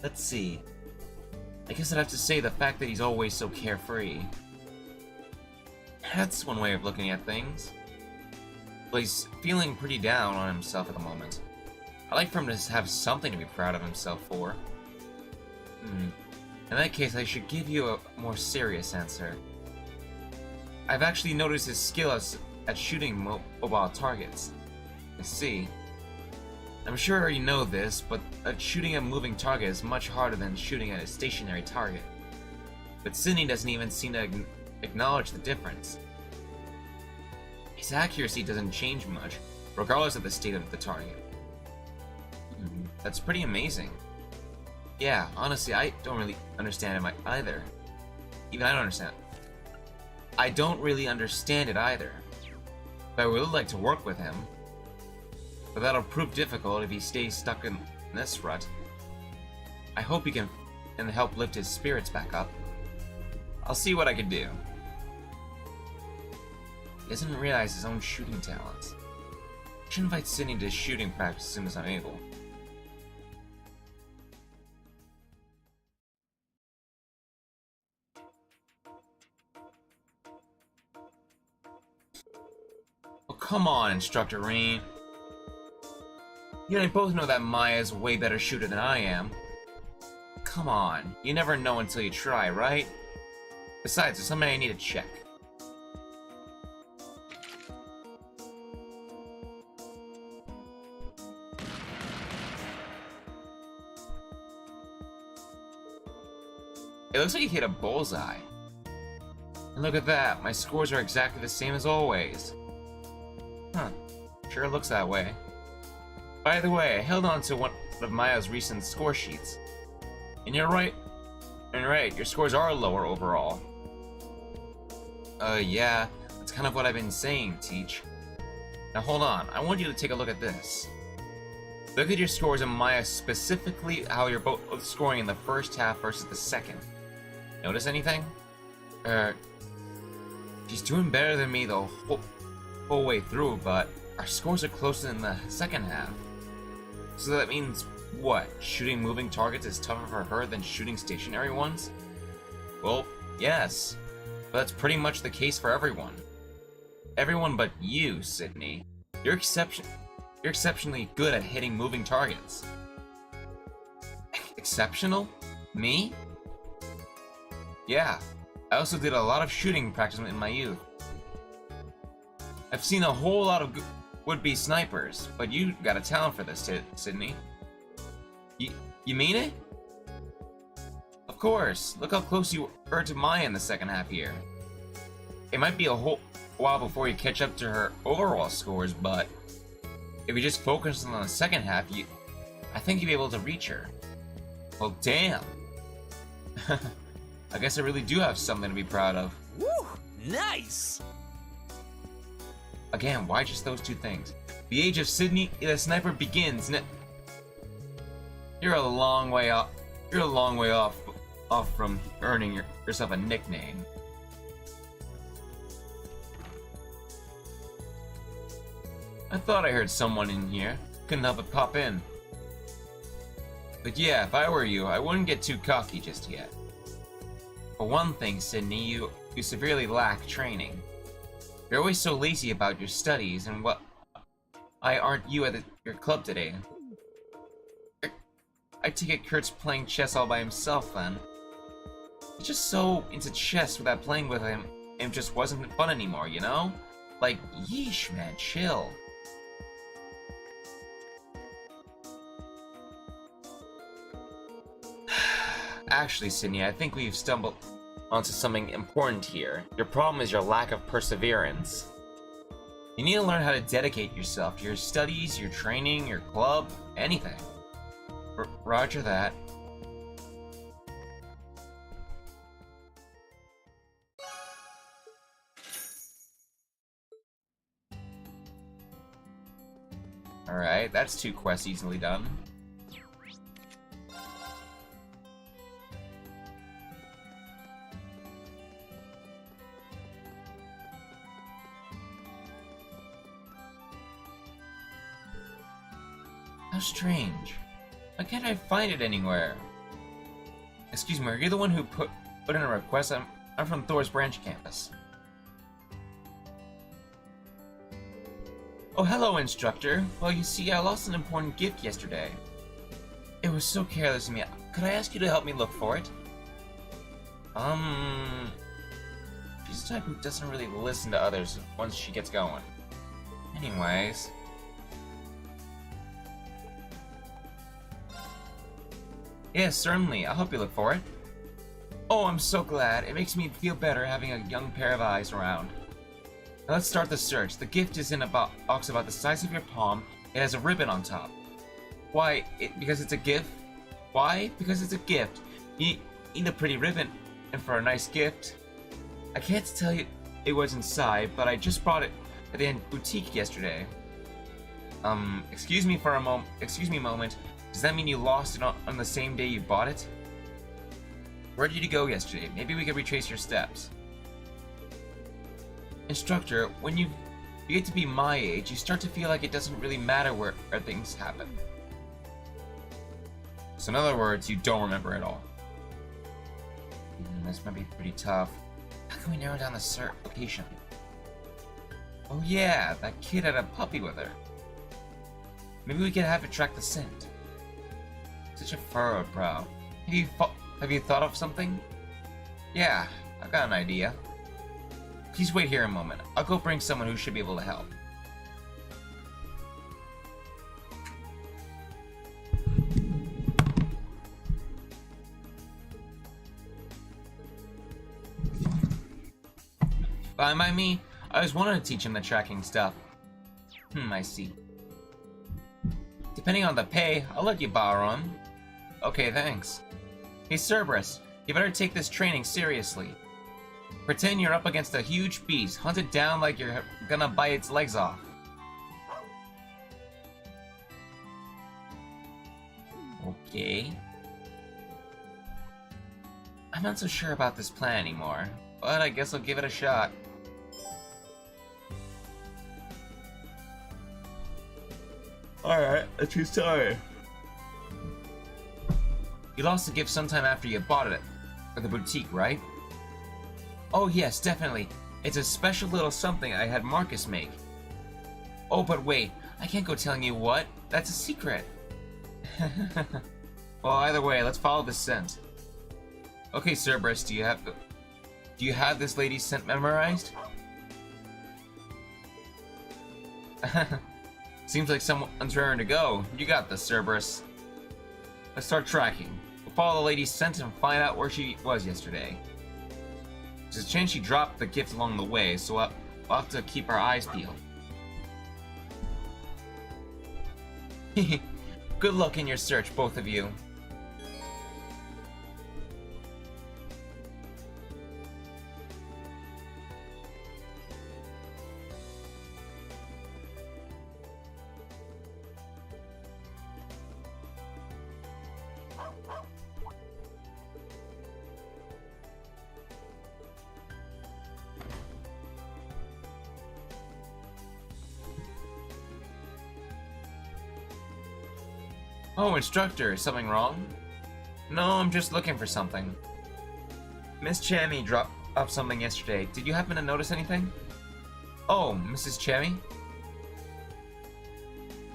Let's see. I guess I'd have to say the fact that he's always so carefree. That's one way of looking at things. But he's feeling pretty down on himself at the moment. I'd like for him to have something to be proud of himself for. In that case, I should give you a more serious answer. I've actually noticed his skill at shooting mobile targets. I see. I'm sure you know this, but shooting a moving target is much harder than shooting at a stationary target. But Sydney doesn't even seem to acknowledge the difference. His accuracy doesn't change much, regardless of the state of the target. That's pretty amazing. Yeah, honestly, I don't really understand him either. Even I don't understand. I don't really understand it either. But I would like to work with him. But that'll prove difficult if he stays stuck in this rut. I hope he can help lift his spirits back up. I'll see what I can do. He doesn't realize his own shooting talents. I should invite Sydney to shooting practice as soon as I'm able. Oh, come on, Instructor Rain. You and I both know that Maya's a way better shooter than I am. Come on, you never know until you try, right? Besides, there's something I need to check. It looks like you hit a bullseye. And look at that, my scores are exactly the same as always. Huh, sure looks that way. By the way, I held on to one of Maya's recent score sheets. And you're right, your scores are lower overall. Yeah, that's kind of what I've been saying, Teach. Now hold on, I want you to take a look at this. Look at your scores in Maya, specifically how you're both scoring in the first half versus the second. Notice anything? She's doing better than me the whole way through, but our scores are closer in the second half. So that means, what? Shooting moving targets is tougher for her than shooting stationary ones? Well, yes. But that's pretty much the case for everyone. Everyone but you, Sydney. You're exceptionally good at hitting moving targets. Exceptional? Me? Yeah. I also did a lot of shooting practice in my youth. I've seen a whole lot of would-be snipers, but you got a talent for this, Sydney. You mean it? Of course. Look how close you were to Maya in the second half here. It might be a whole while before you catch up to her overall scores, but if you just focus on the second half, I think you'll be able to reach her. Well, damn. I guess I really do have something to be proud of. Woo! Nice! Again, why just those two things? The age of Sydney the Sniper begins. You're a long way off. You're a long way off from earning yourself a nickname. I thought I heard someone in here. Couldn't help but pop in. But yeah, if I were you, I wouldn't get too cocky just yet. For one thing, Sydney, you severely lack training. You're always so lazy about your studies, and why aren't you at your club today? I take it Kurt's playing chess all by himself then. He's just so into chess without playing with him, it just wasn't fun anymore, you know? Like, yeesh, man, chill. Actually, Sydney, I think we've stumbled onto something important here. Your problem is your lack of perseverance. You need to learn how to dedicate yourself to your studies, your training, your club, anything. Roger that. Alright, that's 2 quests easily done. How strange. Why can't I find it anywhere? Excuse me, are you the one who put in a request? I'm from Thor's branch campus. Oh, hello, instructor. Well, you see, I lost an important gift yesterday. It was so careless of me. Could I ask you to help me look for it? She's the type who doesn't really listen to others once she gets going. Anyways. Yes, certainly. I'll help you look for it. Oh, I'm so glad. It makes me feel better having a young pair of eyes around. Now let's start the search. The gift is in a box about the size of your palm. It has a ribbon on top. Why? Because it's a gift? Why? Because it's a gift. You need a pretty ribbon, and for a nice gift. I can't tell you it was inside, but I just bought it at the boutique yesterday. Excuse me a moment. Does that mean you lost it on the same day you bought it? Where did you go yesterday? Maybe we could retrace your steps. Instructor, when you get to be my age, you start to feel like it doesn't really matter where things happen. So in other words, you don't remember at all. This might be pretty tough. How can we narrow down the search location? Oh yeah, that kid had a puppy with her. Maybe we could have it track the scent. Such a furrowed brow. Have you thought of something? Yeah, I've got an idea. Please wait here a moment. I'll go bring someone who should be able to help. Fine by me. I always wanted to teach him the tracking stuff. I see. Depending on the pay, I'll let you borrow him. Okay, thanks. Hey Cerberus, you better take this training seriously. Pretend you're up against a huge beast, hunt it down like you're gonna bite its legs off. Okay. I'm not so sure about this plan anymore, but I guess I'll give it a shot. Alright, that's your story. You lost the gift sometime after you bought it at the boutique, right? Oh yes, definitely. It's a special little something I had Marcus make. Oh, but wait, I can't go telling you what. That's a secret. Well, either way, let's follow the scent. Okay, Cerberus, do you have this lady's scent memorized? Seems like someone's raring to go. You got this, Cerberus. Let's start tracking. We'll follow the lady's scent and find out where she was yesterday. There's a chance she dropped the gift along the way, so we'll have to keep our eyes peeled. Good luck in your search, both of you. Oh, instructor, is something wrong? No, I'm just looking for something. Miss Chammy dropped off something yesterday. Did you happen to notice anything? Oh, Mrs. Chammy?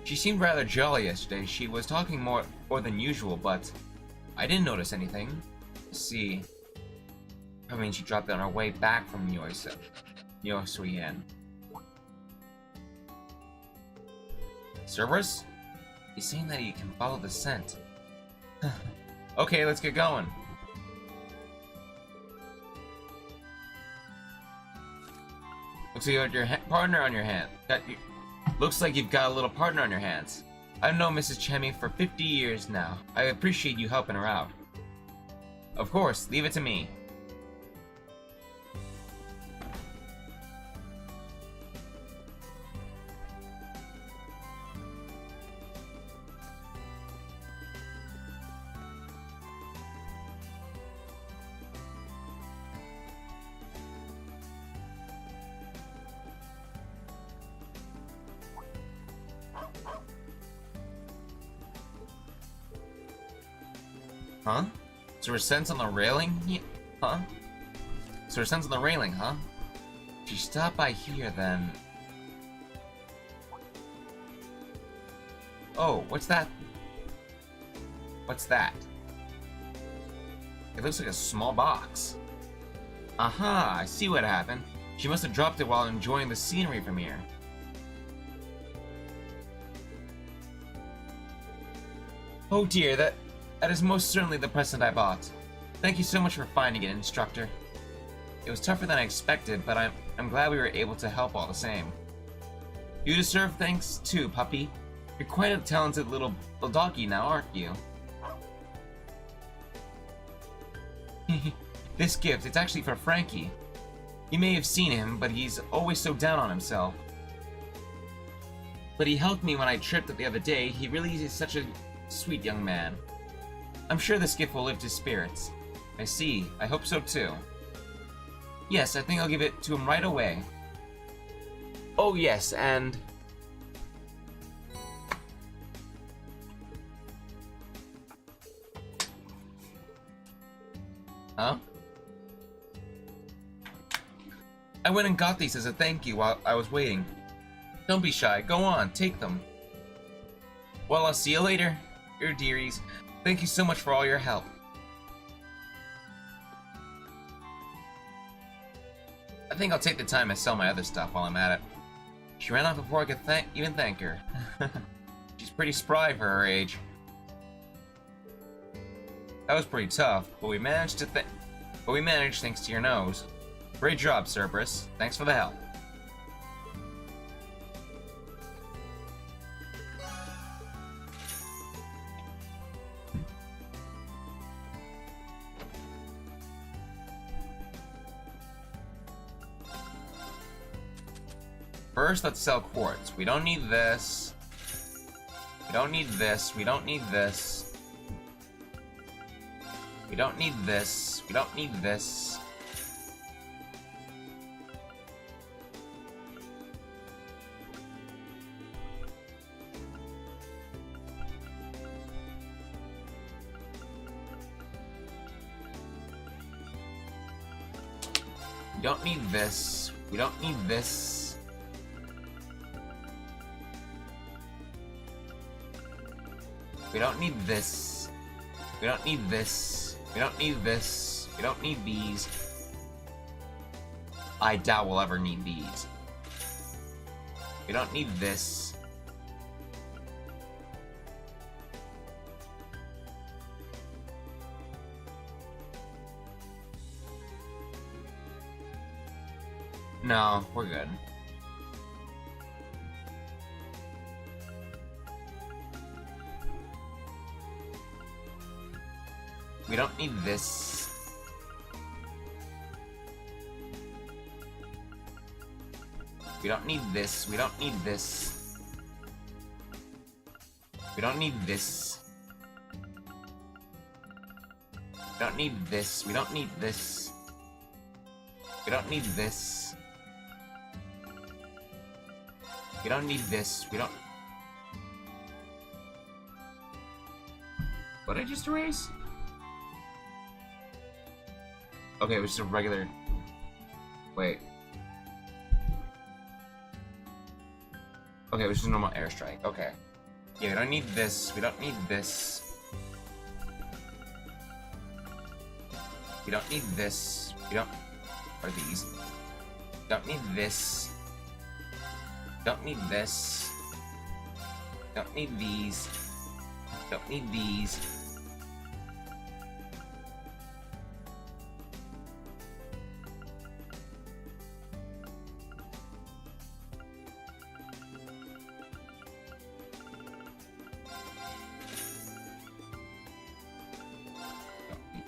She seemed rather jolly yesterday. She was talking more than usual, but I didn't notice anything. Let's see. I mean, she dropped it on her way back from Yosuyen. Cerberus? He's saying that he can follow the scent. Okay, let's get going. Looks like you got your partner on your hand. Looks like you've got a little partner on your hands. I've known Mrs. Chammy for 50 years now. I appreciate you helping her out. Of course, leave it to me. Huh? So her scent's on the railing? Huh? So her scent's on the railing, huh? If you stop by here, then... Oh, what's that? What's that? It looks like a small box. Aha, I see what happened. She must have dropped it while enjoying the scenery from here. Oh dear, that is most certainly the present I bought. Thank you so much for finding it, instructor. It was tougher than I expected, but I'm glad we were able to help all the same. You deserve thanks too, puppy. You're quite a talented little doggy now, aren't you? This gift, it's actually for Frankie. You may have seen him, but he's always so down on himself. But he helped me when I tripped the other day. He really is such a sweet young man. I'm sure this gift will lift his spirits. I see. I hope so too. Yes, I think I'll give it to him right away. Oh yes, and... Huh? I went and got these as a thank you while I was waiting. Don't be shy. Go on, take them. Well, I'll see you later. Your dearies. Thank you so much for all your help. I think I'll take the time to sell my other stuff while I'm at it. She ran off before I could even thank her. She's pretty spry for her age. That was pretty tough, but we managed thanks to your nose. Great job, Cerberus. Thanks for the help. First, let's sell quartz. We don't need this. We don't need this. We don't need this. We don't need this. We don't need this. We don't need this. We don't need this. We don't need this. We don't need this. We don't need this. We don't need these. I doubt we'll ever need these. We don't need this. No, we're good. We don't need this. We don't need this. We don't need this. We don't need this. We don't need this. We don't need this. We don't need this. We don't need this. We don't... What did I just erase? Okay, it was just a regular... Wait. Okay, it was just a normal airstrike. Okay. Yeah, we don't need this. We don't need this. We don't need this. We don't... Are these? We don't need this. We don't need this. We don't need these. We don't need these.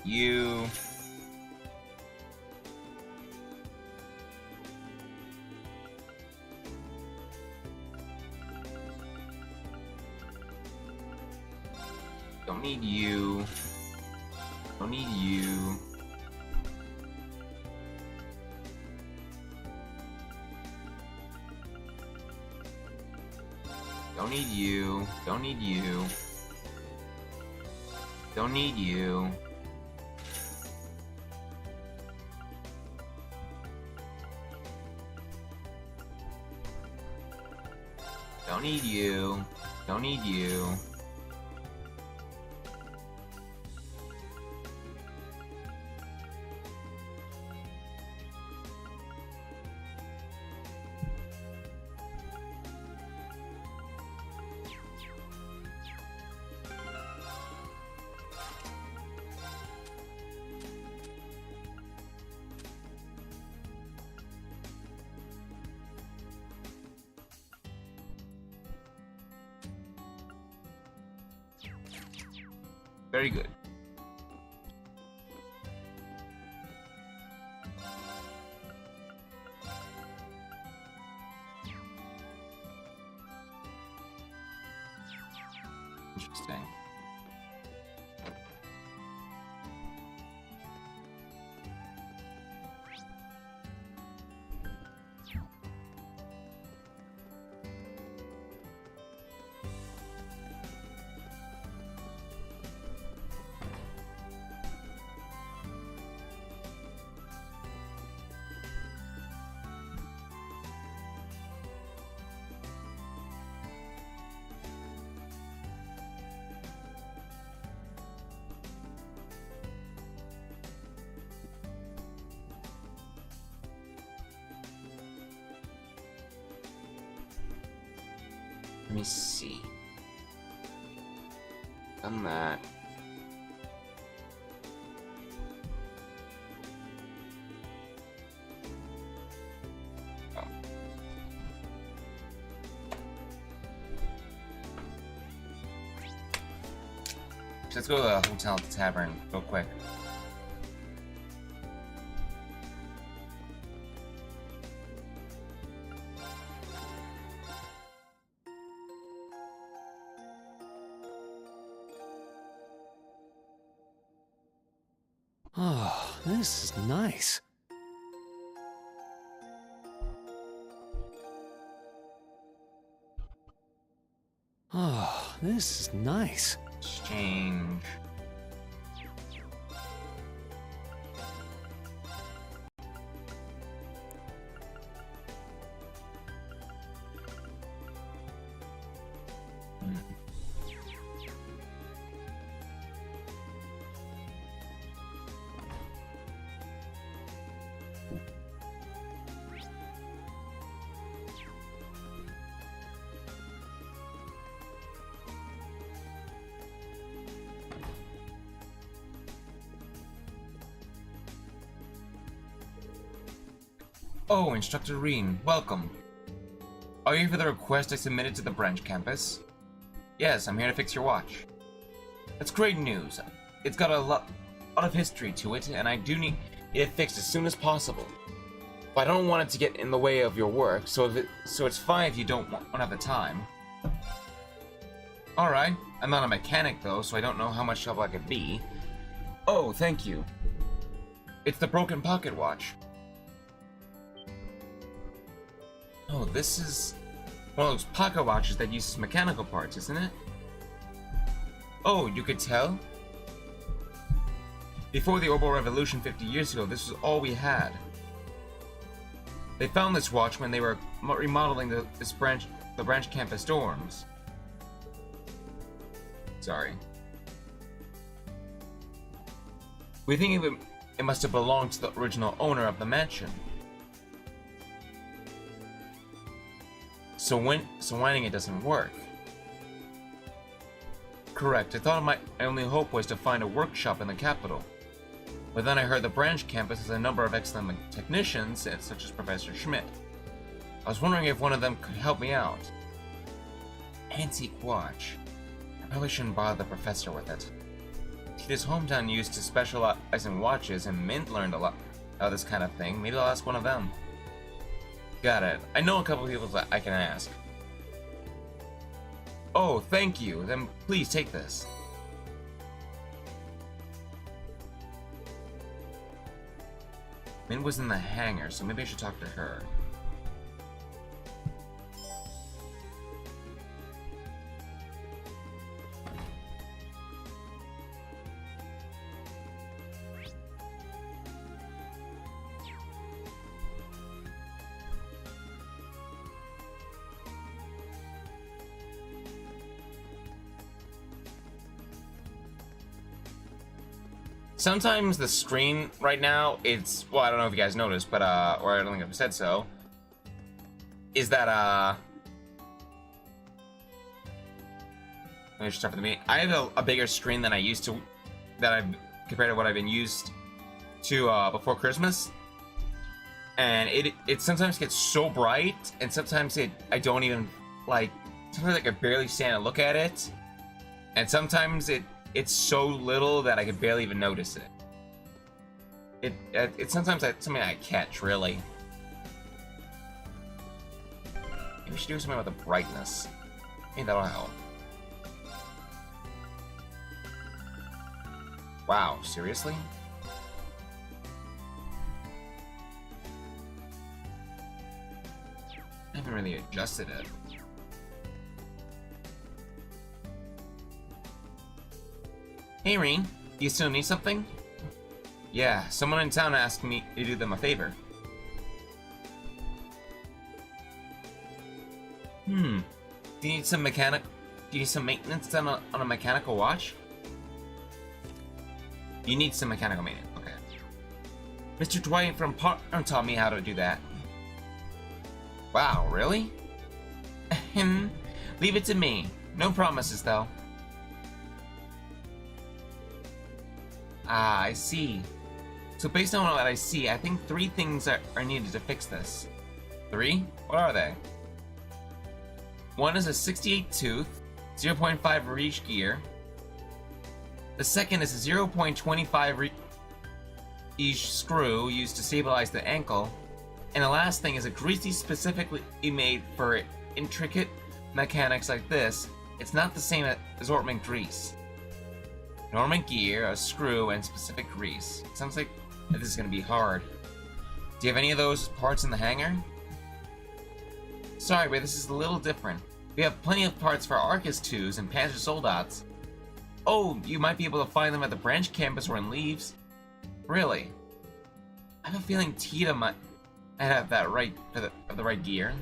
You. Don't need you. Don't need you. Don't need you. Don't need you. Don't need you. Don't need you. Don't need you. Very good. Interesting. Let me see. Done that. Oh. Let's go to the hotel at the tavern real quick. Oh, this is nice. Oh, this is nice. Exchange. Oh, Instructor Reen, welcome. Are you here for the request I submitted to the branch campus? Yes, I'm here to fix your watch. That's great news. It's got a lot of history to it, and I do need it fixed as soon as possible. But I don't want it to get in the way of your work, so it's fine if you don't have the time. Alright, I'm not a mechanic though, so I don't know how much trouble I could be. Oh, thank you. It's the broken pocket watch. Oh, this is one of those pocket watches that uses mechanical parts, isn't it? Oh, you could tell? Before the Orbo Revolution 50 years ago, this was all we had. They found this watch when they were remodeling the branch campus dorms. Sorry. We think it must have belonged to the original owner of the mansion. So winding it doesn't work. Correct. I thought my only hope was to find a workshop in the capital. But then I heard the branch campus has a number of excellent technicians, such as Professor Schmidt. I was wondering if one of them could help me out. Antique watch. I probably shouldn't bother the professor with it. His hometown used to specialize in watches, and Mint learned a lot of this kind of thing. Maybe I'll ask one of them. Got it. I know a couple of people that I can ask. Oh, thank you. Then please take this. Mint was in the hangar, so maybe I should talk to her. Sometimes the screen right now, it's, well, I don't know if you guys noticed, but, or I don't think I've said so, is that, let me start from the beginning. I have a bigger screen than I used to, compared to what I've been used to, before Christmas. And it sometimes gets so bright, and sometimes I don't even, like, sometimes I can barely stand and look at it. And sometimes it's so little that I could barely even notice it. It's sometimes something I catch, really. Maybe we should do something about the brightness. Maybe that'll help. Wow, seriously? I haven't really adjusted it. Hey, Reen, do you still need something? Yeah, someone in town asked me to do them a favor. Do you need some maintenance done on a mechanical watch? You need some mechanical maintenance, okay. Mr. Dwight from Partner taught me how to do that. Wow, really? Leave it to me. No promises, though. Ah, I see. So based on what I see, I think 3 things are needed to fix this. 3? What are they? One is a 68 tooth, 0.5 reach gear. The second is a 0.25 reach screw used to stabilize the ankle. And the last thing is a greasy specifically made for intricate mechanics like this. It's not the same as ornament grease. An ornament gear, a screw, and specific grease. It sounds like this is going to be hard. Do you have any of those parts in the hangar? Sorry, but this is a little different. We have plenty of parts for Arcus 2s and Panzer Soldats. Oh, you might be able to find them at the branch campus or in Leaves. Really? I have a feeling Tita might have that right for the right gear.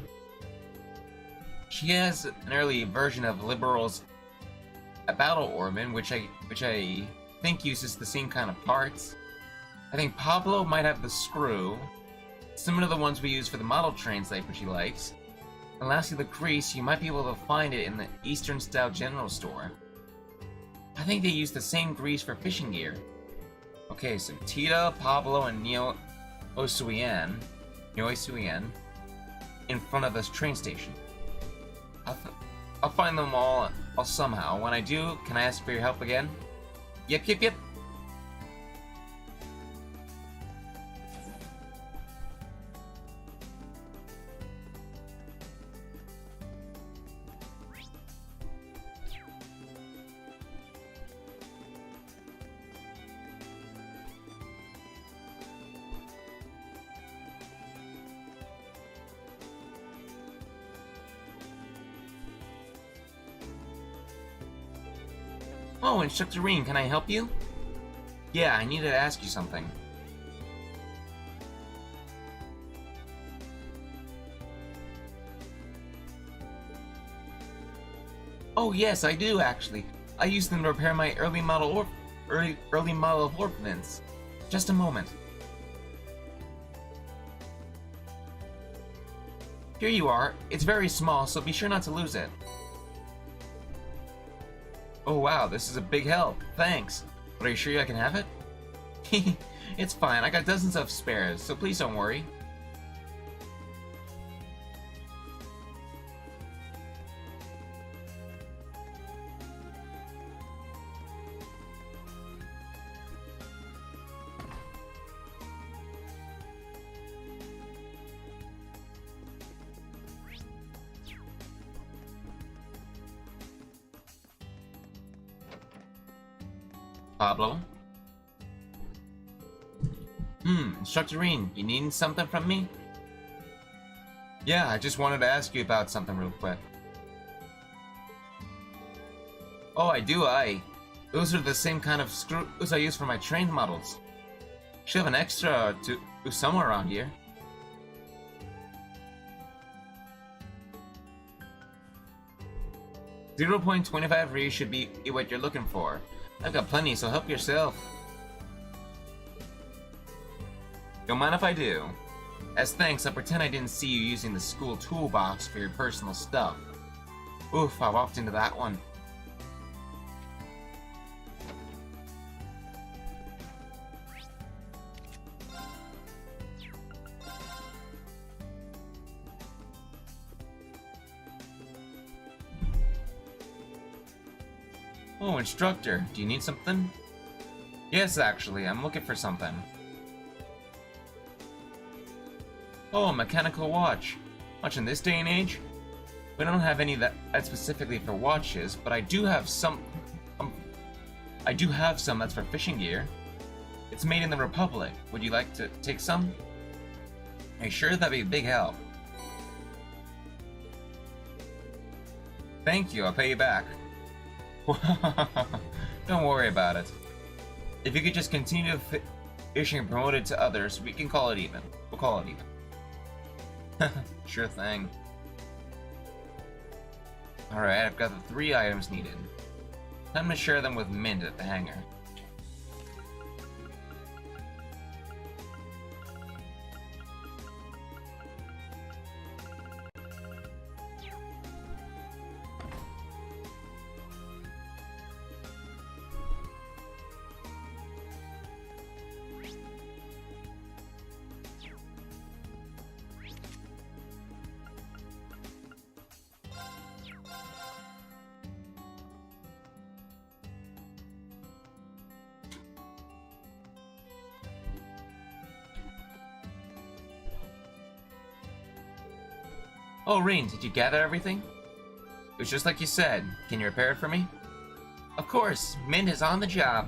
She has an early version of Liberal's battle ornament, which I think uses the same kind of parts. I think Pablo might have the screw, similar to the ones we use for the model trains like which he likes. And lastly, the grease, you might be able to find it in the Eastern Style General Store. I think they use the same grease for fishing gear. Okay, so Tita, Pablo, and Neo Suyen in front of this train station. I'll find them all somehow. When I do, can I ask for your help again? Yep. Oh, Instructor Reen, can I help you? Yeah, I needed to ask you something. Oh yes, I do actually. I use them to repair my early model of ordnance. Just a moment. Here you are. It's very small, so be sure not to lose it. Oh wow, this is a big help. Thanks. But are you sure I can have it? It's fine. I got dozens of spares, so please don't worry. Pablo? Instructor Reen, you needing something from me? Yeah, I just wanted to ask you about something real quick. Oh, I do, those are the same kind of screws I use for my train models. Should have an extra to somewhere around here. .25 Re should be what you're looking for. I've got plenty, so help yourself. Don't mind if I do. As thanks, I'll pretend I didn't see you using the school toolbox for your personal stuff. Oof, I walked into that one. Oh, instructor, do you need something? Yes, actually, I'm looking for something. Oh, a mechanical watch. Much in this day and age? We don't have any that specifically for watches, but I do have some I do have some that's for fishing gear. It's made in the Republic. Would you like to take some? Are you sure? That'd be a big help. Thank you, I'll pay you back. Don't worry about it. If you could just continue fishing and promote it to others, we can call it even. We'll call it even. Sure thing. Alright, I've got the 3 items needed. Time to share them with Mint at the hangar. Oh, Rean, did you gather everything? It was just like you said. Can you repair it for me? Of course, Mint is on the job.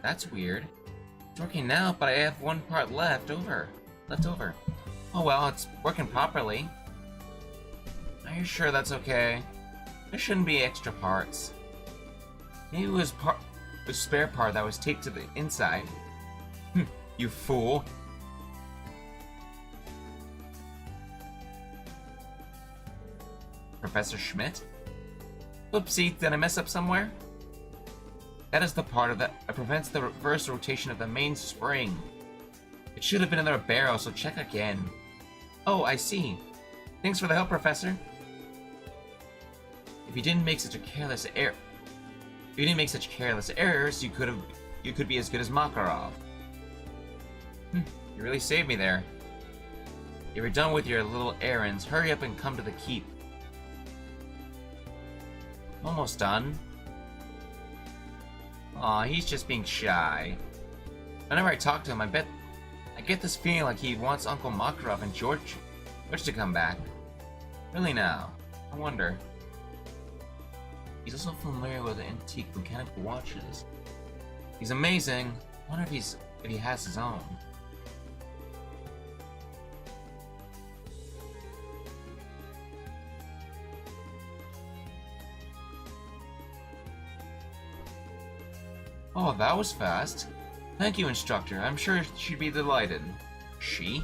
That's weird. It's working now, but I have one part left over. Oh well, it's working properly. Are you sure that's okay? There shouldn't be extra parts. Maybe it was a spare part that was taped to the inside. You fool. Professor Schmidt? Oopsie, did I mess up somewhere? That is the part that prevents the reverse rotation of the main spring. It should have been in the barrel, so check again. Oh, I see. Thanks for the help, Professor. If you didn't make such careless errors, you could be as good as Makarov. You really saved me there. If you're done with your little errands, hurry up and come to the keep. Almost done. Aw, he's just being shy. Whenever I talk to him, I get this feeling like he wants Uncle Makarov and George to come back. Really now, I wonder. He's also familiar with antique mechanical watches. He's amazing. I wonder if he has his own. Oh, that was fast. Thank you, instructor. I'm sure she'd be delighted. She?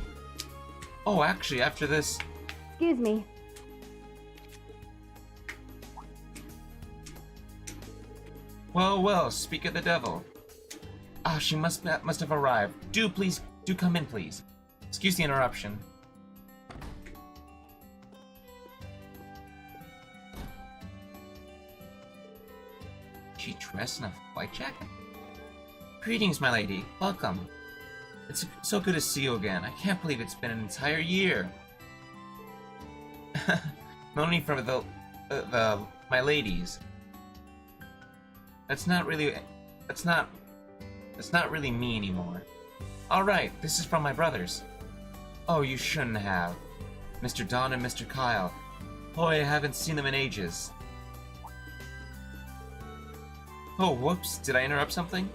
Oh, actually, after this... Excuse me. Well, well, speak of the devil. Ah, she must have arrived. Do come in, please. Excuse the interruption. She dressed in a white jacket? Greetings, my lady. Welcome. It's so good to see you again. I can't believe it's been an entire year. No need for my ladies. That's not really me anymore. Alright, this is from my brothers. Oh, you shouldn't have. Mr. Don and Mr. Kyle. Oh, I haven't seen them in ages. Oh, whoops, did I interrupt something?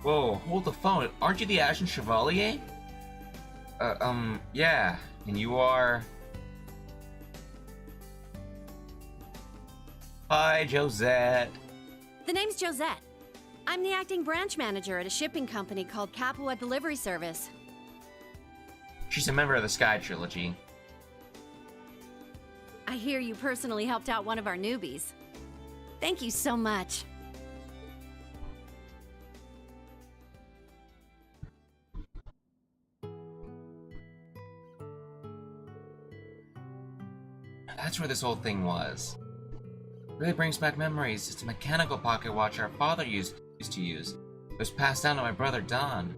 Whoa, hold the phone. Aren't you the Ashen Chevalier? Yeah. And you are... Hi, Josette. The name's Josette. I'm the acting branch manager at a shipping company called Capua Delivery Service. She's a member of the Sky Trilogy. I hear you personally helped out one of our newbies. Thank you so much. That's where this whole thing was. Really brings back memories. It's a mechanical pocket watch our father used to use. It was passed down to my brother Don.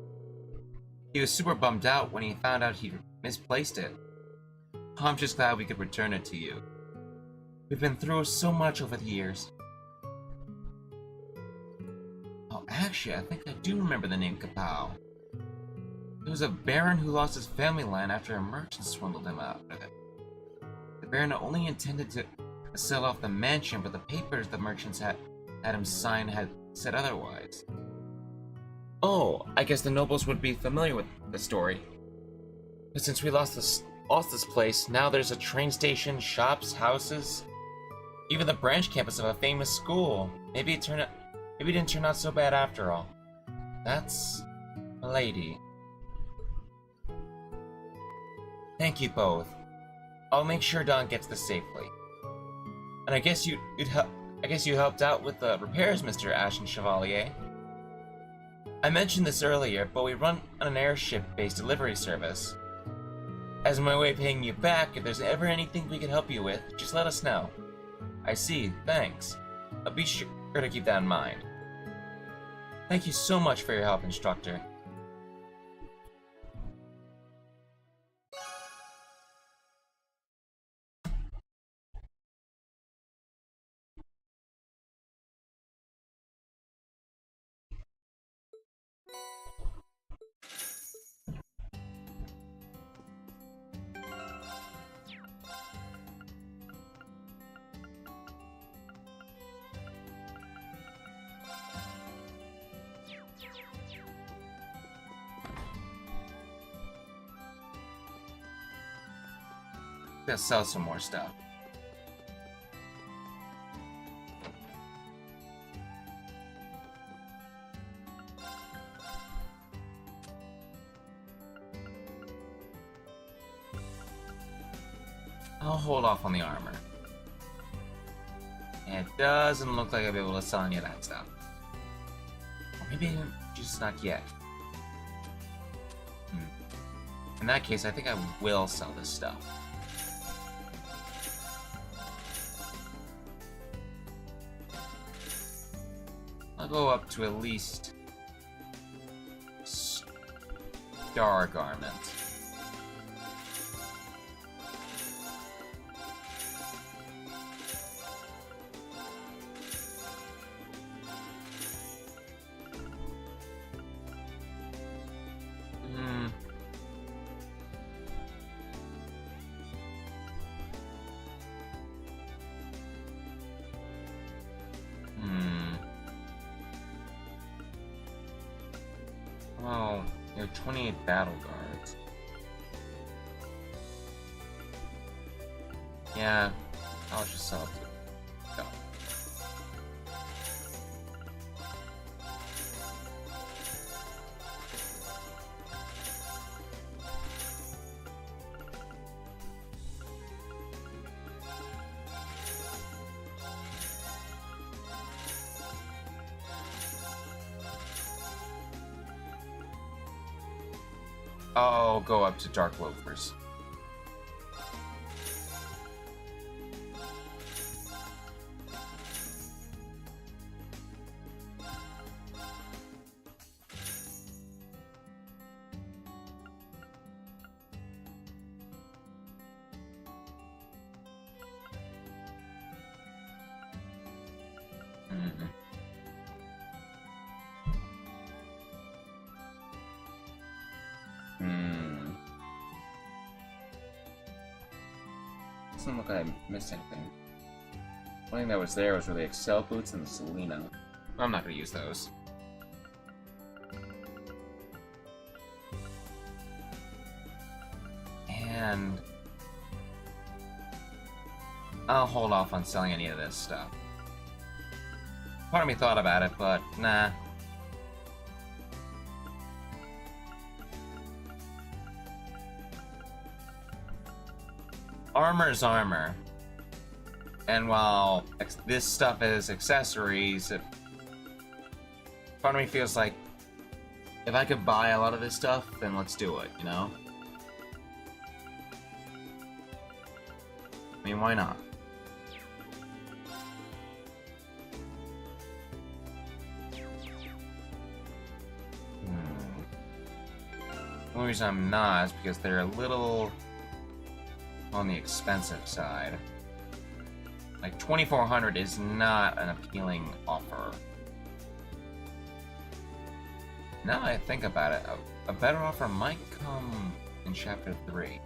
He was super bummed out when he found out he misplaced it. I'm just glad we could return it to you. We've been through so much over the years. Oh, actually, I think I do remember the name Kapow. It was a baron who lost his family land after a merchant swindled him out of it. Baron only intended to sell off the mansion, but the papers the merchants had him sign had said otherwise. Oh, I guess the nobles would be familiar with the story. But since we lost this place, now there's a train station, shops, houses, even the branch campus of a famous school. Maybe it didn't turn out so bad after all. That's a lady. Thank you both. I'll make sure Dawn gets this safely. And I guess you helped out with the repairs, Mr. Ashen Chevalier. I mentioned this earlier, but we run an airship-based delivery service. As my way of paying you back, if there's ever anything we can help you with, just let us know. I see, thanks. I'll be sure to keep that in mind. Thank you so much for your help, Instructor. Let's sell some more stuff. I'll hold off on the armor. It doesn't look like I'll be able to sell any of that stuff. Or maybe just not yet. In that case, I think I will sell this stuff. I'll go up to at least Star Garment. Oh, there are 28 battle guards. Yeah, I'll just sell it to go. I'll go up to Dark Loafers. Doesn't look like I missed anything. One thing that was there was really Excel boots and the Selena. I'm not gonna use those. And I'll hold off on selling any of this stuff. Part of me thought about it, but nah. Armor's armor. And while this stuff is accessories, part of me feels like if I could buy a lot of this stuff, then let's do it, you know? I mean, why not? The only reason I'm not is because they're a little on the expensive side. Like, 2,400 is not an appealing offer. Now that I think about it, a better offer might come in Chapter 3.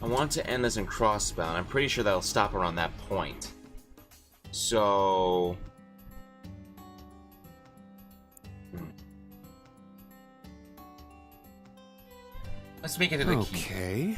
I want to end this in crossbound. I'm pretty sure that'll stop around that point. So... Let's make it to the key. Okay.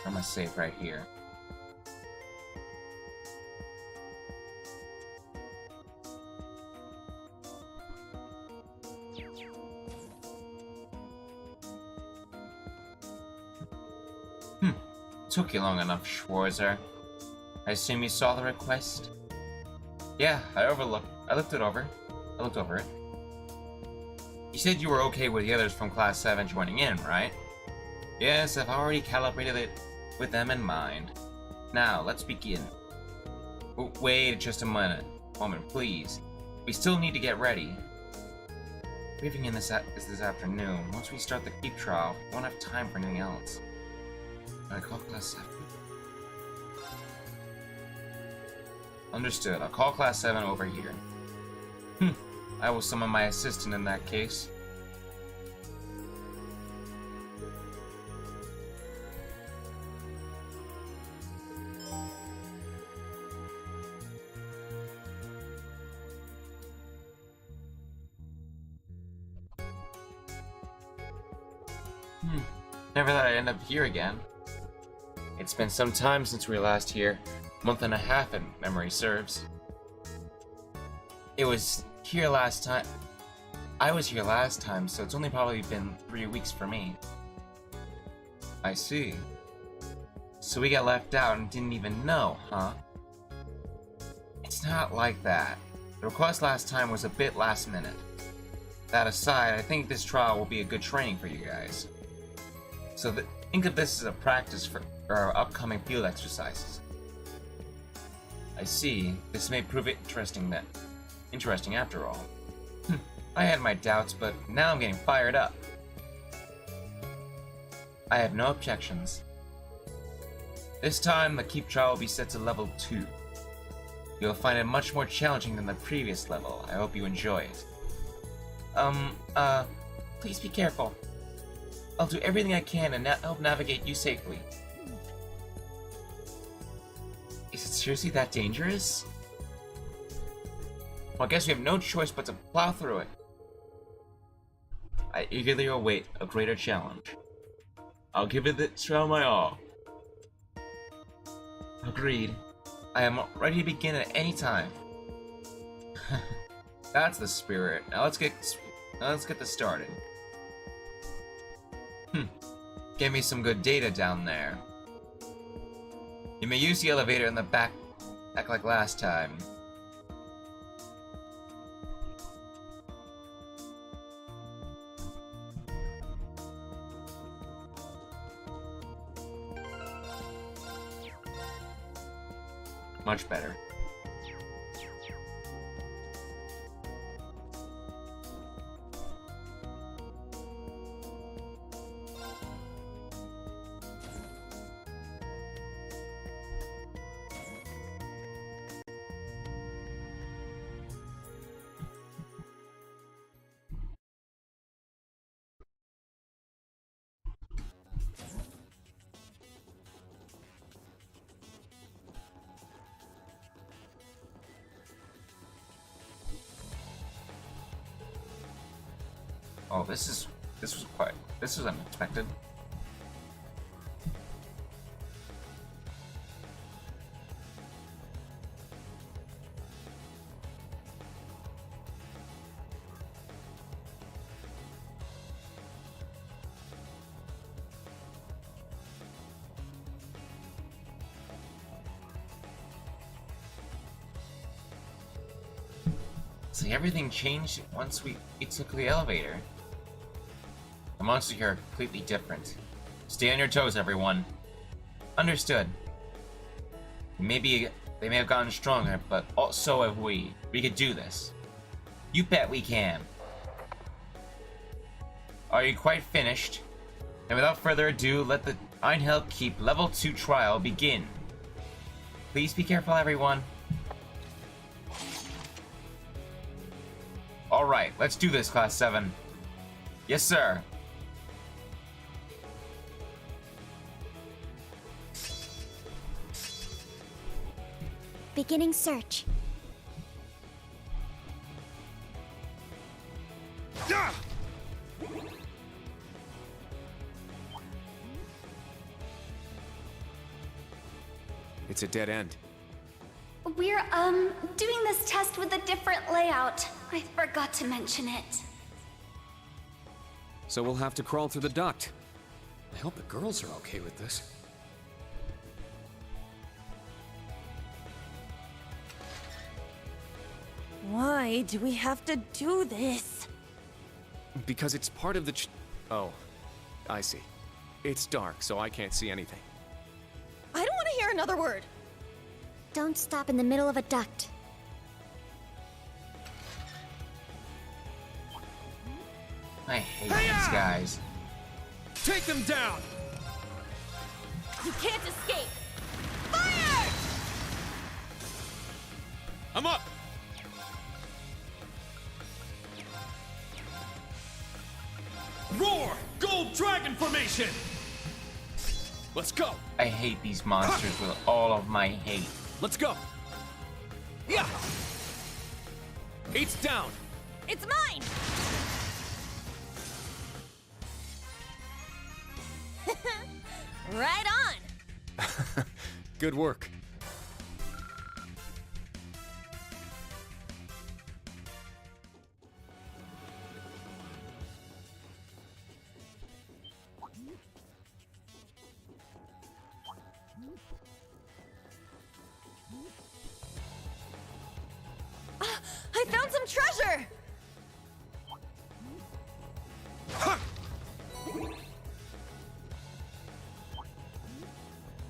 I'm gonna save right here. Took you long enough, Schwarzer. I assume you saw the request? Yeah, I looked it over. I looked over it. You said you were okay with the others from Class 7 joining in, right? Yes, I've already calibrated it with them in mind. Now, let's begin. Wait just a moment, please. We still need to get ready. Leaving in this afternoon. Once we start the keep trial, we won't have time for anything else. I call Class 7. Understood. I'll call Class 7 over here. I will summon my assistant in that case. Never thought I'd end up here again. It's been some time since we were last here. A month and a half, if memory serves. I was here last time, so it's only probably been 3 weeks for me. I see. So we got left out and didn't even know, huh? It's not like that. The request last time was a bit last minute. That aside, I think this trial will be a good training for you guys. So think of this as a practice for our upcoming field exercises. I see. This may prove interesting after all. I had my doubts, but now I'm getting fired up. I have no objections. This time, the keep trial will be set to level 2. You'll find it much more challenging than the previous level. I hope you enjoy it. Please be careful. I'll do everything I can to help navigate you safely. Is it seriously that dangerous? Well, I guess we have no choice but to plow through it. I eagerly await a greater challenge. I'll give it this trial my all. Agreed. I am ready to begin at any time. That's the spirit. Now let's get this started. Give me some good data down there. You may use the elevator in the back, act like last time. Much better. Oh, this was unexpected. It's like everything changed once we took the elevator. The monsters here are completely different. Stay on your toes, everyone. Understood. Maybe they may have gotten stronger, but so have we. We could do this. You bet we can. Are you quite finished? And without further ado, let the Einhell Keep Level 2 trial begin. Please be careful, everyone. Alright, let's do this, Class 7. Yes, sir. Beginning search. It's a dead end. We're, doing this test with a different layout. I forgot to mention it. So we'll have to crawl through the duct. I hope the girls are okay with this. Why do we have to do this? Because it's part of the Oh, I see. It's dark, so I can't see anything. I don't want to hear another word. Don't stop in the middle of a duct. I hate these guys. Take them down! You can't escape! Fire! I'm up! Roar! Gold Dragon Formation! Let's go! I hate these monsters with all of my hate. Let's go! Yeah! 8's down! It's mine! Right on! Good work. I found some treasure!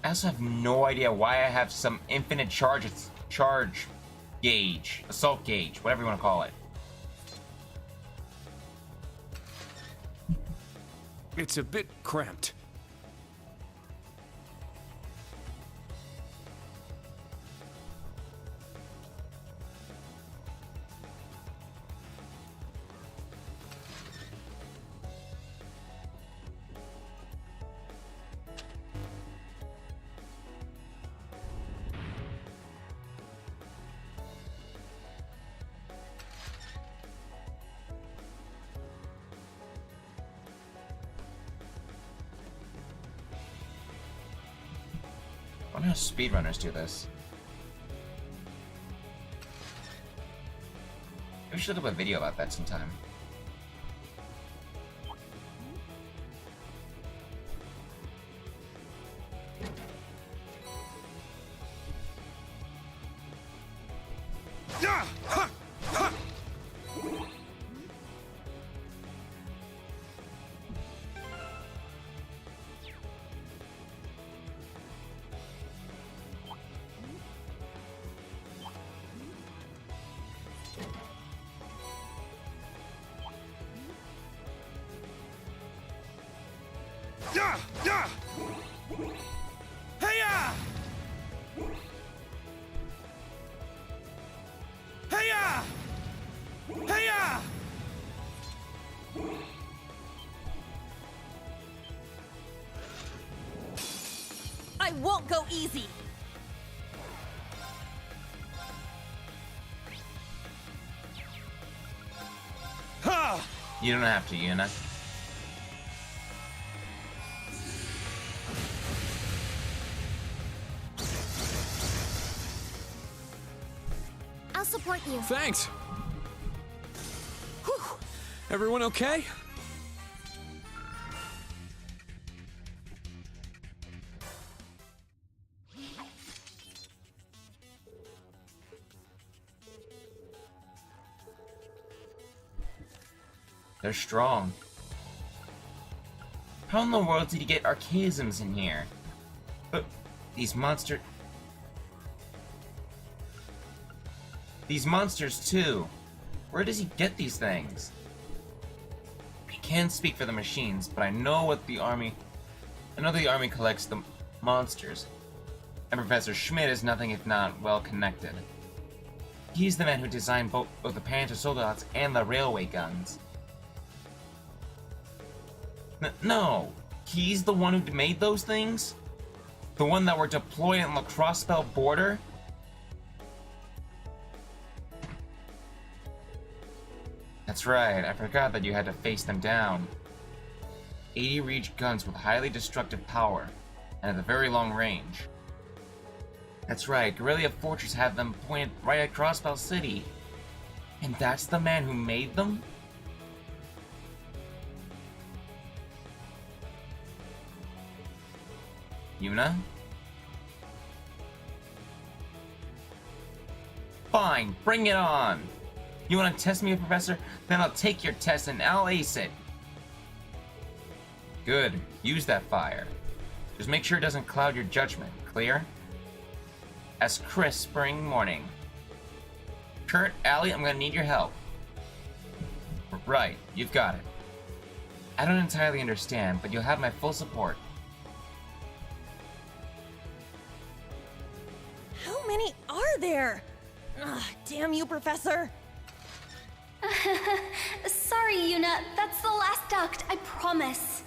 I also have no idea why I have some infinite charge gauge, assault gauge, whatever you want to call it. It's a bit cramped. I wonder how speedrunners do this. We should look up a video about that sometime. I won't go easy! You don't have to, Yuna. I'll support you. Thanks! Whew. Everyone okay? They're strong. How in the world did he get archaisms in here? But these monsters too. Where does he get these things? I can't speak for the machines, but I know the army collects the monsters. And Professor Schmidt is nothing if not well connected. He's the man who designed both the Panther Soldats and the railway guns. No, he's the one who made those things? The one that were deployed on the Crossbelt border? That's right, I forgot that you had to face them down. 80 Reach guns with highly destructive power, and at a very long range. That's right, Guerrilla Fortress had them pointed right at Crossbelt City. And that's the man who made them? Yuna? Fine, bring it on! You wanna test me, Professor? Then I'll take your test and I'll ace it! Good, use that fire. Just make sure it doesn't cloud your judgment, clear? As crisp spring morning. Kurt, Allie, I'm gonna need your help. Right, you've got it. I don't entirely understand, but you'll have my full support. How many are there? Ugh, damn you, Professor! Sorry, Yuna. That's the last duct, I promise.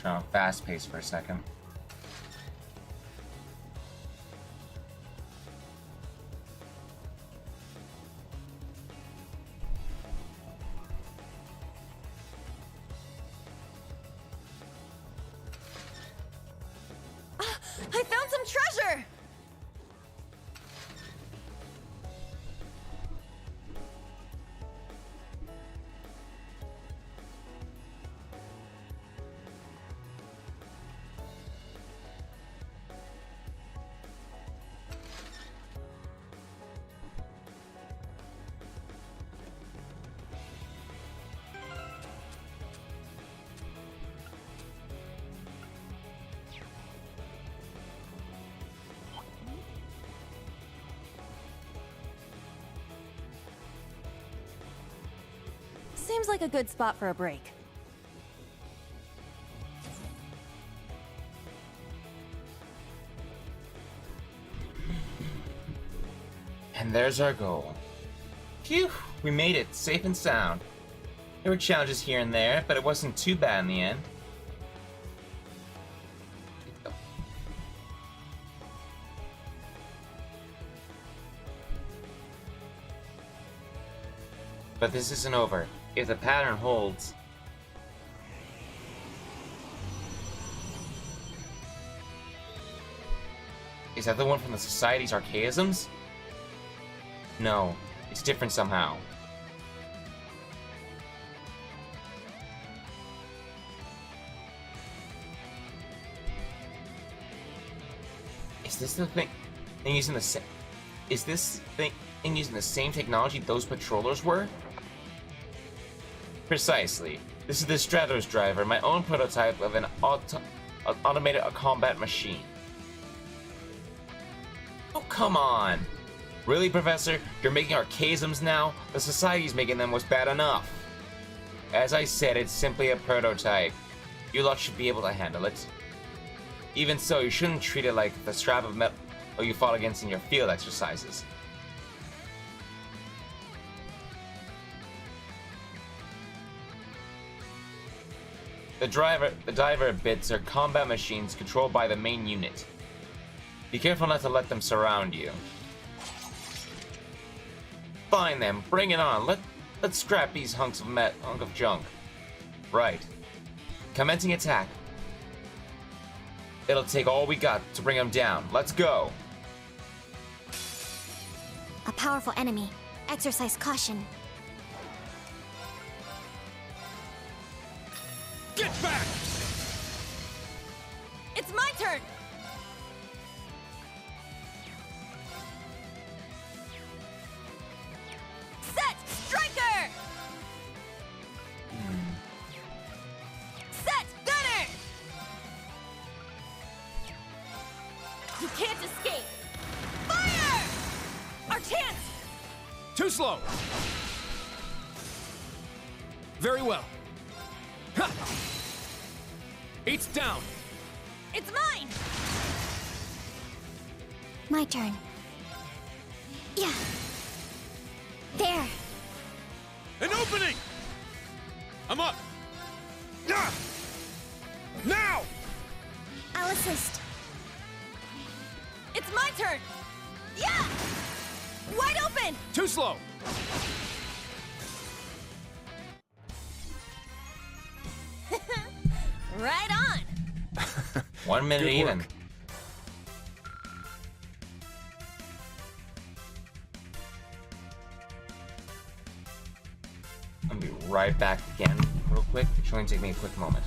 Turn on fast pace for a second. I found some treasure! Seems like a good spot for a break. And there's our goal. Phew, we made it, safe and sound. There were challenges here and there, but it wasn't too bad in the end. But this isn't over. If the pattern holds... Is that the one from the Society's Archaisms? No, it's different somehow. Is this the thing using the same... Is this thing using the same technology those patrollers were? Precisely. This is the Stratos driver, my own prototype of an automated combat machine. Oh, come on! Really, Professor? You're making archaisms now? The Society's making them was bad enough. As I said, it's simply a prototype. You lot should be able to handle it. Even so, you shouldn't treat it like the scrap of metal you fought against in your field exercises. The diver bits are combat machines controlled by the main unit. Be careful not to let them surround you. Fine then, bring it on. Let's scrap these hunk of junk. Right. Commencing attack. It'll take all we got to bring them down. Let's go. A powerful enemy. Exercise caution. Get back! It's my turn! Set! Striker! Set! Gunner! You can't escape! Fire! Our chance! Too slow! Very well. Ha! Eight's down! It's mine! My turn. Yeah. There. An opening! I'm up! Ah! Now! I'll assist. It's my turn! Yeah! Wide open! Too slow! Right on! 1 minute Good even. work. I'll be right back again, real quick. It's going to take me a quick moment.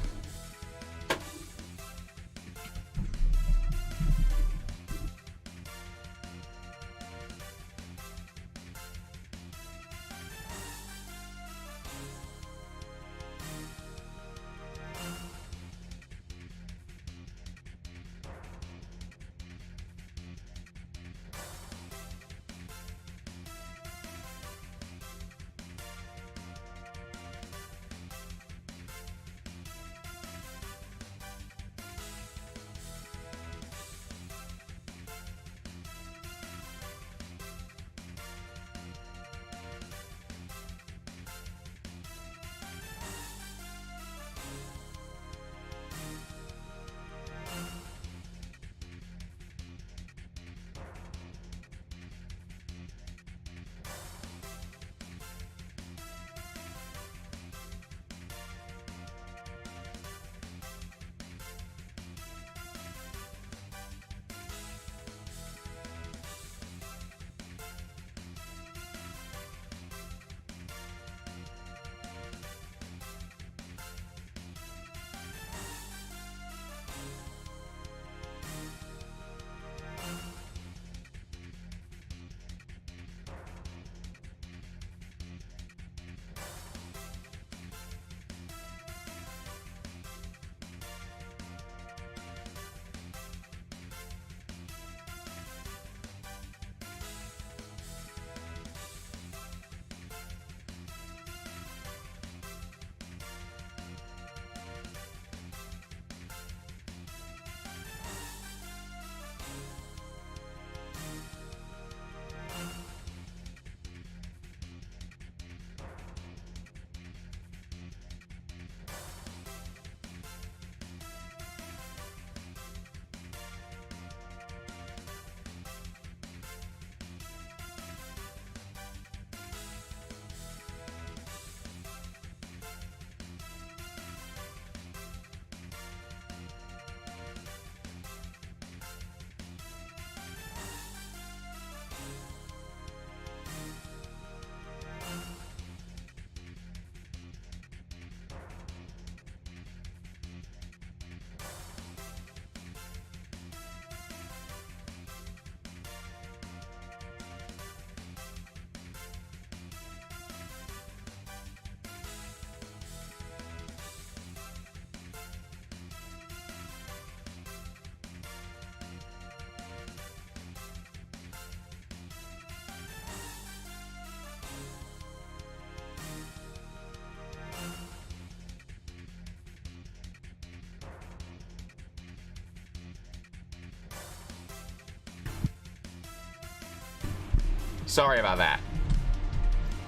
Sorry about that.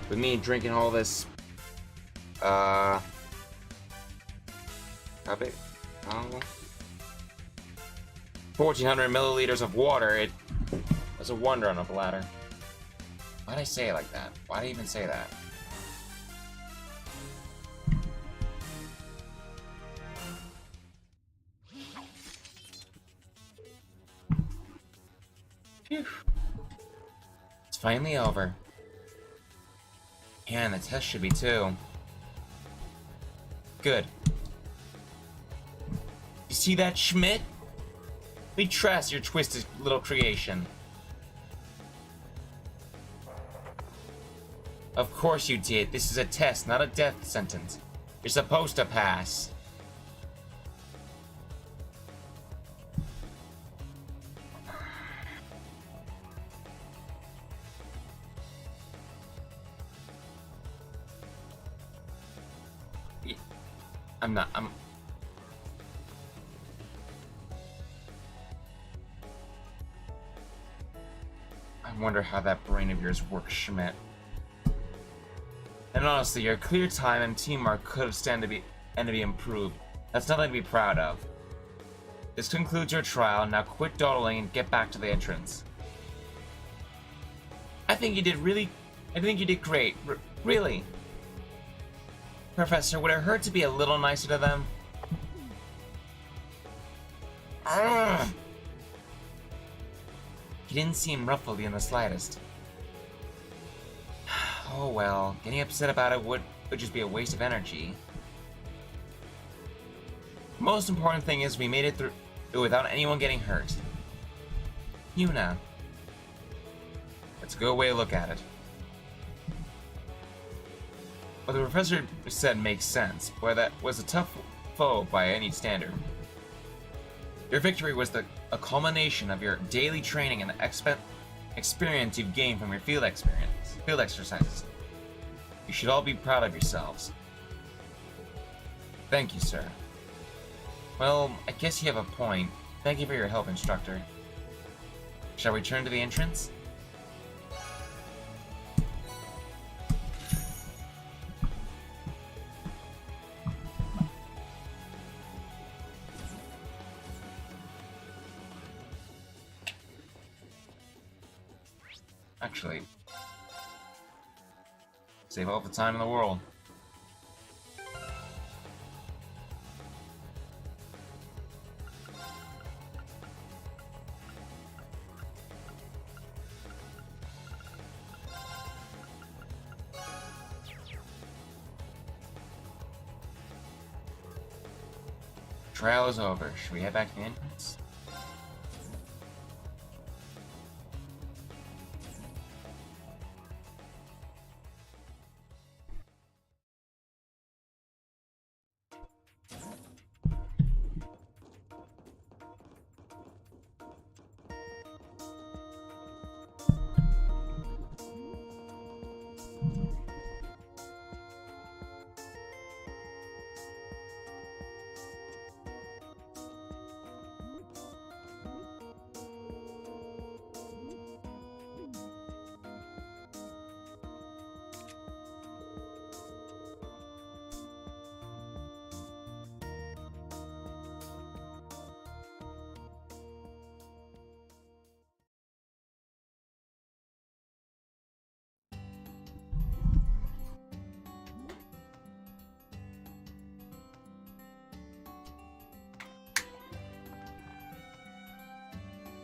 With me drinking all this, How big? Oh. 1,400 milliliters of water. It was a wonder on a platter. Why'd I say it like that? Why'd I even say that? Phew. It's finally over. Yeah, and the test should be too. Good. You see that, Schmidt? We trust your twisted little creation. Of course you did. This is a test, not a death sentence. You're supposed to pass. I wonder how that brain of yours works, Schmidt. And honestly, your clear time and teamwork could have stand to be improved. That's nothing to be proud of. This concludes your trial. Now quit dawdling and get back to the entrance. I think you did great. Really. Professor, would it hurt to be a little nicer to them? Ugh. He didn't seem ruffled in the slightest. Oh well, getting upset about it would just be a waste of energy. The most important thing is we made it through without anyone getting hurt. Yuna. That's a good way to look at it. What the professor said makes sense, but that was a tough foe by any standard. Your victory was a culmination of your daily training and the experience you've gained from your field exercises. You should all be proud of yourselves. Thank you, sir. Well, I guess you have a point. Thank you for your help, instructor. Shall we turn to the entrance? Actually, save all the time in the world. Trial is over. Should we head back to the entrance?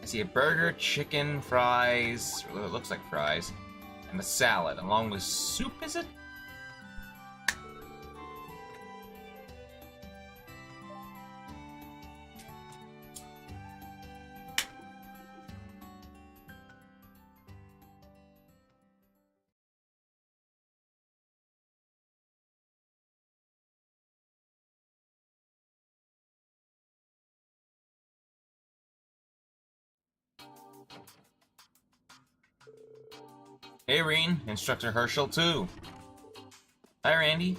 I see a burger, chicken, fries, or it looks like fries, and a salad, along with soup, is it? Hey, Reen. Instructor Herschel, too. Hi, Randy.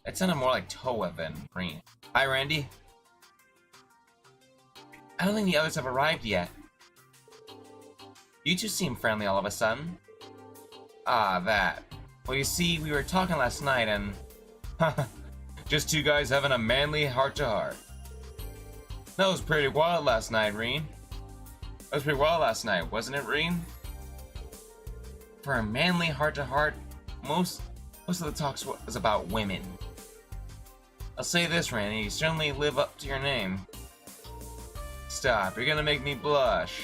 That sounded more like Toa than Reen. Hi, Randy. I don't think the others have arrived yet. You two seem friendly all of a sudden. Ah, that. Well, you see, we were talking last night and... Just two guys having a manly heart-to-heart. That was pretty wild last night, Reen. That was pretty wild last night, wasn't it, Reen? For a manly heart-to-heart, most of the talk was about women. I'll say this, Randy, you certainly live up to your name. Stop, you're gonna make me blush.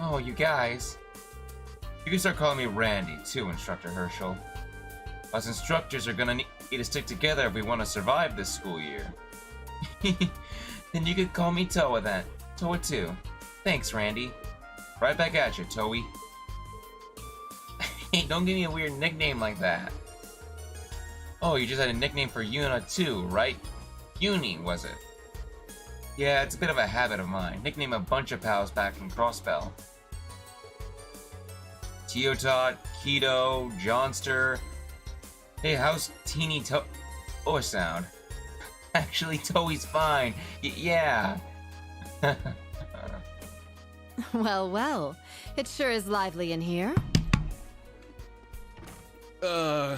Oh, you guys. You can start calling me Randy, too, Instructor Herschel. Us instructors are gonna need to stick together if we want to survive this school year. Then you could call me Toa then. Toa too. Thanks, Randy. Right back at you, Toei. Hey, don't give me a weird nickname like that. Oh, you just had a nickname for Yuna too, right? Uni, was it? Yeah, it's a bit of a habit of mine. Nickname a bunch of pals back in Crossbell. Teotot, Keto, Johnster. Hey, how's Teeny Toa sound? Actually, Toei's fine. Yeah. Well, well. It sure is lively in here. Uh...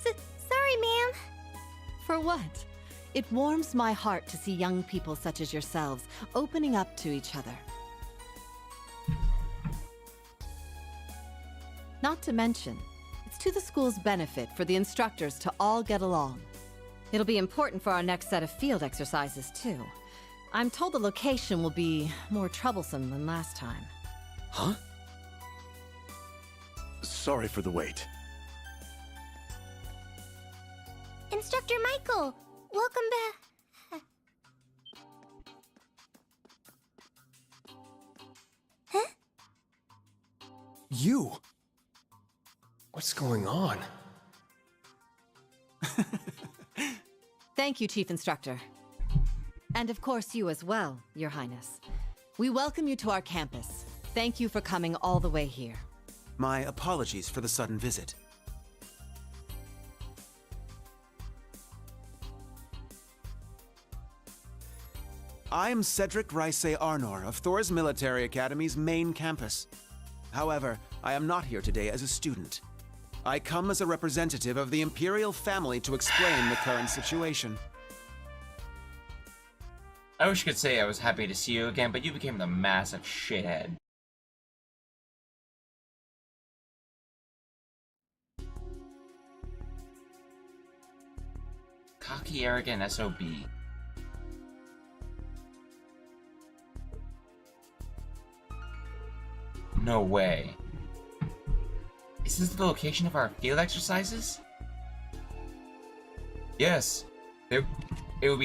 Sorry, ma'am. For what? It warms my heart to see young people such as yourselves opening up to each other. Not to mention, it's to the school's benefit for the instructors to all get along. It'll be important for our next set of field exercises, too. I'm told the location will be more troublesome than last time. Huh? Sorry for the wait. Instructor Michael, welcome back. Huh? You? What's going on? Thank you, Chief Instructor. And of course you as well, Your Highness. We welcome you to our campus. Thank you for coming all the way here. My apologies for the sudden visit. I'm Cedric Rice Arnor of Thor's Military Academy's main campus. However, I am not here today as a student. I come as a representative of the Imperial family to explain the current situation. I wish I could say I was happy to see you again, but you became the massive shithead. Cocky, arrogant SOB. No way. Is this the location of our field exercises? Yes. It will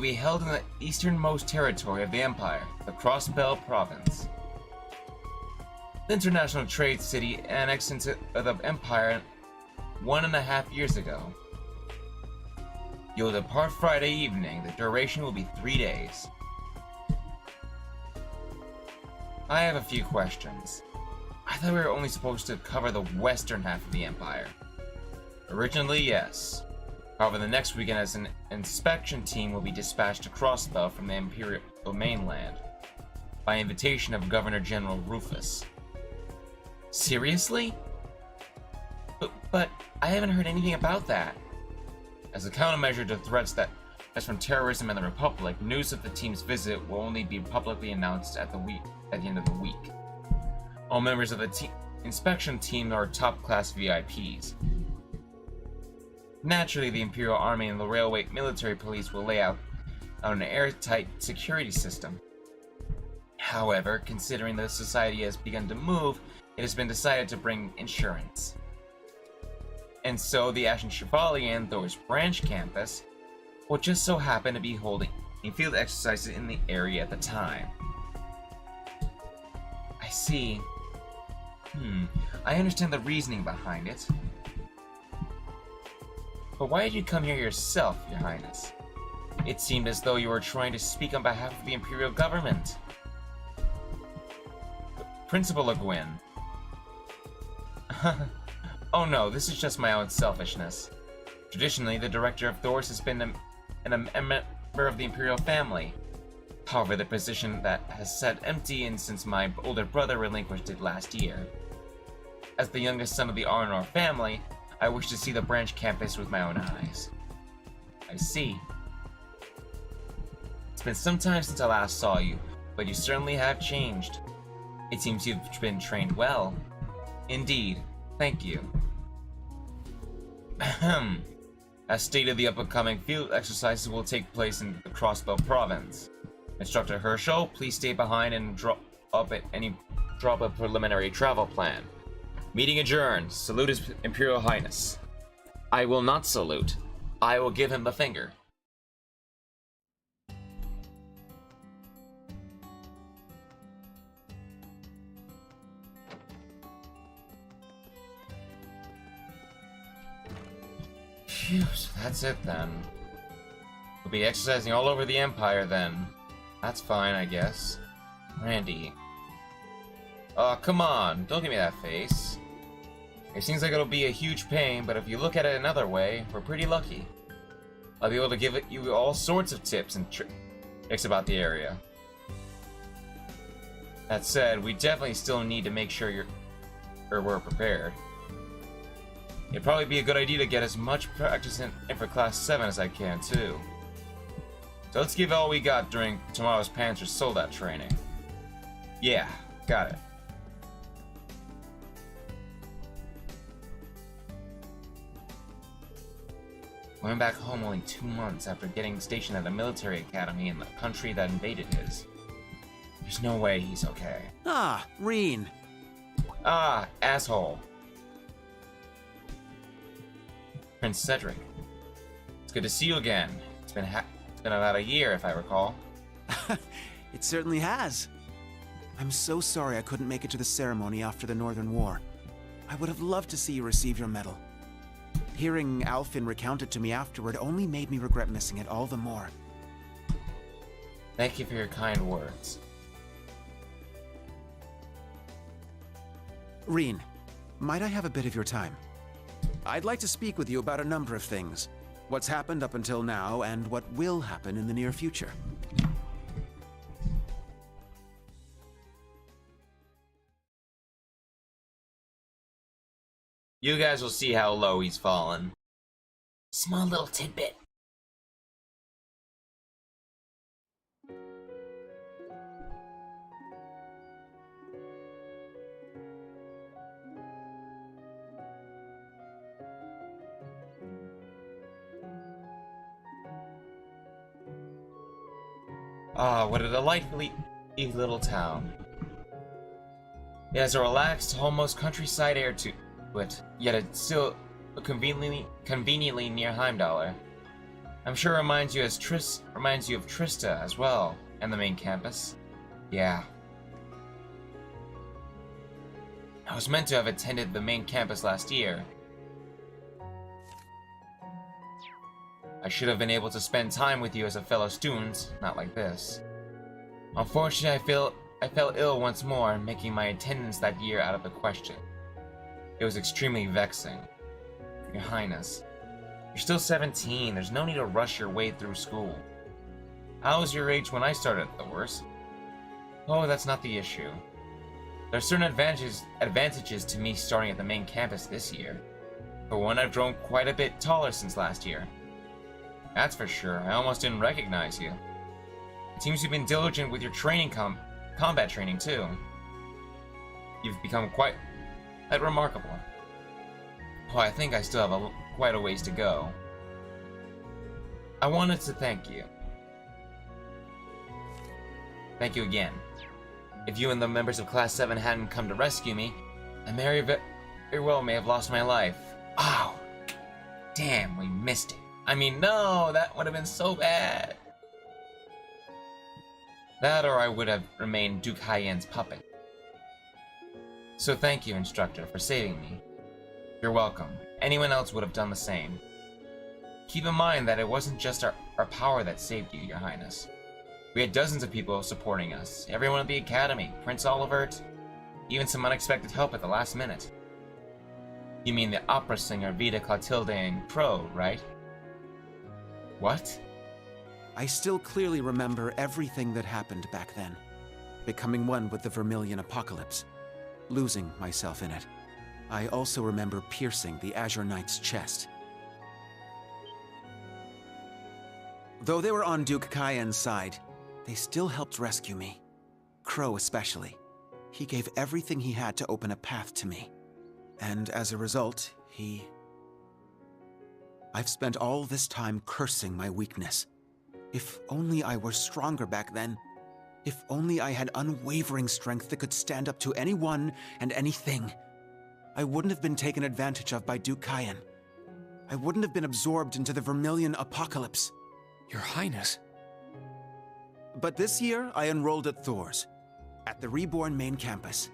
be held in the easternmost territory of the Empire, the Crossbell Province. The international trade city annexed into the Empire 1.5 years ago. You'll depart Friday evening. The duration will be 3 days. I have a few questions. I thought we were only supposed to cover the western half of the Empire. Originally, yes. However, the next weekend as an inspection team will be dispatched to Crossbell from the Imperial mainland, by invitation of Governor General Rufus. Seriously? But I haven't heard anything about that. As a countermeasure to threats as from terrorism and the Republic, news of the team's visit will only be publicly announced at the end of the week. All members of the inspection team are top-class VIPs. Naturally, the Imperial Army and the Railway Military Police will lay out an airtight security system. However, considering the society has begun to move, it has been decided to bring insurance. And so the Ashen Chevalier and Thor's branch campus will just so happen to be holding field exercises in the area at the time. I see. I understand the reasoning behind it. But why did you come here yourself, Your Highness? It seemed as though you were trying to speak on behalf of the Imperial government. Principal Le Guin. Oh no, this is just my own selfishness. Traditionally, the director of Thor's has been a member of the Imperial family. However, the position that has sat empty since my older brother relinquished it last year. As the youngest son of the Arnor family, I wish to see the branch campus with my own eyes. I see. It's been some time since I last saw you, but you certainly have changed. It seems you've been trained well. Indeed. Thank you. Ahem. As stated, the upcoming field exercises will take place in the Crossbow Province. Instructor Herschel, please stay behind and drop a preliminary travel plan. Meeting adjourned. Salute His Imperial Highness. I will not salute. I will give him the finger. Phew, so that's it then. We'll be exercising all over the Empire then. That's fine, I guess. Randy. Oh, come on. Don't give me that face. It seems like it'll be a huge pain, but if you look at it another way, we're pretty lucky. I'll be able to give you all sorts of tips and tricks about the area. That said, we definitely still need to make sure we're prepared. It'd probably be a good idea to get as much practice in for Class 7 as I can, too. So let's give all we got during tomorrow's Panzer Soldat training. Yeah, got it. Went back home only 2 months after getting stationed at a military academy in the country that invaded his. There's no way he's okay. Ah, Reen. Ah, asshole. Prince Cedric. It's good to see you again. It's been about a year, if I recall. It certainly has. I'm so sorry I couldn't make it to the ceremony after the Northern War. I would have loved to see you receive your medal. Hearing Alfin recount it to me afterward only made me regret missing it all the more. Thank you for your kind words. Reen, might I have a bit of your time? I'd like to speak with you about a number of things. What's happened up until now, and what will happen in the near future. You guys will see how low he's fallen. Small little tidbit. Ah, what a delightfully little town. It has a relaxed, almost countryside air to it, yet it's still conveniently near Heimdallr. I'm sure it reminds you of Trista as well, and the main campus. Yeah. I was meant to have attended the main campus last year. I should have been able to spend time with you as a fellow student, not like this. Unfortunately, I fell ill once more, making my attendance that year out of the question. It was extremely vexing. Your Highness, you're still 17, there's no need to rush your way through school. I was your age when I started at the worst. Oh, that's not the issue. There are certain advantages to me starting at the main campus this year. For one, I've grown quite a bit taller since last year. That's for sure. I almost didn't recognize you. It seems you've been diligent with your training combat training too. You've become quite remarkable. Oh, I think I still have quite a ways to go. I wanted to thank you. Thank you again. If you and the members of Class 7 hadn't come to rescue me, I very well may have lost my life. Oh, damn, we missed it. I mean, no, that would have been so bad. That or I would have remained Duke Hyen's puppet. So thank you, Instructor, for saving me. You're welcome. Anyone else would have done the same. Keep in mind that it wasn't just our power that saved you, Your Highness. We had dozens of people supporting us. Everyone at the Academy, Prince Olivert, even some unexpected help at the last minute. You mean the opera singer Vida Clotilde and Crow, right? What? I still clearly remember everything that happened back then. Becoming one with the Vermilion Apocalypse. Losing myself in it. I also remember piercing the Azure Knight's chest. Though they were on Duke Cayenne's side, they still helped rescue me. Crow especially. He gave everything he had to open a path to me. And as a result, I've spent all this time cursing my weakness. If only I were stronger back then. If only I had unwavering strength that could stand up to anyone and anything. I wouldn't have been taken advantage of by Duke Cayenne. I wouldn't have been absorbed into the Vermilion apocalypse. Your Highness. But this year, I enrolled at Thor's, at the Reborn main campus,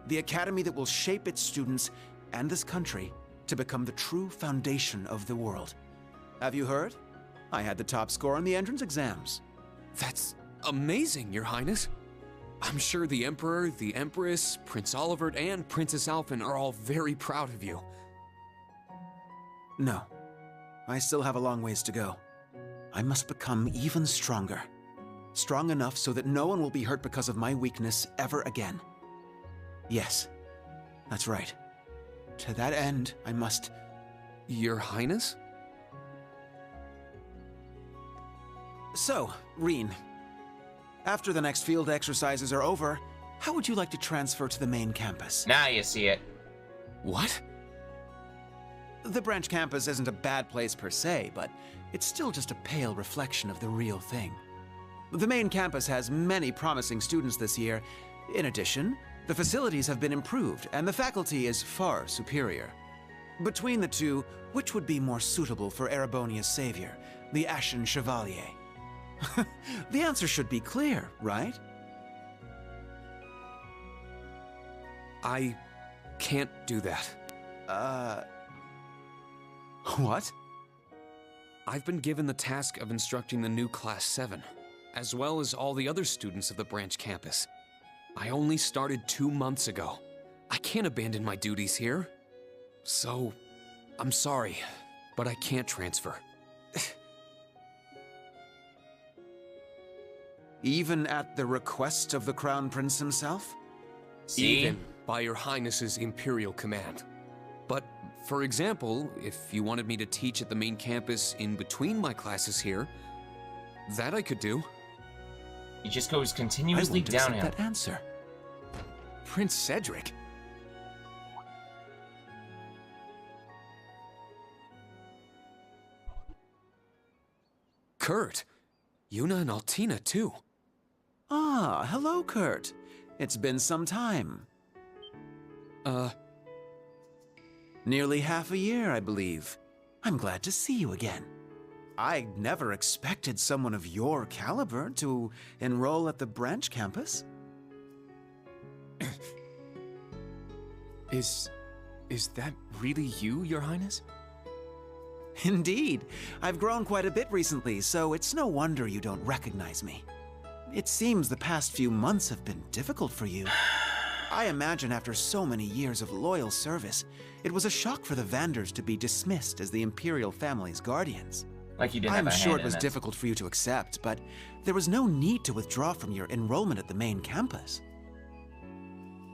the academy that will shape its students and this country to become the true foundation of the world. Have you heard? I had the top score on the entrance exams. That's amazing, Your Highness. I'm sure the Emperor, the Empress, Prince Olivert, and Princess Alphen are all very proud of you. No, I still have a long ways to go. I must become even stronger. Strong enough so that no one will be hurt because of my weakness ever again. Yes, that's right. To that end, I must... Your Highness? So, Reen, after the next field exercises are over, how would you like to transfer to the main campus? Now you see it. What? The branch campus isn't a bad place per se, but it's still just a pale reflection of the real thing. The main campus has many promising students this year. In addition, the facilities have been improved, and the faculty is far superior. Between the two, which would be more suitable for Erebonia's savior, the Ashen Chevalier? The answer should be clear, right? I can't do that. What? I've been given the task of instructing the new Class 7, as well as all the other students of the branch campus. I only started 2 months ago. I can't abandon my duties here. So, I'm sorry, but I can't transfer. Even at the request of the Crown Prince himself? Even by Your Highness's Imperial command. But, for example, if you wanted me to teach at the main campus in between my classes here, that I could do. He just goes continuously I won't accept downhill. that answer. Prince Cedric? Kurt, Yuna and Altina too. Ah, hello, Kurt. It's been some time. Nearly half a year, I believe. I'm glad to see you again. I never expected someone of your caliber to enroll at the branch campus. Is that really you, Your Highness? Indeed. I've grown quite a bit recently, so it's no wonder you don't recognize me. It seems the past few months have been difficult for you. I imagine after so many years of loyal service, it was a shock for the Vanders to be dismissed as the Imperial family's guardians. Like you didn't I'm have a sure hand it was in difficult for you to accept, but there was no need to withdraw from your enrollment at the main campus.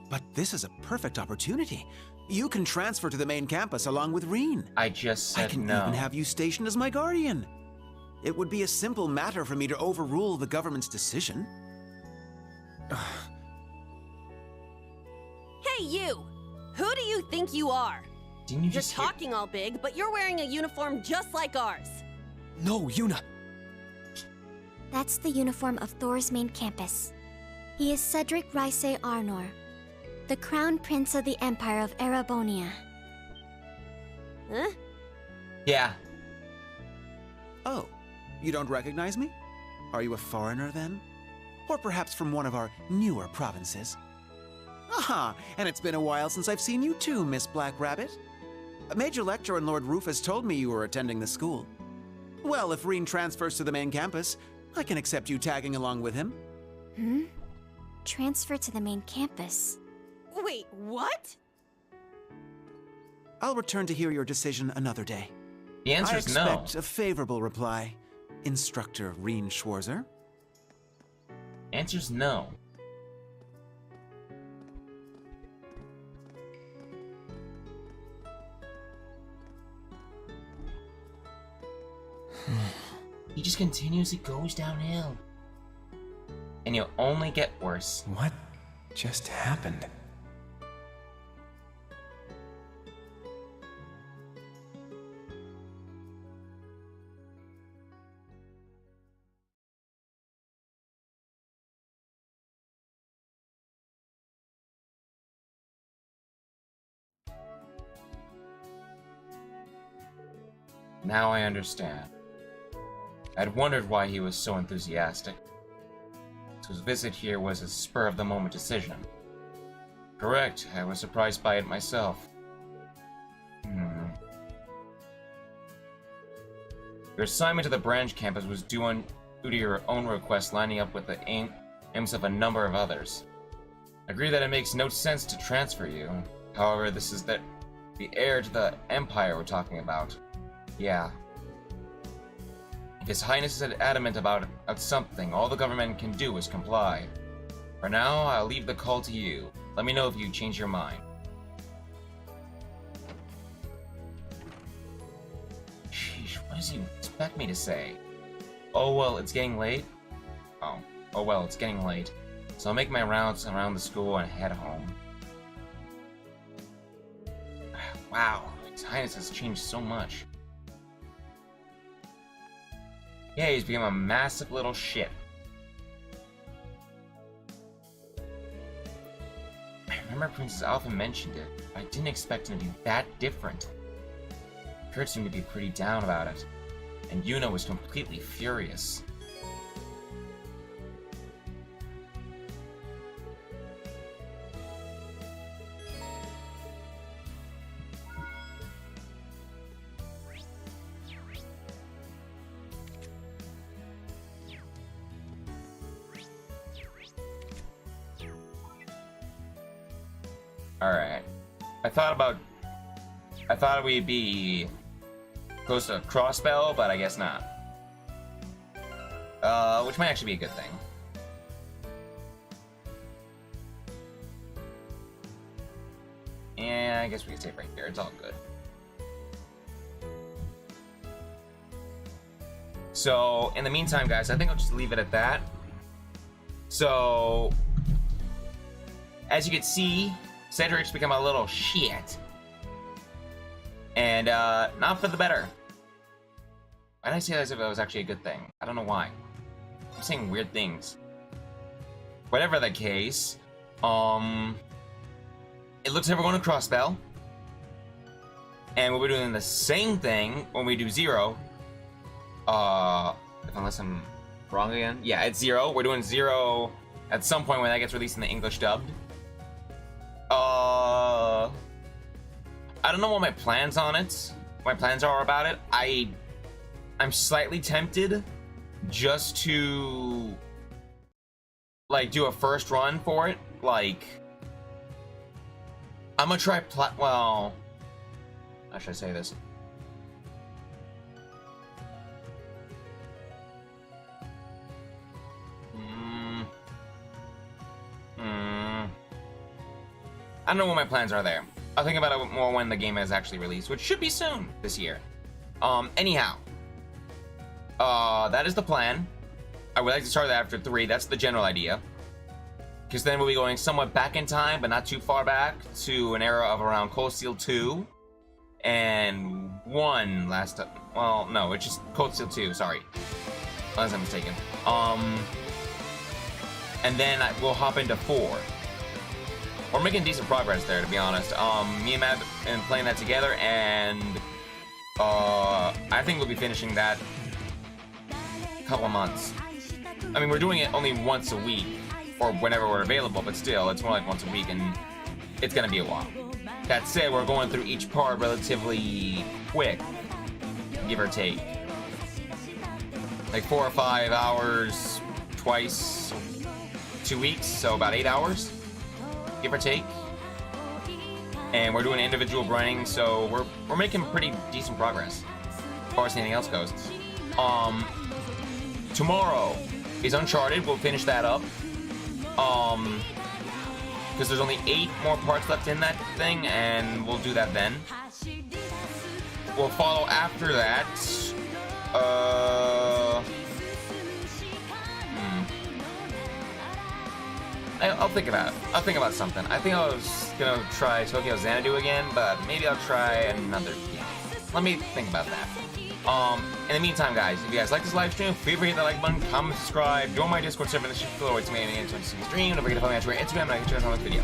But this is a perfect opportunity. You can transfer to the main campus along with Reen. I just said I can no. even have you stationed as my guardian. It would be a simple matter for me to overrule the government's decision. Hey, you! Who do you think you are? Didn't you You're just hear- talking all big, but you're wearing a uniform just like ours. No, Yuna! That's the uniform of Thor's main campus. He is Cedric Rysay Arnor, the Crown Prince of the Empire of Erebonia. Huh? Yeah. Oh, you don't recognize me? Are you a foreigner then? Or perhaps from one of our newer provinces? Aha, and it's been a while since I've seen you too, Miss Black Rabbit. Major Lecturer and Lord Rufus told me you were attending the school. Well, if Reen transfers to the main campus, I can accept you tagging along with him. Hmm? Transfer to the main campus. Wait, what? I'll return to hear your decision another day. The answer is no. I expect a favorable reply, Instructor Reen Schwarzer. Answer's no. He just continuously goes downhill. And you'll only get worse. What just happened? Now I understand. I'd wondered why he was so enthusiastic. His visit here was a spur-of-the-moment decision. Correct, I was surprised by it myself. Your assignment to the branch campus was due to your own request, lining up with the aims of a number of others. I agree that it makes no sense to transfer you. However, this is the heir to the Empire we're talking about. Yeah. If His Highness is adamant about something, all the government can do is comply. For now, I'll leave the call to you. Let me know if you change your mind. Sheesh, what does he expect me to say? Oh well, it's getting late? Oh well, it's getting late. So I'll make my rounds around the school and head home. Wow, His Highness has changed so much. Yeah, he's become a massive little shit. I remember Princess Alpha mentioned it. I didn't expect him to be that different. Kurt seemed to be pretty down about it, and Yuna was completely furious. Alright. I thought we'd be close to a crossbell, but I guess not. Which might actually be a good thing. Yeah, I guess we can stay right here. It's all good. So, in the meantime, guys, I think I'll just leave it at that. So, as you can see, Cedric's become a little shit. And, not for the better. Why did I say that as if it was actually a good thing? I don't know why. I'm saying weird things. Whatever the case, it looks like we're going to Crossbell. And we'll be doing the same thing when we do 0. Unless I'm wrong again. Yeah, it's 0. We're doing 0 at some point when that gets released in the English dubbed. I don't know what my plans on it. My plans are about it. I'm slightly tempted just to like do a first run for it. Like I'm gonna try well, how should I say this? I don't know what my plans are there. I'll think about it more when the game is actually released, which should be soon this year. Anyhow. That is the plan. I would like to start that after 3. That's the general idea. Because then we'll be going somewhat back in time, but not too far back, to an era of around Cold Steel 2. And 1 last time. Well, no, it's just Cold Steel 2, sorry. Unless I'm mistaken. And then we'll hop into 4. We're making decent progress there, to be honest. Me and Matt have been playing that together, and I think we'll be finishing that a couple of months. I mean, we're doing it only once a week, or whenever we're available, but still, it's more like once a week, and it's gonna be a while. That said, we're going through each part relatively quick, give or take. Like 4 or 5 hours twice, 2 weeks, so about 8 hours. Give or take, and we're doing individual grinding, so we're making pretty decent progress as far as anything else goes. Tomorrow is Uncharted. We'll finish that up. Because there's only 8 more parts left in that thing, and we'll do that then. We'll follow after that I'll think about it. I'll think about something. I think I was gonna try Tokyo Xanadu again, but maybe I'll try another game. Let me think about that. In the meantime, guys, if you guys like this live stream, feel free to hit that like button, comment, subscribe, join my Discord server in the description below. It's me and Antoine stream. Don't forget to follow me on Twitter, Instagram, and I can check out on this video.